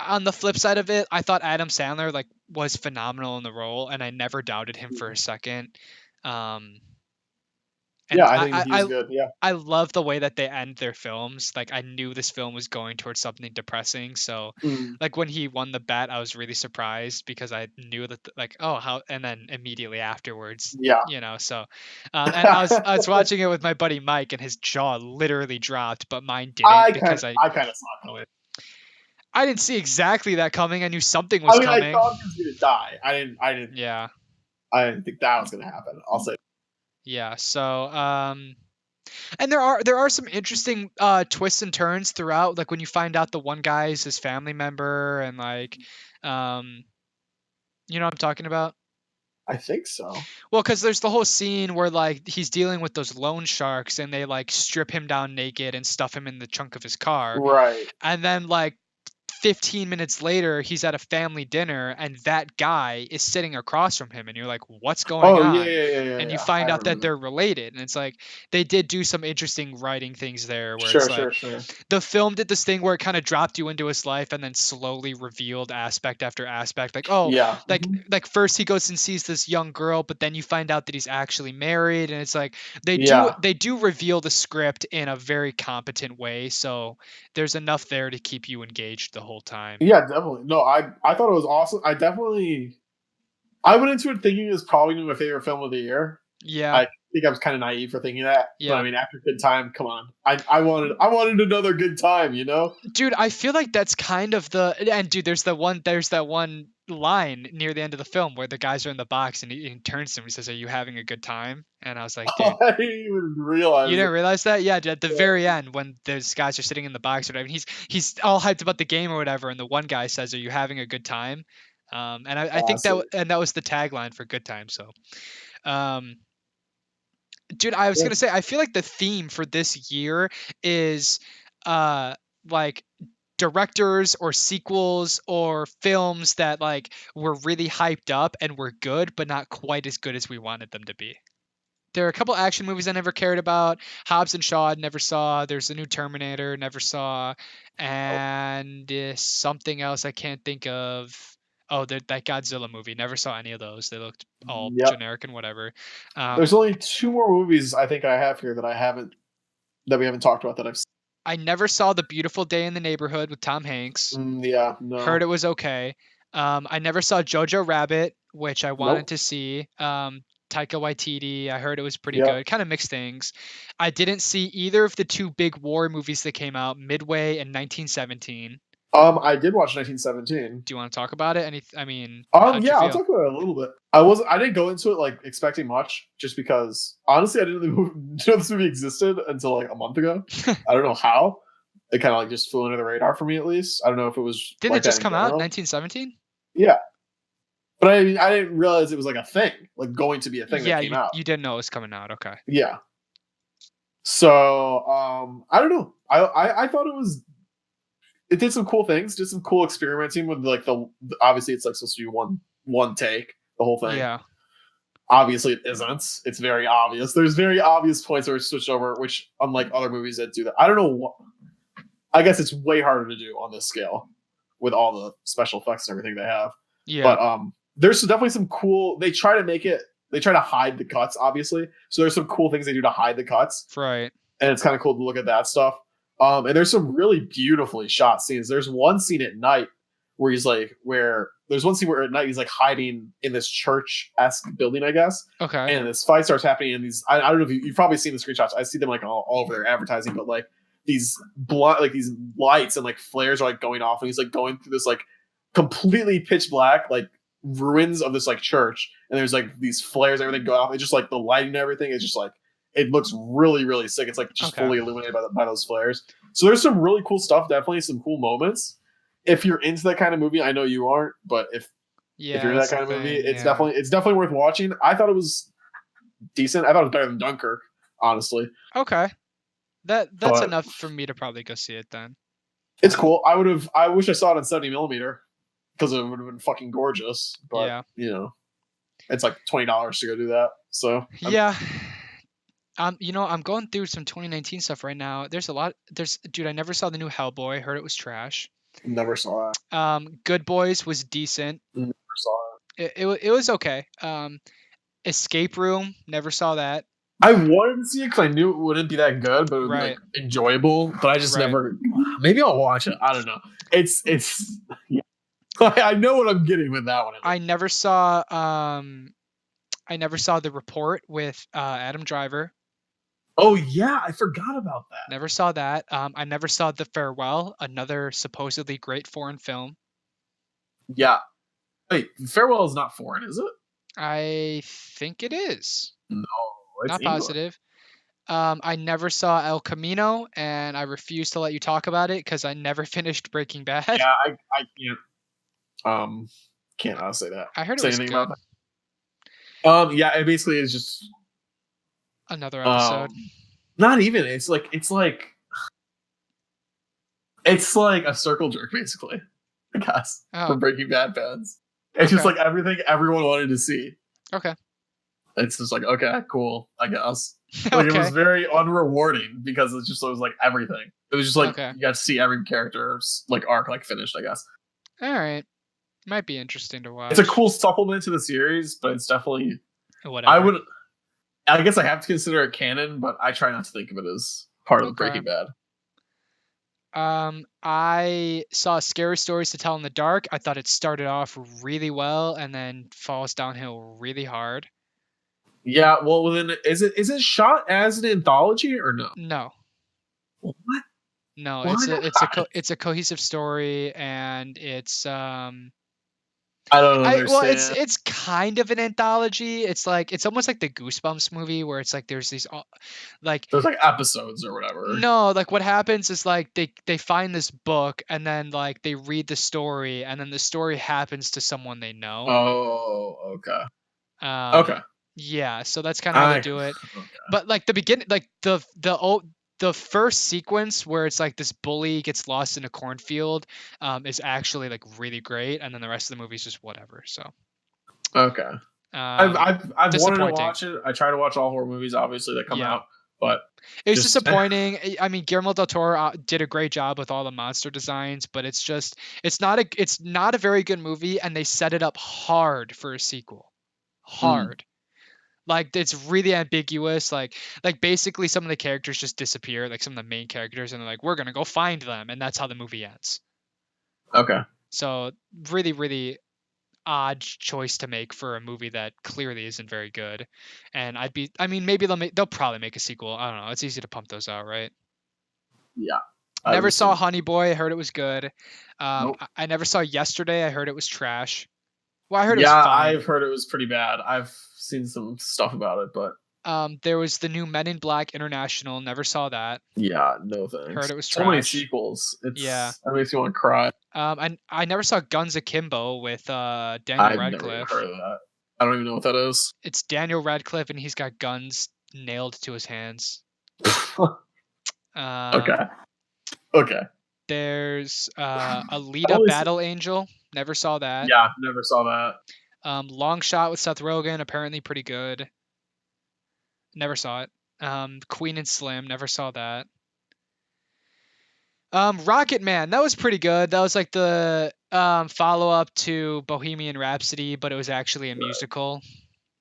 On the flip side of it, I thought Adam Sandler like was phenomenal in the role and I never doubted him for a second. Um yeah, and I think he's good. Yeah, I love the way that they end their films. Like I knew this film was going towards something depressing. So mm, like when he won the bet, I was really surprised because I knew that like oh how and then immediately afterwards, yeah. you know, so and I was watching it with my buddy Mike and his jaw literally dropped, but mine didn't because I kind of saw it coming. I didn't see exactly that coming. I knew something I was mean, I coming. thought he was gonna die. Yeah. I didn't think that was gonna happen. I'll say. Yeah. So and there are some interesting twists and turns throughout like when you find out the one guy is his family member and like um You know what I'm talking about? I think so. Well, because there's the whole scene where like he's dealing with those loan sharks and they like strip him down naked and stuff him in the trunk of his car. Right. And then like 15 minutes later, he's at a family dinner and that guy is sitting across from him. And you're like, what's going Oh yeah, on? yeah, yeah, yeah, And you yeah. find I out that remember that. they're related. And it's like, they did do some interesting writing things there where it's Sure, like, sure, sure. the film did this thing where it kind of dropped you into his life and then slowly revealed aspect after aspect. Like, oh, Yeah. like first he goes and sees this young girl, but then you find out that he's actually married. And it's like, Yeah. they do reveal the script in a very competent way. So there's enough there to keep you engaged the whole time. Yeah, definitely. No, I thought it was awesome. I went into it thinking it was probably gonna be my favorite film of the year. Yeah. I think I was kind of naive for thinking that, but I Yeah. mean, after Good Time, come on, I wanted another good time, you know? Dude, I feel like that's kind of and dude, there's that one line near the end of the film where the guys are in the box and he turns to him and says, "Are you having a good time?" And I was like, dude, I didn't even you realize it. didn't realize that? Yeah, dude, at the very end when those guys are sitting in the box or whatever, he's all hyped about the game or whatever, and the one guy says, "Are you having a good time?" And I think Classic. that was the tagline for Good Time. So, um, dude, I was Yeah. gonna say I feel like the theme for this year is uh like directors or sequels or films that like were really hyped up and were good but not quite as good as we wanted them to be. There are a couple action movies I never cared about. Hobbs and Shaw I never saw. There's a new Terminator never saw, Oh, and something else I can't think of. Oh, that Godzilla movie. Never saw any of those. They looked all yep. generic and whatever. There's Um, only two more movies I think I have here that we haven't talked about that I've seen. I never saw The Beautiful Day in the Neighborhood with Tom Hanks. Yeah, Heard no, it was okay. I never saw Jojo Rabbit, which I wanted nope, to see. Taika Waititi, I heard it was pretty yep. good. Kind of mixed things. I didn't see either of the two big war movies that came out, Midway and 1917. I did watch 1917. Do you want to talk about it? I mean, how'd you Yeah, I'll feel? talk about it a little bit. I didn't go into it like expecting much, just because honestly, I didn't know this movie existed until like a month ago. I don't know how. It kind of like just flew under the radar for me, at least. I don't know if it was Didn't it like that just in come out, general. 1917? Yeah, but I mean, I didn't realize it was like a thing, like going to be a thing that Yeah, came out. you didn't know it was coming out. Okay. Yeah. So I don't know. I thought it did some cool things, did some cool experimenting with like the obviously it's like supposed to be one take, the whole thing. Yeah. Obviously it isn't. It's very obvious. There's very obvious points where it's switched over, which unlike other movies that do that. I don't know what, I guess it's way harder to do on this scale with all the special effects and everything they have. Yeah. But there's definitely some cool, they try to hide the cuts, obviously. So there's some cool things they do to hide the cuts. Right. And it's kind of cool to look at that stuff. And there's some really beautifully shot scenes. There's one scene at night where there's one scene where at night he's like hiding in this church-esque building, I guess. Okay. And this fight starts happening, and I don't know if you've probably seen the screenshots. I see them like all over their advertising, but like these these lights and like flares are like going off, and he's like going through this like completely pitch black like ruins of this like church, and there's like these flares, everything going off. It's just like the lighting and everything is just like it looks really, really sick. It's like just fully illuminated by those flares. So there's some really cool stuff. Definitely some cool moments. If you're into that kind of movie, I know you aren't, but if you're into that kind of movie, it's definitely worth watching. I thought it was decent. I thought it was better than Dunkirk, honestly. Okay. That's enough for me to probably go see it then. It's cool. I wish I saw it on 70 millimeter because it would have been fucking gorgeous. But Yeah. you know, it's like $20 to go do that. So yeah. You know, I'm going through some 2019 stuff right now. Dude, I never saw the new Hellboy. Heard it was trash. Never saw that. Good Boys was decent. Never saw it. It was okay. Escape Room, never saw that. I wanted to see it because I knew it wouldn't be that good, but it would be like enjoyable. But I just never. Maybe I'll watch it. I don't know. It's. Yeah. I know what I'm getting with that one. I never saw. The Report with Adam Driver. Oh yeah, I forgot about that. Never saw that. I never saw The Farewell, another supposedly great foreign film. Yeah. Wait, Farewell is not foreign, is it? I think it is. No, it's not English. positive. I never saw El Camino, and I refuse to let you talk about it because I never finished Breaking Bad. Yeah, I can't. can't honestly I heard it say was anything good. about that. Yeah, it basically is just Another episode. not even. It's like a circle jerk, basically. I guess for Oh, Breaking Bad fans, it's just okay. like everything everyone wanted to see. Okay. It's just like, okay, cool, I guess. Like it was Okay. very unrewarding because it was like everything. It was just like Okay. you got to see every character's like arc like finished, I guess. All right. Might be interesting to It's a watch. cool supplement to the series, but it's definitely I Whatever. would I guess I have to consider it canon, but I try not to think of it as part of Okay. Breaking Bad. I saw Scary Stories to Tell in the Dark. I thought it started off really well and then falls downhill really hard. Yeah, well then is it shot as an anthology or no? No. What? No, Why not? it's a cohesive story, and it's I don't it's understand. it's kind of an anthology. It's almost like the Goosebumps movie where it's like there's these like There's like episodes or whatever. no, like what happens is like they find this book and then like they read the story and then the story happens to someone they know. Oh, okay. Okay. Um yeah, so that's kind of how they I do it. okay. But like the beginning, like the first sequence where it's like this bully gets lost in a cornfield is actually like really great, and then the rest of the movie is just whatever. So Okay. um I've wanted to disappointing. watch it. I try to watch all horror movies, obviously, that come Yeah. out, but It was just disappointing. I mean, Guillermo del Toro did a great job with all the monster designs, but it's not a very good movie, and they set it up hard for a sequel. mm, Hard. Like it's really ambiguous. Like basically some of the characters just disappear, like some of the main characters, and they're like, we're gonna go find them, and that's how the movie ends. okay. So really, really odd choice to make for a movie that clearly isn't very good. And I mean, maybe they'll probably make a sequel. I don't know. It's easy to pump those out, right? Yeah. I would Never saw assume. Honey Boy. I heard it was good. Nope. I never saw Yesterday. I heard it was trash. Well, I heard it was Yeah, fine. I've heard it was pretty bad. I've seen some stuff about it, but There was the new Men in Black International. Never saw that. yeah, no Heard thanks. it was So many trash. sequels. Yeah. That makes me want to cry. I never saw Guns Akimbo with Daniel I've never even Radcliffe. heard of that. I don't even know what that is. It's Daniel Radcliffe and he's got guns nailed to his hands. Um, Okay. Okay. there's I've Alita only seen, Battle Angel. Never saw that. yeah, never saw that. Long Shot with Seth Rogen. Apparently pretty good. Never saw it. Queen and Slim. Never saw that. Rocketman. That was pretty good. That was like the follow up to Bohemian Rhapsody, but it was actually a musical.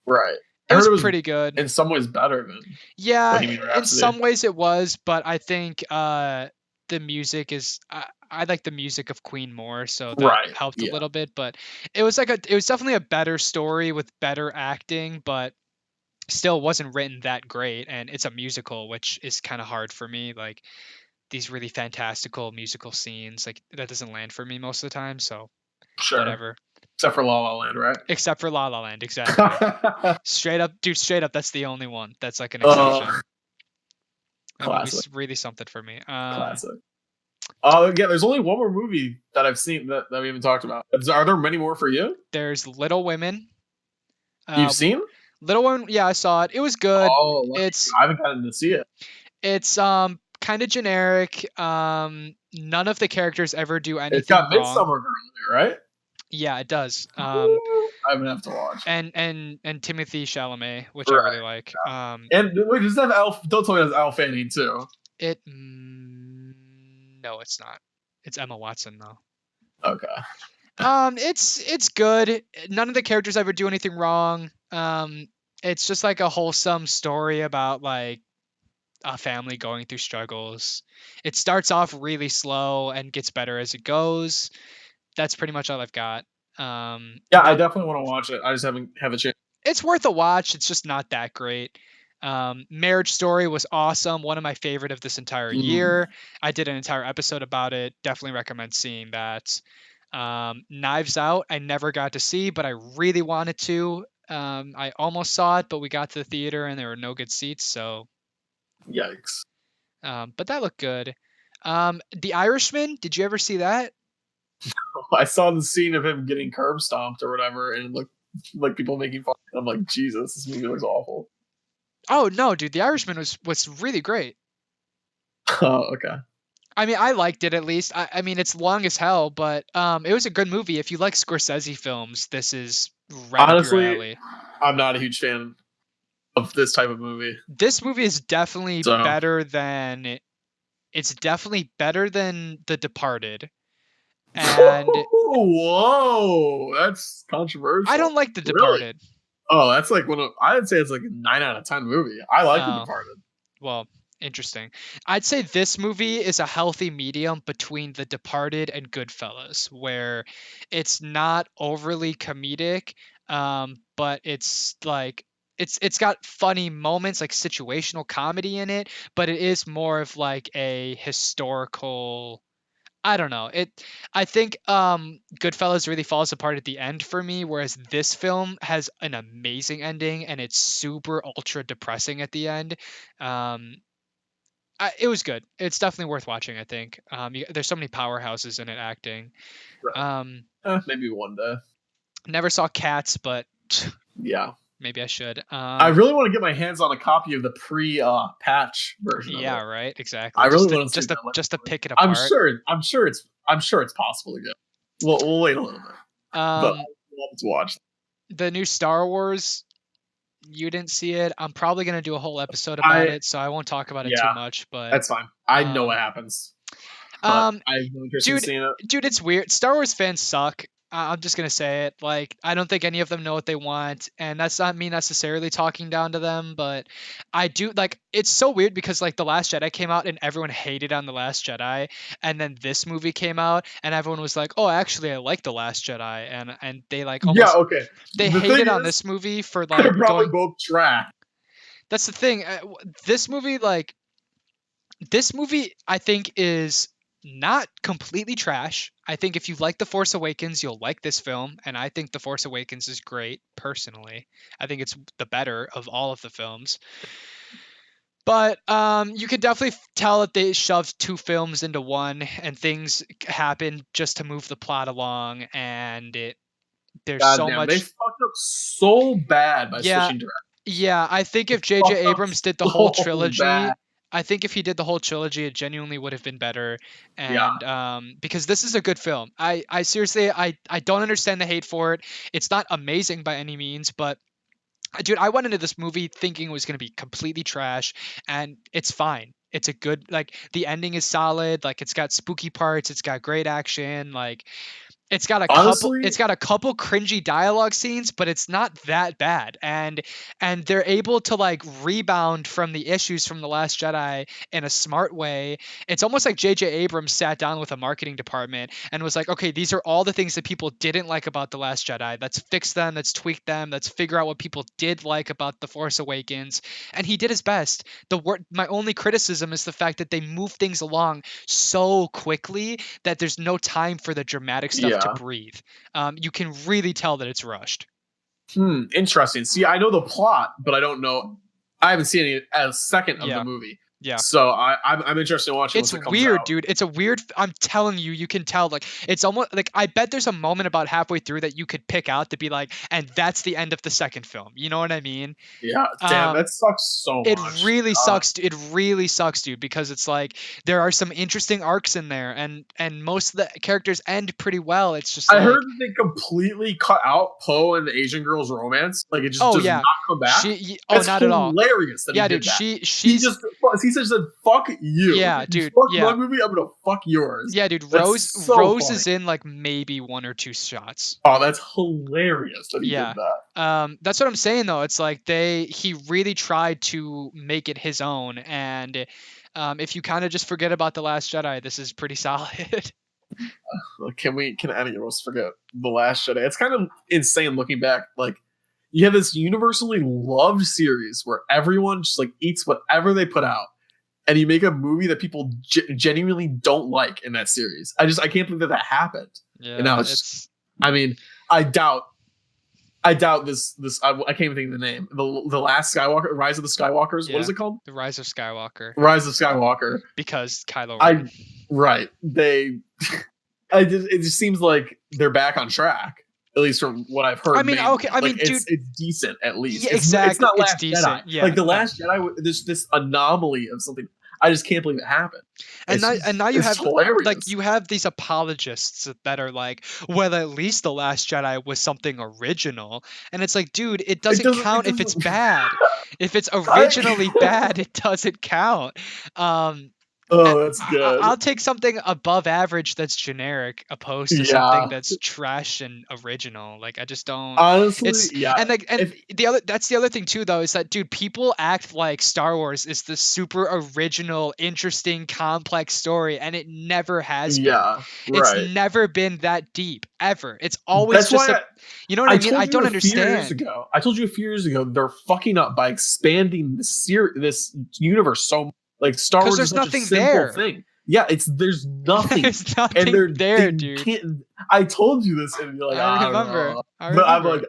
Right. I It heard was it was pretty good. in some ways better than Yeah, Bohemian in Rhapsody. some ways it was, but I think the music is I like the music of Queen more, so that Right. helped a Yeah. little bit. But it was definitely a better story with better acting, but still wasn't written that great. And it's a musical, which is kind of hard for me. Like these really fantastical musical scenes, like that doesn't land for me most of the time. So Sure. whatever. Except for La La Land, right? Except for La La Land, exactly. Straight up, dude, straight up, that's the only one that's like an exception. uh, That classic. movie's really something for me. Classic. Yeah, there's only one more movie that I've seen that we haven't talked about. Are there many more for you? There's Little Women. You've Uh, seen? Little Women, yeah, I saw it. It was good. Oh, It's I haven't gotten to see it. it's kind of generic. None of the characters ever do It's anything got wrong. Midsummer Girl in it, right? Yeah, it does. I'm gonna have to watch. And Timothy Chalamet, which I really Right. like. And wait, does that have Al? Don't tell me that's Al Fanning too. It no, it's not. It's Emma Watson though. Okay. It's good. None of the characters ever do anything wrong. It's just like a wholesome story about like a family going through struggles. It starts off really slow and gets better as it goes. That's pretty much all I've got. Yeah, I Not definitely want to watch it. I just haven't have a chance. it's worth a watch. It's just not that great. Marriage Story was awesome. One of my favorite of this entire Mm, year. I did an entire episode about it. Definitely recommend seeing that. Knives Out, I never got to see, but I really wanted to. I almost saw it, but we got to the theater and there were no good seats. So, yikes. but that looked good. The Irishman, did you ever see that? I saw the scene of him getting curb stomped or whatever, and it looked like people making fun. I'm like, Jesus, this movie looks awful. Oh no, dude, The Irishman was really great. Oh, okay. I mean, I liked it at least. I mean, it's long as hell, but it was a good movie. If you like Scorsese films, this is right up your Honestly, alley. I'm not a huge fan of this type of movie. This movie is definitely So, better than it's definitely better than The Departed. And whoa, that's I controversial. don't like The Really? Departed. Oh, that's like I'd say it's like a 9 out of 10 movie. I like The Oh, Departed. well, interesting. I'd say this movie is a healthy medium between The Departed and Goodfellas, where it's not overly comedic, but it's like it's got funny moments, like situational comedy in it, but it is more of like a historical. I don't know. I think Goodfellas really falls apart at the end for me, whereas this film has an amazing ending and it's super ultra depressing at the end. Um, it was good. It's definitely worth watching, I think. There's so many powerhouses in it acting. Right. Um, Maybe one day. never saw Cats, but Yeah. maybe I should. I really want to get my hands on a copy of the pre-patch version of Yeah, it. right. I Exactly. really want to see that. Just to pick it I'm apart. sure. I'm sure it's possible to get. We'll wait a little bit, but I'd love to watch. The new Star Wars, you didn't see it. I'm probably gonna do a whole episode about I it, so I won't talk about it too Yeah, much. But that's fine. I know um, what happens, but um, I have no interest in dude, seeing it. it's weird. Star Wars fans suck. I'm just gonna say it. Like, I don't think any of them know what they want, and that's not me necessarily talking down to them, but I do like. It's so weird because like The Last Jedi came out and everyone hated on The Last Jedi, and then this movie came out and everyone was like, "Oh, actually, I like The Last Jedi," and they like Yeah, almost okay. they The thing hated on is, this movie for they're like probably going. both trash. That's the thing. This movie, like this movie, I think is not completely trash. I think if you like The Force Awakens, you'll like this film, and I think The Force Awakens is great personally. I think it's the better of all of the films. But you can definitely tell that they shoved two films into one, and things happen just to move the plot along, and there's God so damn, they much. fucked up so bad by Yeah, switching directions. yeah, I think They if J.J. fucked up Abrams did the whole so bad. trilogy, I think if he did the whole trilogy, it genuinely would have been better. Yeah, And because this is a good film, I seriously, I don't understand the hate for it. It's not amazing by any means, but dude, I went into this movie thinking it was going to be completely trash, and it's fine. It's a good, like, the ending is solid. Like, it's got spooky parts. It's got great action. Like, honestly, it's got a couple cringy dialogue scenes, but it's not that bad. And they're able to like rebound from the issues from The Last Jedi in a smart way. It's almost like JJ Abrams sat down with a marketing department and was like, "Okay, these are all the things that people didn't like about The Last Jedi. Let's fix them, let's tweak them, let's figure out what people did like about The Force Awakens." And he did his best. My only criticism is the fact that they move things along so quickly that there's no time for the dramatic stuff to yeah. breathe. You can really tell that it's rushed. Interesting. See, I know the plot, but I don't know. I haven't seen any a second of the Yeah, movie, yeah. so I'm interested in watching It's once it comes weird, out. dude. It's a weird. I'm telling you, you can tell. Like, it's almost like I bet there's a moment about halfway through that you could pick out to be like, and that's the end of the second film. You know what I mean? Yeah, damn, Um, that sucks so It much. really sucks. It really sucks, dude, because it's like there are some interesting arcs in there, and most of the characters end pretty well. It's just I heard like, that they completely cut out Poe and the Asian girl's romance. Like it just oh does not yeah, come back. oh, It's not at all. hilarious that he Yeah, dude, did that. He she's just he just said, "Fuck you. yeah, You dude, fuck my yeah, movie. I'm gonna fuck yours." yeah, dude. That's so Rose funny. is in like maybe one or two shots. Oh, that's hilarious that he did Yeah. that. That's what I'm saying though. It's like he really tried to make it his own, and if you kind of just forget about The Last Jedi, this is pretty solid. Can any of us forget The Last Jedi? It's kind of insane looking back. Like you have this universally loved series where everyone just like eats whatever they put out, and you make a movie that people genuinely don't like in that series. I can't believe that happened. Yeah, And now it's I mean, I doubt this. I can't even think of the name. The last Skywalker, Rise of the Skywalkers. Yeah. What is it called? The Rise of Skywalker. Rise of Skywalker. Because Kylo Ren. Right. They it just seems like they're back on track. At least from what I've heard. I mean, mainly. okay, I mean, like, dude, it's decent at least. yeah, It's exactly. not It's Last Jedi. decent. Yeah, Like the no. Last Jedi, this anomaly of something. I just can't believe it happened. And now you It's have like hilarious. you have these apologists that are like, well, at least the Last Jedi was something original, and it's like, dude, it It doesn't doesn't. It count if it's doesn't. bad. If it's originally I, bad, it doesn't count. Um, oh, that's good. I'll take something above average that's generic opposed to something Yeah. that's trash and original. Like I just don't. Honestly, It's yeah. and like and If that's the other thing too though is that dude, people act like Star Wars is the super original, interesting, complex story, and it never has been. yeah, It's right. never been that deep ever. It's always That's just why a. You know what I I mean? told I you don't a few years understand. ago. I told you a few years ago they're fucking up by expanding this universe so like Star Because Wars is there's such a nothing simple there. thing. Yeah, there's nothing, There's and nothing there, they dude. can't. I told you this, and you're like, I I don't remember. know, I but I'm remember. like,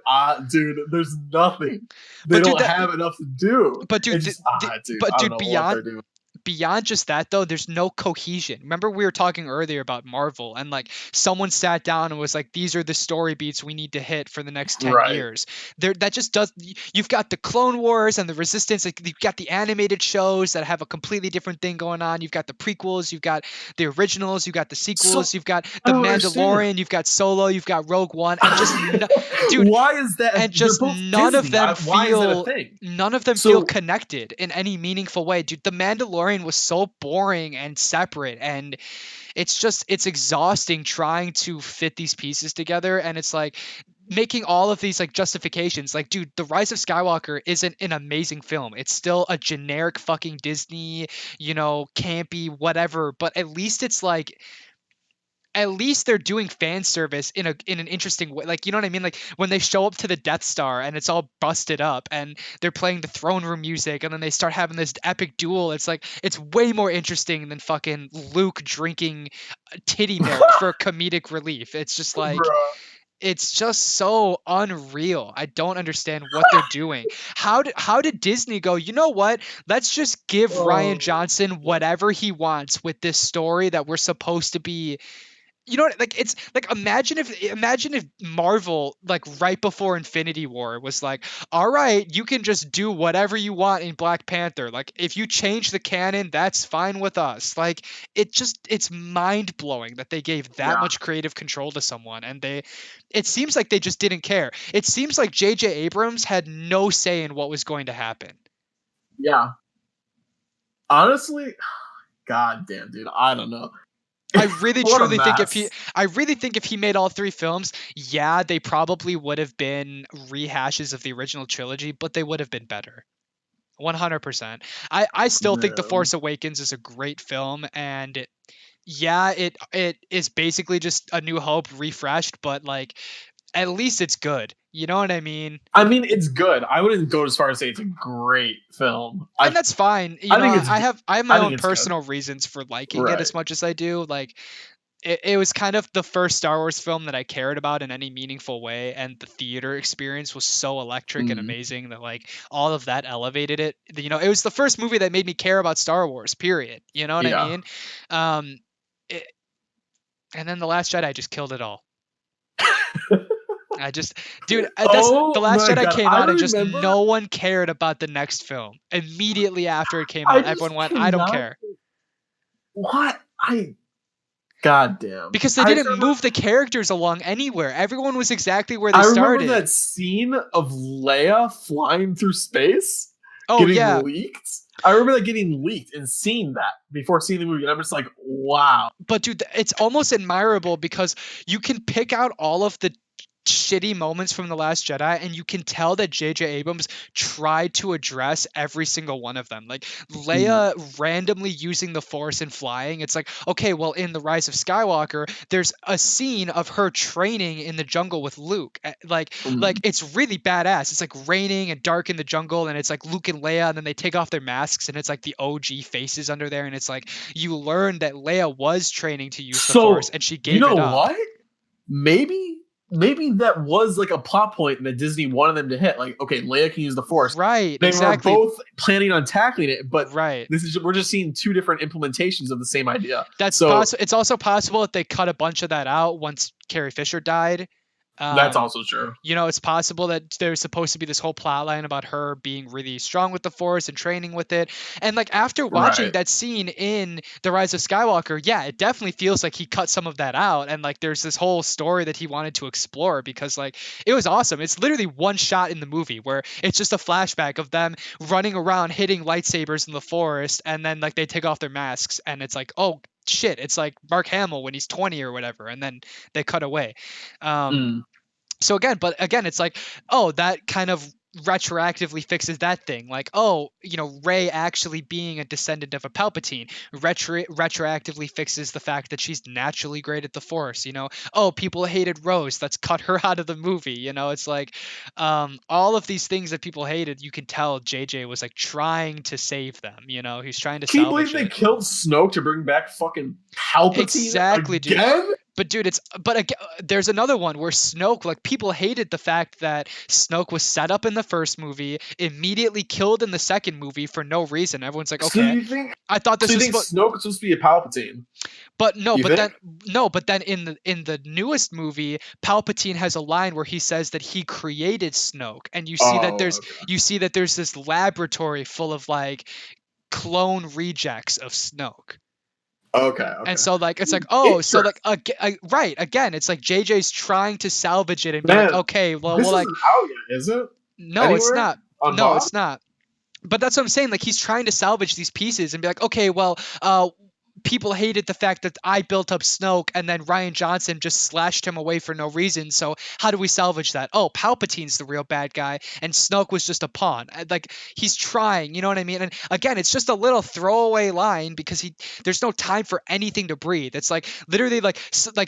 dude, there's nothing. They But dude, don't that have enough to do. but dude, It's just dude, but I don't dude, know what they're doing. beyond just that though, there's no cohesion. Remember we were talking earlier about Marvel and like someone sat down and was like, these are the story beats we need to hit for the next 10 Right. years. There that just does. You've got the Clone Wars and the Resistance, like you've got the animated shows that have a completely different thing going on. You've got the prequels, you've got the originals, you've got the sequels, So you've got I the don't understand. Mandalorian, you've got Solo, you've got Rogue One, and just dude, Why is that? and They're just both Disney. Why is that a thing? none of them feel So connected in any meaningful way. Dude, the Mandalorian was so boring and separate, and it's exhausting trying to fit these pieces together, and it's like making all of these like justifications. Like, dude, The Rise of Skywalker isn't an amazing film. It's still a generic fucking Disney, campy whatever, but at least they're doing fan service in an interesting way. Like, you know what I mean? Like when they show up to the Death Star and it's all busted up and they're playing the throne room music and then they start having this epic duel. It's like it's way more interesting than fucking Luke drinking titty milk for comedic relief. It's just like Bruh. it's just so unreal. I don't understand what they're doing. How did Disney go, you know what? Let's just give Ryan Oh, Johnson whatever he wants with this story that we're supposed to be. You know what? Like it's like imagine if Marvel like right before Infinity War was like, all right, you can just do whatever you want in Black Panther. Like if you change the canon, that's fine with us. Like it's mind blowing that they gave that yeah, much creative control to someone, and it seems like they just didn't care. It seems like J.J. Abrams had no say in what was going to happen. yeah. Honestly, god damn, dude, I don't know. I really What a truly think if he mess. I really think if he made all three films, yeah, they probably would have been rehashes of the original trilogy, but they would have been better. 100%. I still think The Man. Force Awakens is a great film, and yeah, it is basically just A New Hope refreshed, but like at least it's good. You know what I mean? I mean, it's good. I wouldn't go as far as say it's a great film. And that's fine. I think it's I have my I think own it's good. personal reasons for liking it Right. as much as I do. Like it was kind of the first Star Wars film that I cared about in any meaningful way, and the theater experience was so electric and Mm, amazing that like all of that elevated it. It was the first movie that made me care about Star Wars. Period. You know what I yeah. mean? Um, it, and then the Last Jedi just killed it all. I just, dude, that's the Oh Last my Jedi god. came I out and just remember no one cared about the next film. Immediately after it came I out, just everyone went, "I don't cannot care." what I god damn. Because they I just didn't remember move the characters along anywhere. Everyone was exactly where they I remember started. that scene of Leia flying through space Oh getting yeah, leaked. I remember that getting leaked and seeing that before seeing the movie. And I'm just like, wow. but dude, it's almost admirable because you can pick out all of the shitty moments from The Last Jedi, and you can tell that J.J. Abrams tried to address every single one of them. Like Mm, Leia randomly using the Force and flying. It's like, okay, well, in The Rise of Skywalker, there's a scene of her training in the jungle with Luke. Like mm. it's really badass. It's like raining and dark in the jungle, and it's like Luke and Leia, and then they take off their masks, and it's like the OG faces under there, and it's like you learn that Leia was training to use the Force, So and she you gave know it up. what? Maybe maybe that was like a plot point that Disney wanted them to hit. Like, okay, Leia can use the Force. Right, They were exactly. both planning on tackling it, but Right. we're just seeing two different implementations of the same idea. That's So possible. It's also possible that they cut a bunch of that out once Carrie Fisher died. that's Um, also true. it's possible that there's supposed to be this whole plot line about her being really strong with the Force and training with it. And like after watching Right. that scene in The Rise of Skywalker, yeah, it definitely feels like he cut some of that out. And like there's this whole story that he wanted to explore because like it was awesome. It's literally one shot in the movie where it's just a flashback of them running around hitting lightsabers in the forest, and then like they take off their masks and it's like, oh shit, it's like Mark Hamill when he's 20 or whatever, and then they cut away. Um, Mm. so again, it's like, oh, that kind of retroactively fixes that thing. Like, oh, Rey actually being a descendant of a Palpatine retroactively fixes the fact that she's naturally great at the Force. Oh, people hated Rose. Let's cut her out of the movie. It's like all of these things that people hated. You can tell JJ was like trying to save them. He's trying to Can you believe salvage they it. killed Snoke to bring back fucking Palpatine Exactly, dude. again? But dude, again, there's another one where Snoke, like people hated the fact that Snoke was set up in the first movie, immediately killed in the second movie for no reason. Everyone's like, So okay, you think I thought this was supposed, Snoke is supposed to be a Palpatine? but no, You but think? then no, but then in the newest movie, Palpatine has a line where he says that he created Snoke, and you see that Oh, there's okay. this laboratory full of like clone rejects of Snoke. Okay, And okay. so like it's like, oh, so Interesting. like right, again, it's like JJ's trying to salvage it and be like, Man, okay, well this we'll like, isn't out yet, is it? no, it's Anywhere? not. On No, Bob? it's not. But that's what I'm saying. Like he's trying to salvage these pieces and be like, okay, well, people hated the fact that I built up Snoke and then Ryan Johnson just slashed him away for no reason. So how do we salvage that? Oh, Palpatine's the real bad guy and Snoke was just a pawn. Like he's trying, you know what I mean? And again, it's just a little throwaway line because there's no time for anything to breathe. It's like literally like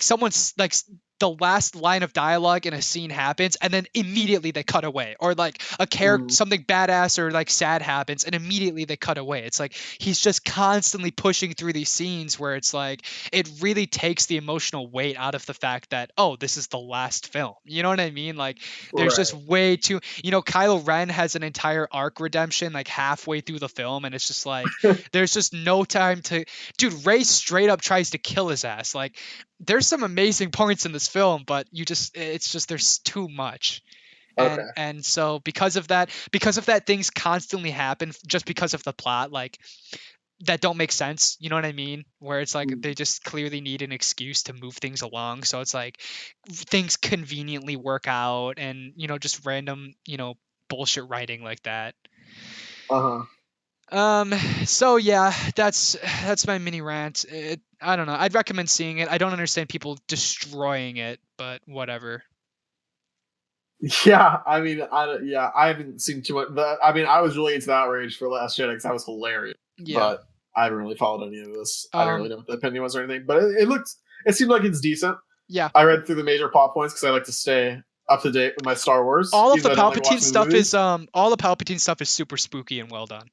someone's like the last line of dialogue in a scene happens and then immediately they cut away, or like a character, Mm, something badass or like sad happens and immediately they cut away. It's like he's just constantly pushing through these scenes where it's like it really takes the emotional weight out of the fact that, oh, this is the last film, you know what I mean? Like there's just right. way too, Kylo Ren has an entire arc redemption like halfway through the film, and it's just like there's just no time to, dude, Rey straight up tries to kill his ass. Like there's some amazing points in this film, but it's just there's too much. and Okay. and so because of that, things constantly happen just because of the plot, like that don't make sense, you know what I mean, where it's like Mm, they just clearly need an excuse to move things along, so it's like things conveniently work out, and just random bullshit writing like that. uh-huh. um so yeah, that's my mini rant. I don't know, I'd recommend seeing it. I don't understand people destroying it, but whatever. Yeah, I mean, I haven't seen too much. I mean, I was really into the outrage for Last Jedi because that was hilarious, Yeah. but I haven't really followed any of this. I don't really um know what the opinion was or anything, but it seemed like it's decent. yeah, I read through the major plot points because I like to stay up to date with my Star Wars, all of even the though I don't like Palpatine watching the stuff is movies. all the Palpatine stuff is super spooky and well done.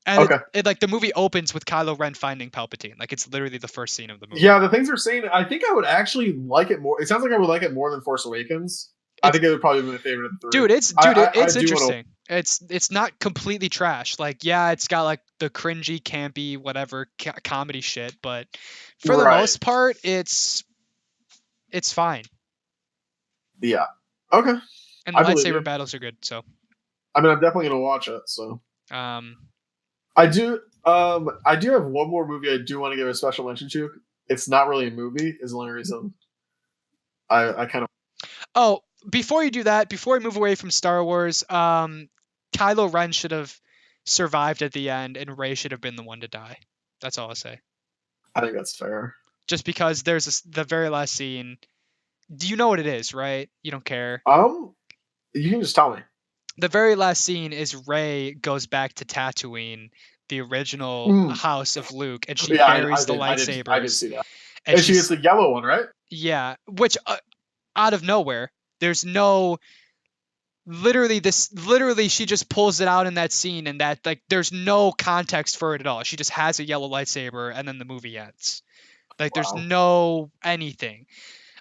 And Okay. it like the movie opens with Kylo Ren finding Palpatine. Like it's literally the first scene of the movie. Yeah, the things we're saying, I think I would actually like it more. It sounds like I would like it more than Force Awakens. I It's think it would probably be my favorite of the three. dude, it's I do want interesting. It's not completely trash. Like yeah, it's got like the cringy, campy, whatever comedy shit, but to. for the Right. most part, it's fine. Yeah. Okay. And the I believe lightsaber you. battles are good. So I mean, I'm definitely gonna watch it. So um I do. I do have one more movie I do want to give a special mention to. It's not really a movie. Is the only reason I kind of. oh, before you do that, before we move away from Star Wars, Kylo Ren should have survived at the end, and Rey should have been the one to die. That's all I'll say. I think that's fair. Just because there's the very last scene. Do you know what it is, right? You don't care. You can just tell me. The very last scene is Rey goes back to Tatooine, the original Mm. house of Luke, and she Yeah, buries the I did lightsabers. see that. And And she gets the yellow one, right? yeah, which out of nowhere, there's no literally she just pulls it out in that scene, and that like there's no context for it at all. She just has a yellow lightsaber, and then the movie ends. Like there's Wow. no anything.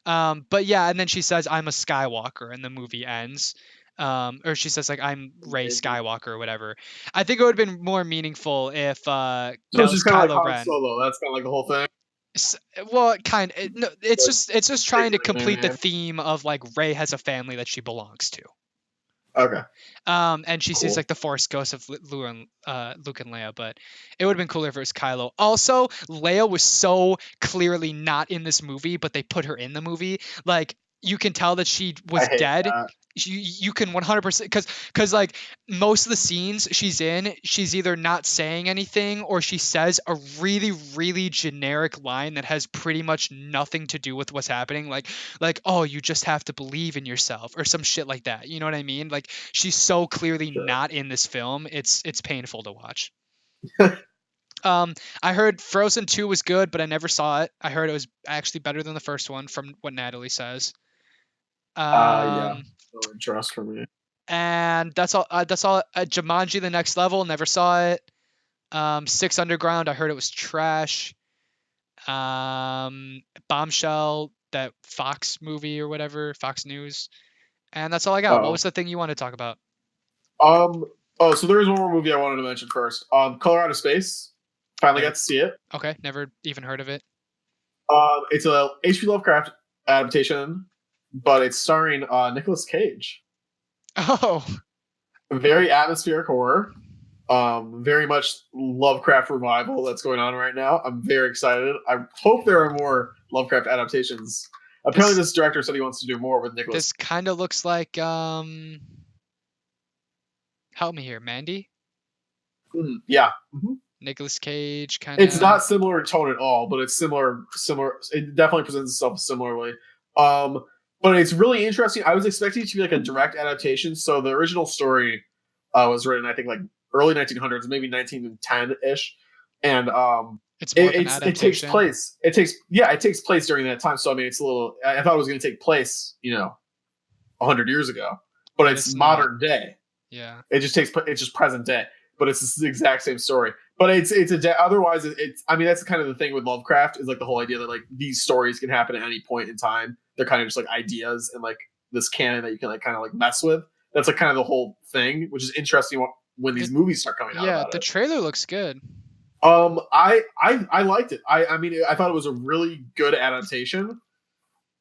But yeah, and then she says, "I'm a Skywalker," and the movie ends. Or she says like, "I'm Rey Amazing. Skywalker," or whatever. I think it would have been more meaningful if So that it's was just kind of like Kylo Han Ren. Solo. That's kind of like the whole thing. S- Well, no, Like it's just trying taking to like a complete the man. theme of like Rey has a family that she belongs to. Okay, And she sees cool. like the Force ghost of Luke and Leia, but it would have been cooler if it was Kylo. Also, Leia was so clearly not in this movie, but they put her in the movie. Like you can tell that she I was hate dead. that. You can 100% because like most of the scenes she's in, she's either not saying anything or she says a really generic line that has pretty much nothing to do with what's happening. Like, oh, you just have to believe in yourself or some shit like that. You know what I mean? Like she's so clearly Sure. not in this film. It's painful to watch. Um, I heard Frozen 2 was good, but I never saw it. I heard it was actually better than the first one from what Natalie says. Yeah. Um, No interest for me. and that's all. That's all. Jumanji: The Next Level. Never saw it. Six Underground. I heard it was trash. Bombshell, that Fox movie or whatever, Fox News. And that's all I got. What Oh. was the thing you want to talk about? Um. Oh, so there is one more movie I wanted to mention first. Color Out of Space. Finally Okay. got to see it. Okay. Never even heard of it. It's a H.P. Lovecraft adaptation, but it's starring Nicolas Cage. Oh, Very atmospheric horror. Very much Lovecraft revival that's going on right now. I'm very excited. I hope there are more Lovecraft adaptations. Apparently, this this director said he wants to do more with Nicolas. this kind of looks like help me here, Mandy. Yeah. Mhm. Nicolas Cage kind It's of. not similar in tone at all, but it's similar. Similar. It definitely presents itself similarly. Um, but it's really interesting. I was expecting it to be like a direct adaptation. So the original story was written, I think, like early 1900s, maybe 1910 ish, and It's more of an it takes adaptation. place. It takes place during that time. So I mean, it's a little. I thought it was going to take place, 100 years ago, but But it's it's not. modern day. Yeah. It's just present day, but it's the exact same story. But otherwise it's I mean that's kind of the thing with Lovecraft is like the whole idea that like these stories can happen at any point in time. They're kind of just like ideas and like this canon that you can like kind of like mess with. That's like kind of the whole thing, which is interesting when these The, movies start coming out yeah, about the it. trailer looks good. I liked it. I mean I thought it was a really good adaptation.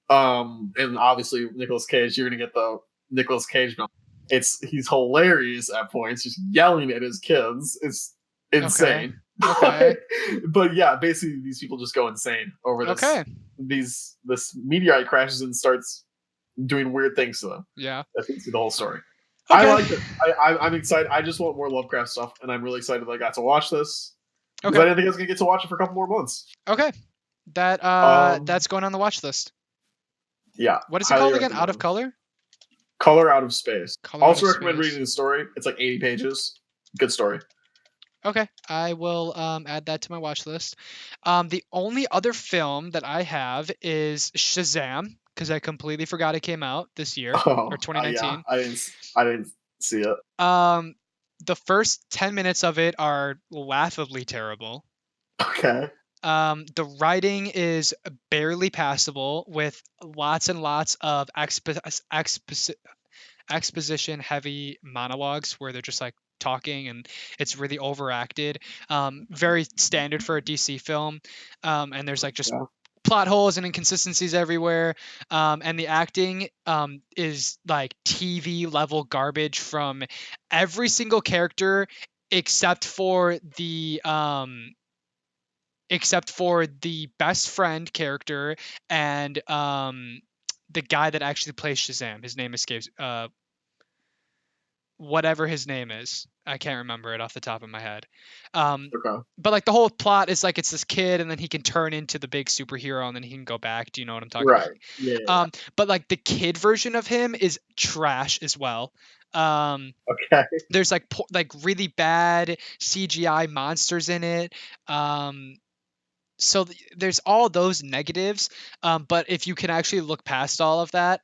And obviously Nicolas Cage, you're gonna get the Nicolas Cage film. He's hilarious at points, just yelling at his kids. It's Okay. insane. Okay. But yeah, basically these people just go insane over Okay. this meteorite crashes and starts doing weird things to them. Yeah. That's basically the whole story. I Okay. like it. I'm excited. I just want more Lovecraft stuff, and I'm really excited that I got to watch this because I Okay. didn't think I was gonna get to watch it for a couple more months. Okay. Um, That's going on the watch list. yeah, What is it highly called again? Out of recommend. Color? Color Out of Space. Color Out Also of recommend Space. reading the story. It's like 80 pages. Good story. Okay, I will add that to my watch list. The only other film that I have is Shazam because I completely forgot it came out this year or Oh, yeah. 2019. I didn't see it. Um, the first 10 minutes of it are laughably terrible. Okay. The writing is barely passable with lots and lots of exposition heavy monologues where they're just like talking and it's really overacted. Very standard for a DC film. And there's like just Yeah. plot holes and inconsistencies everywhere. And the acting is like TV level garbage from every single character except for the best friend character and the guy that actually plays Shazam. His name escapes whatever his name is. I can't remember it off the top of my head. Um, Okay. but like the whole plot is like it's this kid and then he can turn into the big superhero and then he can go back. Do you know what I'm talking about? Right. Yeah. But like the kid version of him is trash as well. Um, Okay. there's like really bad CGI monsters in it. Um, so there's all those negatives, but if you can actually look past all of that,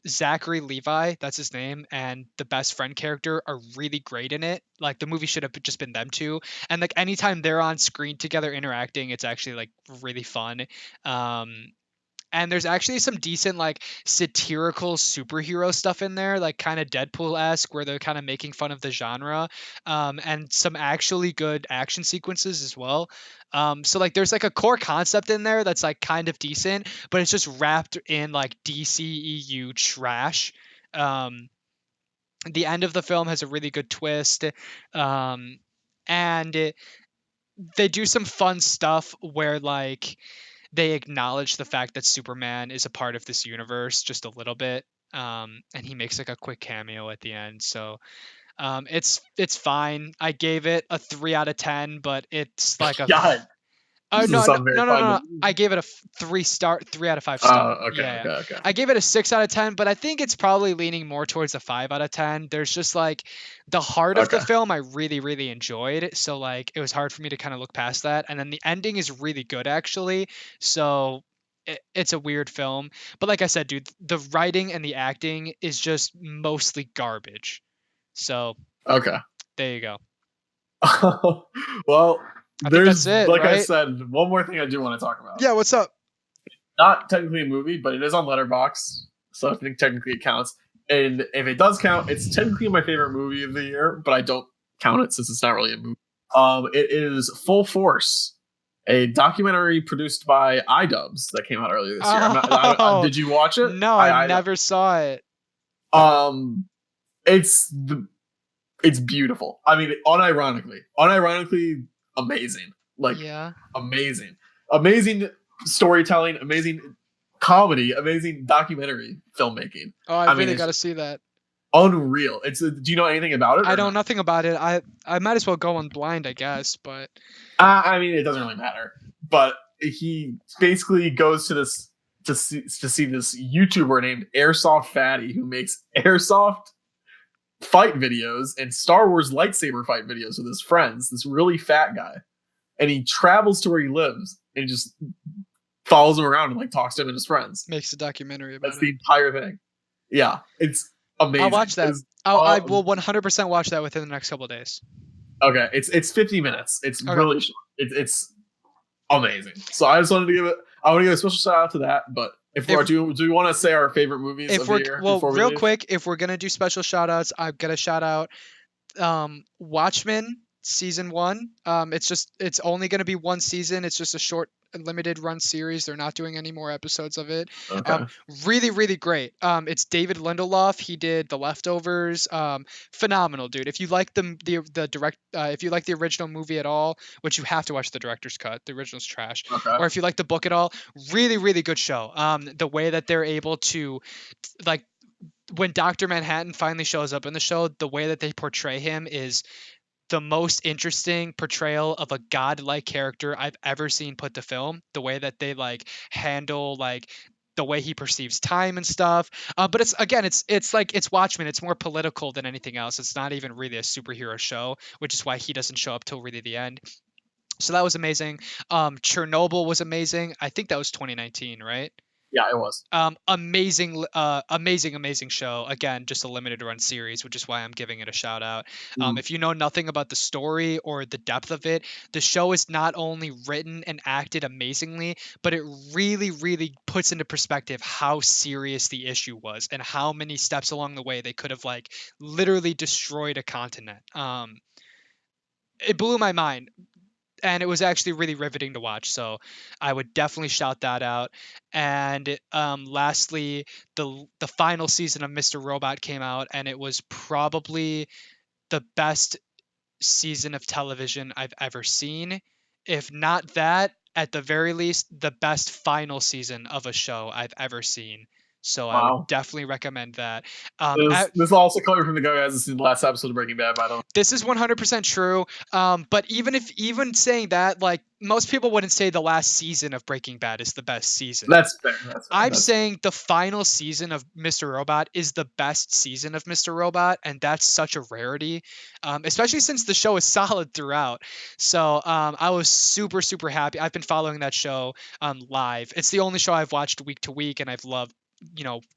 Zachary Levi, that's his name, and the best friend character are really great in it. Like the movie should have just been them two, and like anytime they're on screen together interacting, it's actually like really fun. Um, And there's actually some decent like satirical superhero stuff in there, like kind of Deadpool-esque, where they're kind of making fun of the genre, and some actually good action sequences as well. So like there's like a core concept in there that's like kind of decent, but it's just wrapped in like DCEU trash. Um, the end of the film has a really good twist, um, and they do some fun stuff where like they acknowledge the fact that Superman is a part of this universe just a little bit. And he makes like a quick cameo at the end. So it's fine. I gave it a 3 out of 10, but it's like a God, this doesn't no, no, sound very no, no, fun no, to no. me. I gave it a 3 star, 3 out of 5 star. Okay, Yeah, yeah. okay, okay. I gave it a 6 out of 10, but I think it's probably leaning more towards a 5 out of 10. There's just like the heart of the Okay. film I really, really enjoyed. So like it was hard for me to kind of look past that. And then the ending is really good actually. So it's a weird film. But like I said, dude, the writing and the acting is just mostly garbage. So Okay. there you go. Well, I think that's there's, it, like I right? said, one more thing I do want to talk about. Yeah, what's up? Not technically a movie, but it is on Letterboxd, so I think technically it counts. And if it does count, it's technically my favorite movie of the year, but I don't count it since it's not really a movie. It is Full Force, a documentary produced by iDubbbz that came out earlier this year. Oh, Did you watch it? no, I never saw it. Um, it's it's beautiful. I mean, unironically amazing. Like Yeah. amazing storytelling, amazing comedy, amazing documentary filmmaking. Oh, I I mean, really it's got to see that. unreal. Do you know anything about it? I Or know no? nothing about it. I might as well go on blind, I guess, but I mean, it doesn't really matter. But he basically goes to this to see this YouTuber named Airsoft Fatty who makes airsoft fight videos and Star Wars lightsaber fight videos with his friends. This really fat guy, and he travels to where he lives and just follows him around and like talks to him and his friends. makes a documentary about That's the it. entire thing. Yeah, it's amazing. I'll watch that. It's, I will 100% watch that within the next couple of days. okay, it's 50 minutes. It's Okay. really short. It's amazing. So I just wanted to give it. I want to give a special shout out to that. But do we want to say our favorite movies If of the we're year? well, Before we real leave? quick, if we're gonna do special shout outs, I've got to shout out Watchmen season 1. It's only going to be one season. It's just a short limited run series. They're not doing any more episodes of it. Okay. Really, really great. It's David Lindelof. He did The Leftovers. Phenomenal, dude. If you like the direct, if you like the original movie at all, which you have to watch the director's cut, the original's trash. Okay. Or if you like the book at all, really, really good show. The way that they're able to, like, when Dr. Manhattan finally shows up in the show, the way that they portray him is the most interesting portrayal of a godlike character I've ever seen put to film. The way that they like handle like the way he perceives time and stuff. But it's like it's Watchmen. It's more political than anything else. It's not even really a superhero show, which is why he doesn't show up till really the end. So that was amazing. Chernobyl was amazing. I think that was 2019, right? Yeah, it was. Amazing show. Again, just a limited run series, which is why I'm giving it a shout out. Mm. If you know nothing about the story or the depth of it, the show is not only written and acted amazingly, but it really, really puts into perspective how serious the issue was and how many steps along the way they could have like literally destroyed a continent. It blew my mind, and it was actually really riveting to watch. So I would definitely shout that out. And lastly, the final season of Mr. Robot came out, and it was probably the best season of television I've ever seen. If not that, at the very least, the best final season of a show I've ever seen. So I would Wow. definitely recommend that. This is also coming from the guy who hasn't seen the last episode of Breaking Bad, by the way. This is 100% true. But even saying that, like most people wouldn't say the last season of Breaking Bad is the best season. That's fair. I'm saying the final season of Mr. Robot is the best season of Mr. Robot, and that's such a rarity, especially since the show is solid throughout. So I was super, super happy. I've been following that show live. It's the only show I've watched week to week, and I've loved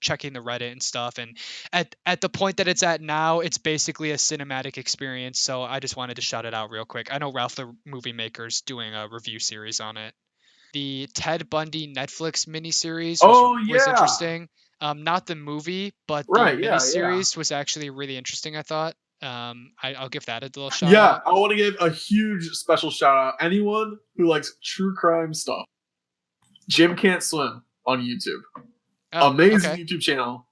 checking the Reddit and stuff. And at the point that it's at now, it's basically a cinematic experience. So I just wanted to shout it out real quick. I know Ralph the Movie Maker's doing a review series on it. The Ted Bundy Netflix miniseries Oh was yeah. interesting. Not the movie, but the Right. Yeah. Yeah. miniseries was actually really interesting, I thought. I'll give that a little shout Yeah. out. I want to give a huge special shout out anyone who likes true crime stuff. Jim Can't Swim on YouTube. Oh, Amazing okay. YouTube channel.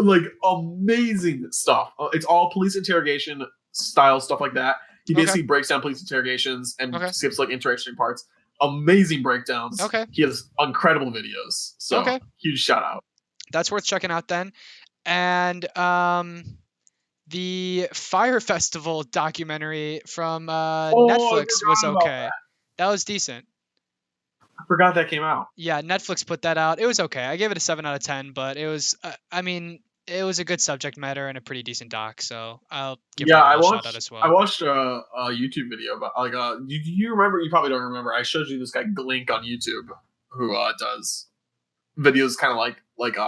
Like amazing stuff. It's all police interrogation style stuff like that. He Okay. basically breaks down police interrogations and Okay. skips like interesting parts. Amazing breakdowns. Okay. He has incredible videos. So Okay. huge shout out. That's worth checking out then. And the Fire Festival documentary from Oh, I Netflix was forgot about okay. that. That was decent. I forgot that came out. Yeah, Netflix put that out. It was okay. I gave it a 7 out of 10, but it was I mean, it was a good subject matter and a pretty decent doc, so I'll give Yeah, that a little shout out as I well. watched a YouTube video about like you remember, you probably don't remember. I showed you this guy Glink on YouTube who does videos kind of like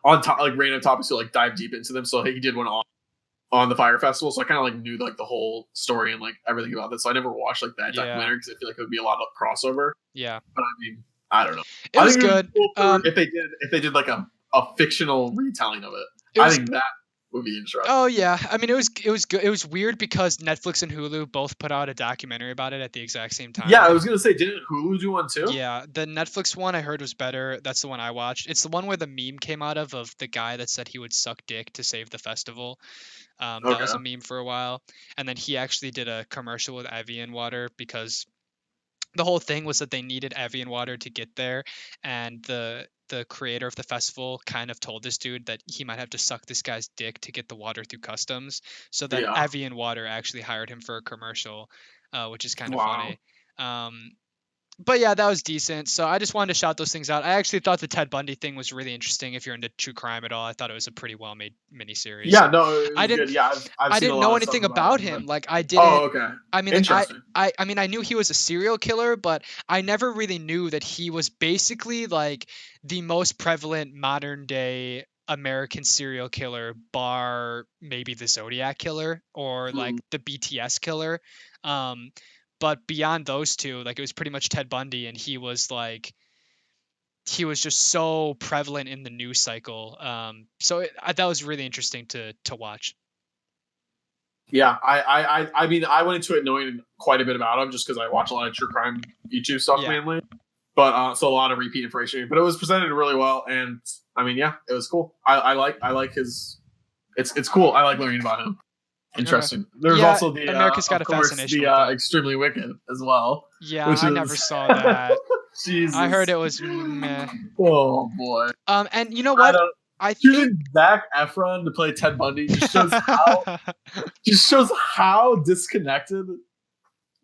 on top, like random topics to like dive deep into them. So he did one on the Fire Festival, so I kind of like knew like the whole story and like everything about this. So I never watched like that Yeah. documentary because I feel like it would be a lot of crossover. Yeah. But I mean, I don't know. It was good. Cool if they did like a fictional retelling of it. I think that would be interesting. Oh yeah, I mean it was good. It was weird because Netflix and Hulu both put out a documentary about it at the exact same time. Yeah, I was gonna say, didn't Hulu do one too? Yeah, the Netflix one I heard was better. That's the one I watched. It's the one where the meme came out of the guy that said he would suck dick to save the festival. That was a meme for a while, and then he actually did a commercial with Evian water because the whole thing was that they needed Evian water to get there, and the creator of the festival kind of told this dude that he might have to suck this guy's dick to get the water through customs. So then Yeah. Evian water actually hired him for a commercial, which is kind of Wow. funny. But yeah, that was decent. So I just wanted to shout those things out. I actually thought the Ted Bundy thing was really interesting. If you're into true crime at all, I thought it was a pretty well made miniseries. Yeah, no, it was I didn't. good. Yeah, I've I seen didn't a lot know of anything stuff about him. him. Like I didn't. Oh, okay. I mean, interesting. I mean, I knew he was a serial killer, but I never really knew that he was basically like the most prevalent modern day American serial killer, bar maybe the Zodiac killer or like the BTS killer. But beyond those two, like it was pretty much Ted Bundy, and he was just so prevalent in the news cycle. So that was really interesting to watch. Yeah, I mean, I went into it knowing quite a bit about him just because I watch a lot of true crime YouTube stuff mainly. But so a lot of repeat information. But it was presented really well, and I mean, yeah, it was cool. I like his. It's cool. I like learning about him. Interesting. Okay. There's also the America's got of a course, fascination the with Extremely Wicked as well. Yeah, I never saw that. Jesus. I heard it was meh. Oh boy. And you know what? I choosing Zac Efron to play Ted Bundy just shows how disconnected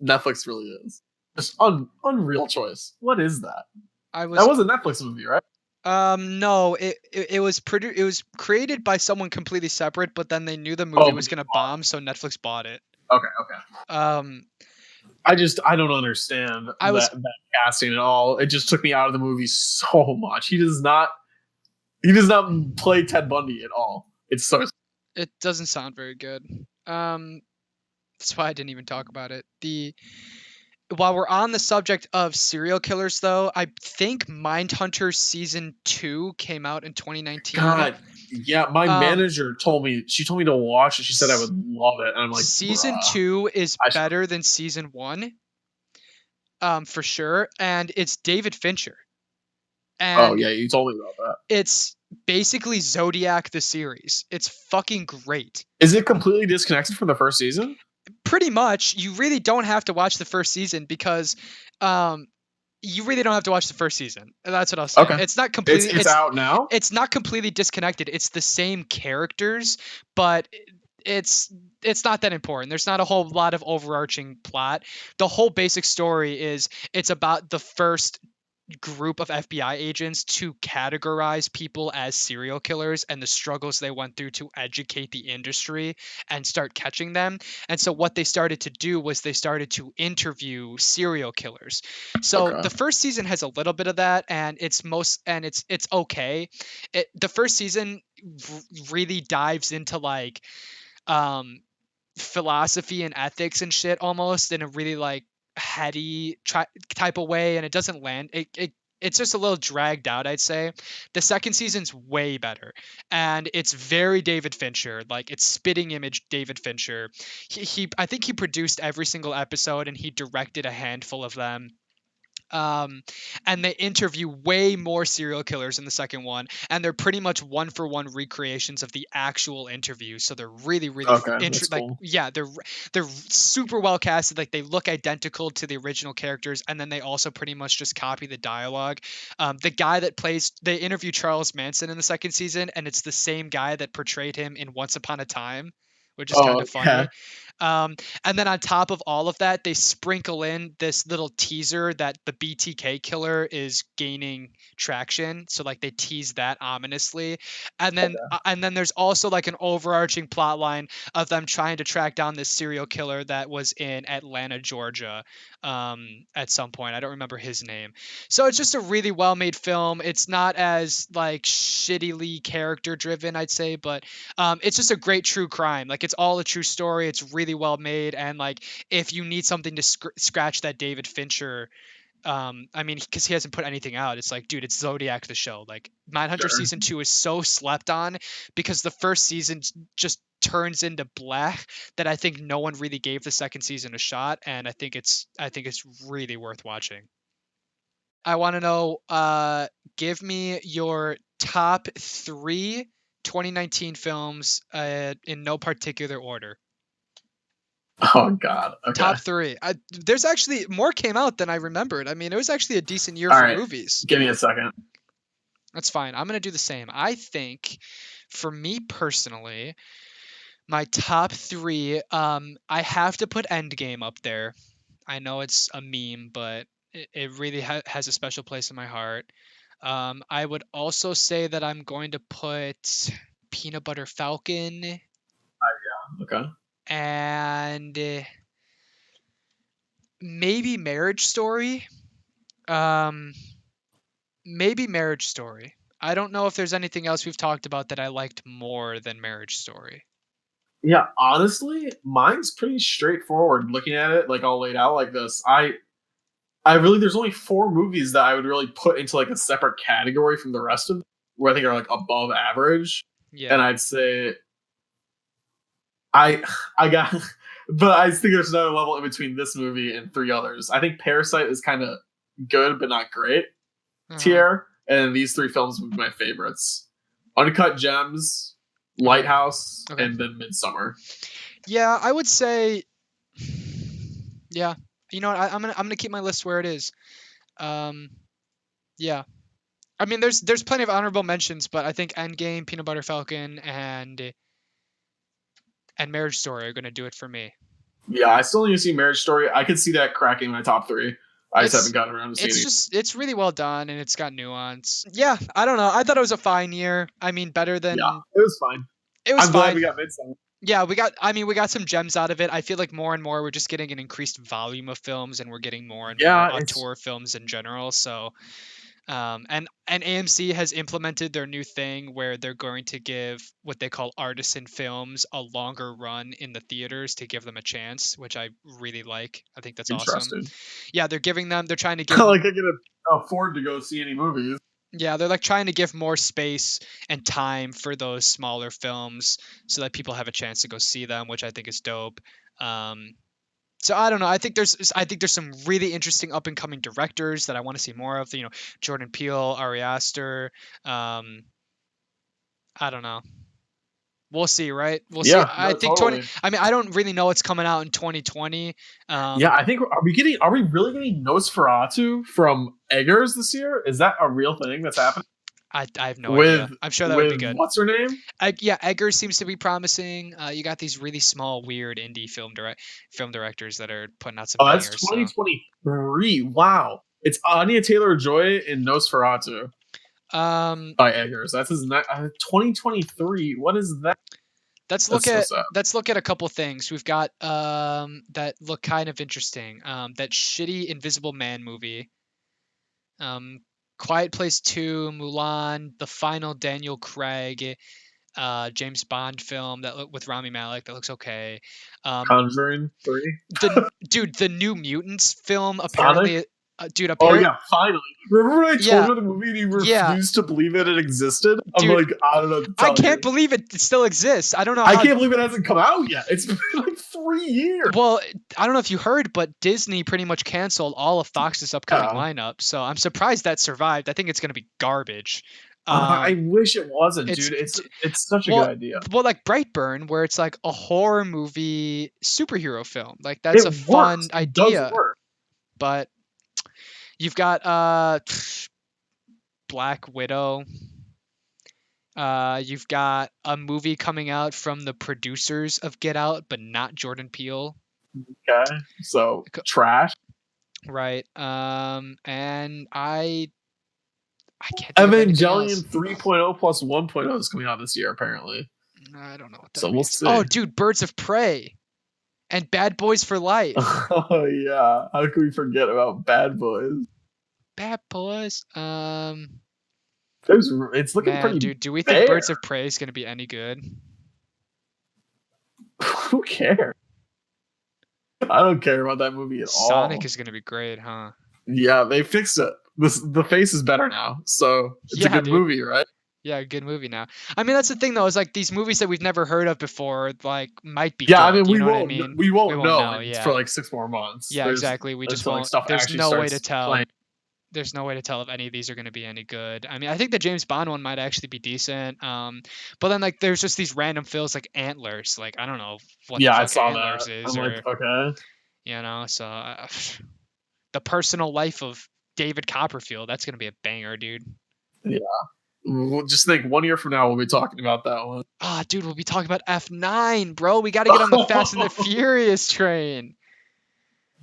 Netflix really is. Just unreal choice. What is that? That was a Netflix movie, right? No, it was it was created by someone completely separate, but then they knew the movie was gonna bomb, so Netflix bought it. Okay. I don't understand that casting at all. It just took me out of the movie so much. He does not play Ted Bundy at all. It doesn't sound very good. That's why I didn't even talk about it. While we're on the subject of serial killers, though, I think Mindhunter season 2 came out in 2019. God, yeah, my manager told me to watch it. She said I would love it, and I'm like, season 2 is better than season 1, for sure, and it's David Fincher. And yeah, you told me about that. It's basically Zodiac the series. It's fucking great. Is it completely disconnected from the first season? Pretty much. You really don't have to watch the first season because you really don't have to watch the first season. That's what I'll say. Okay. It's not completely it's out now? It's not completely disconnected. It's the same characters, but it's not that important. There's not a whole lot of overarching plot. The whole basic story is it's about the first group of FBI agents to categorize people as serial killers and the struggles they went through to educate the industry and start catching them. And so what they started to do was they started to interview serial killers. So the first season has a little bit of that, and it's okay. The first season really dives into like philosophy and ethics and shit almost in a really like heady type of way, and it doesn't land. It's just a little dragged out, I'd say. The second season's way better, and it's very David Fincher. Like, it's spitting image David Fincher. I think he produced every single episode, and he directed a handful of them. Um, and they interview way more serial killers in the second one, and they're pretty much one for one recreations of the actual interview. So they're really, really Okay, that's like, cool. yeah, they're super well casted. Like, they look identical to the original characters, and then they also pretty much just copy the dialogue. The guy that plays, they interview Charles Manson in the second season, and it's the same guy that portrayed him in Once Upon a Time, which is kind Oh of yeah. funny. And then on top of all of that, they sprinkle in this little teaser that the BTK killer is gaining traction. So, like, they tease that ominously. And then there's also like an overarching plot line of them trying to track down this serial killer that was in Atlanta, Georgia, at some point. I don't remember his name. So it's just a really well made film. It's not as like shittily character driven, I'd say, but it's just a great true crime. Like, it's all a true story. It's really well made, and like, if you need something to scratch that David Fincher, I mean, because he hasn't put anything out, it's like, dude, it's Zodiac the show. Like, Mindhunter Sure. season 2 is so slept on because the first season just turns into black, that I think no one really gave the second season a shot, and I think it's really worth watching. I want to know, give me your top three 2019 films, in no particular order. Oh God. Okay. Top three. There's actually more came out than I remembered. I mean, it was actually a decent year All for right. movies. Give me a second. That's fine. I'm going to do the same. I think, for me personally, my top three, I have to put Endgame up there. I know it's a meme, but it really has a special place in my heart. I would also say that I'm going to put Peanut Butter Falcon Okay. and maybe Marriage Story. Um, maybe Marriage Story. I don't know if there's anything else we've talked about that I liked more than Marriage Story. Yeah, honestly, mine's pretty straightforward. Looking at it, like all laid out like this, I really there's only four movies that I would really put into like a separate category from the rest of them, where I think are like above average, and Yeah. I'd say I I got, but I think there's another level in between this movie and three others. I think Parasite is kind of good but not great Uh-huh. tier, and these three films would be my favorites: Uncut Gems, Okay. Lighthouse, Okay. and then Midsommar. Yeah, I would say, yeah. You know what? I'm gonna keep my list where it is. Um, yeah. I mean, there's plenty of honorable mentions, but I think Endgame, Peanut Butter Falcon, and Marriage Story are gonna do it for me. Yeah, I still need to see Marriage Story. I could see that cracking my top three. I just haven't It's gotten around to seeing it. it's really well done, and it's got nuance. Yeah, I don't know. I thought it was a fine year. I mean, better Yeah, than it was fine. it was I'm glad fine. we got Midsummer. Yeah, we got some gems out of it. I feel like more and more we're just getting an increased volume of films, and we're getting more and more Yeah, it's auteur films in general. So, and AMC has implemented their new thing where they're going to give what they call artisan films a longer run in the theaters to give them a chance, which I really like. I think that's awesome. interesting. Yeah, they're trying to give, Like I can afford to go see any movies. yeah, they're like trying to give more space and time for those smaller films so that people have a chance to go see them, which I think is dope. Um, so I don't know. I think there's some really interesting up and coming directors that I want to see more of. Jordan Peele, Ari Aster. Um, I don't know. We'll see, right? We'll see. Yeah, I no, think 20. totally. I mean, I don't really know what's coming out in 2020. Yeah, I think are we really getting Nosferatu from Eggers this year? Is that a real thing that's happening? I have no With idea. I'm sure that would be good. what's her name? Yeah, Edgar seems to be promising. You got these really small, weird indie film directors that are putting out some Oh, that's bangers. So, 2023. Wow. It's Anya Taylor-Joy in Nosferatu um, by Eggers. That's his 2023. What is that? let's look That's so at sad. let's look at a couple things. We've got that look kind of interesting. That shitty Invisible Man movie. Um, Quiet Place 2, Mulan, The Final Daniel Craig. James Bond film with Rami Malek that looks okay. Conjuring 3. The New Mutants film Sonic. apparently, dude, Oh apparent yeah, finally. Remember when I told yeah, you the movie and you yeah, refused to believe that it existed? I'm dude, like, I don't know what to I tell can't you. believe it still exists. I don't know I how. can't believe it hasn't come out yet. It's been like 3 years. Well, I don't know if you heard, but Disney pretty much canceled all of Fox's upcoming Yeah. lineup. So I'm surprised that survived. I think it's going to be garbage. I wish it wasn't, It's dude. It's such a good well, idea. like Brightburn, where it's like a horror movie superhero film. Like that's It a works. fun It does idea. work. But you've got Black Widow. You've got a movie coming out from the producers of Get Out, but not Jordan Peele. Okay. So trash. Right. And I can't think of anything Evangelion else. 3.0 plus 1.0 is coming out this year, apparently. I don't know what that So we'll means. see. Oh, dude, Birds of Prey and Bad Boys for Life. Oh yeah. How can we forget about Bad Boys? Bad Boys. It's looking Man, pretty dude, do we think bare. Birds of Prey is gonna be any good? Who cares? I don't care about that movie at Sonic all. is gonna be great, huh? Yeah, they fixed it. The face is better now, so it's a Yeah, good dude. movie, right? Yeah, good movie now. I mean, that's the thing though, is like these movies that we've never heard of before, like might be Yeah, good. I mean You know what I mean? we We won't won't know know. for Yeah. like 6 more months. Yeah, exactly. We just Until like won't. stuff There's actually no way to starts tell. playing. There's no way to tell if any of these are going to be any good. I mean, I think the James Bond one might actually be decent. But then like there's just these random fills like Antlers. Like I don't know what the Yeah, I fuck saw Antlers that. is, I'm like, or okay. so the personal life of David Copperfield. That's going to be a banger, dude. Yeah. We'll just think 1 year from now we'll be talking about that one. Ah, dude, we'll be talking about F9, bro. We got to get on the Fast and the Furious train.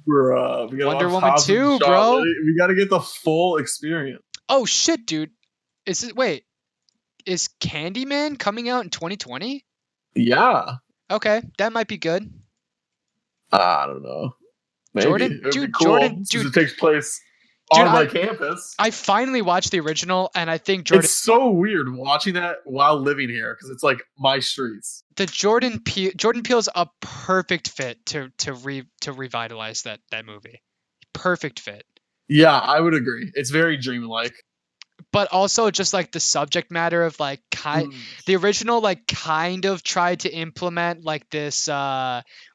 Bruh, we gotta Wonder watch Woman Hobbs and 2, Shaw. bro. We gotta get the full experience. Oh shit, dude. Wait, is Candyman coming out in 2020? Yeah. Okay, that might be good. I don't know. Maybe. Jordan, It would be dude, cool Jordan, since dude, it takes place dude, on my campus. I finally watched the original, and I think Jordan, It's so weird watching that while living here because it's like my streets. Jordan Peele's a perfect fit to revitalize that movie. Perfect fit. Yeah, I would agree. It's very dreamlike. But also just like the subject matter of like the original like kind of tried to implement like this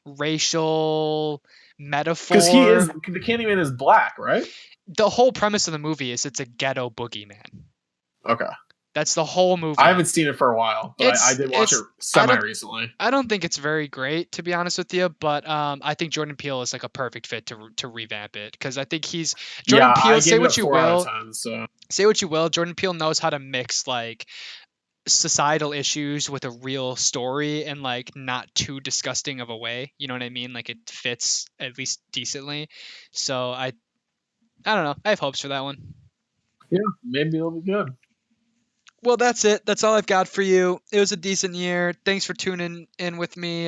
racial metaphor. Because the Candyman is black, right? The whole premise of the movie is it's a ghetto boogeyman. Okay. That's the whole movie. I haven't seen it for a while, but I did watch it semi-recently. I don't think it's very great, to be honest with you, but I think Jordan Peele is like a perfect fit to revamp it, because I think he's Jordan Peele. Say what you will. 10, so. Say what you will. Jordan Peele knows how to mix like societal issues with a real story and like not too disgusting of a way. You know what I mean? Like it fits at least decently. So I don't know. I have hopes for that one. Yeah, maybe it'll be good. Well, that's it. That's all I've got for you. It was a decent year. Thanks for tuning in with me.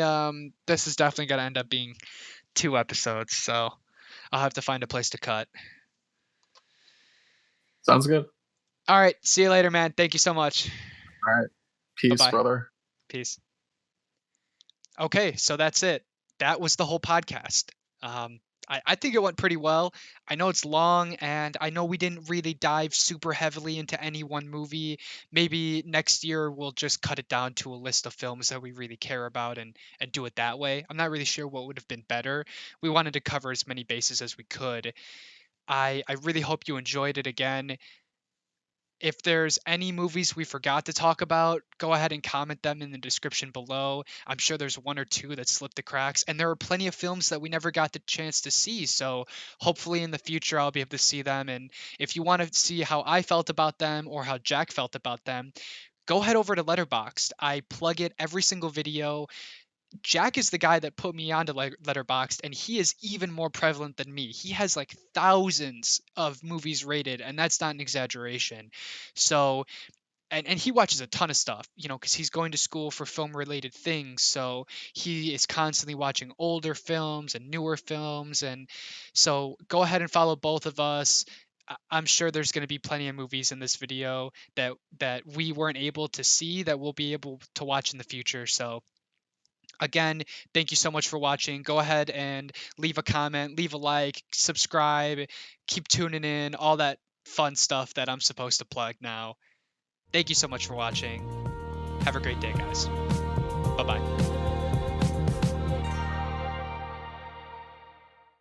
This is definitely going to end up being 2 episodes, so I'll have to find a place to cut. Sounds good. All right. See you later, man. Thank you so much. All right. Peace, Bye-bye. brother. Peace. Okay, so that's it. That was the whole podcast. I think it went pretty well. I know it's long, and I know we didn't really dive super heavily into any one movie. Maybe next year we'll just cut it down to a list of films that we really care about and do it that way. I'm not really sure what would have been better. We wanted to cover as many bases as we could. I really hope you enjoyed it again. If there's any movies we forgot to talk about, go ahead and comment them in the description below. I'm sure there's 1 or 2 that slipped the cracks, and there are plenty of films that we never got the chance to see. So hopefully in the future I'll be able to see them. And if you want to see how I felt about them or how Jack felt about them, go head over to Letterboxd. I plug it every single video. Jack is the guy that put me onto Letterboxd, and he is even more prevalent than me. He has like thousands of movies rated, and that's not an exaggeration. So, and he watches a ton of stuff, because he's going to school for film related things. So he is constantly watching older films and newer films. And so go ahead and follow both of us. I'm sure there's going to be plenty of movies in this video that we weren't able to see that we'll be able to watch in the future. So again, thank you so much for watching. Go ahead and leave a comment, leave a like, subscribe, keep tuning in, all that fun stuff that I'm supposed to plug now. Thank you so much for watching. Have a great day, guys. Bye bye.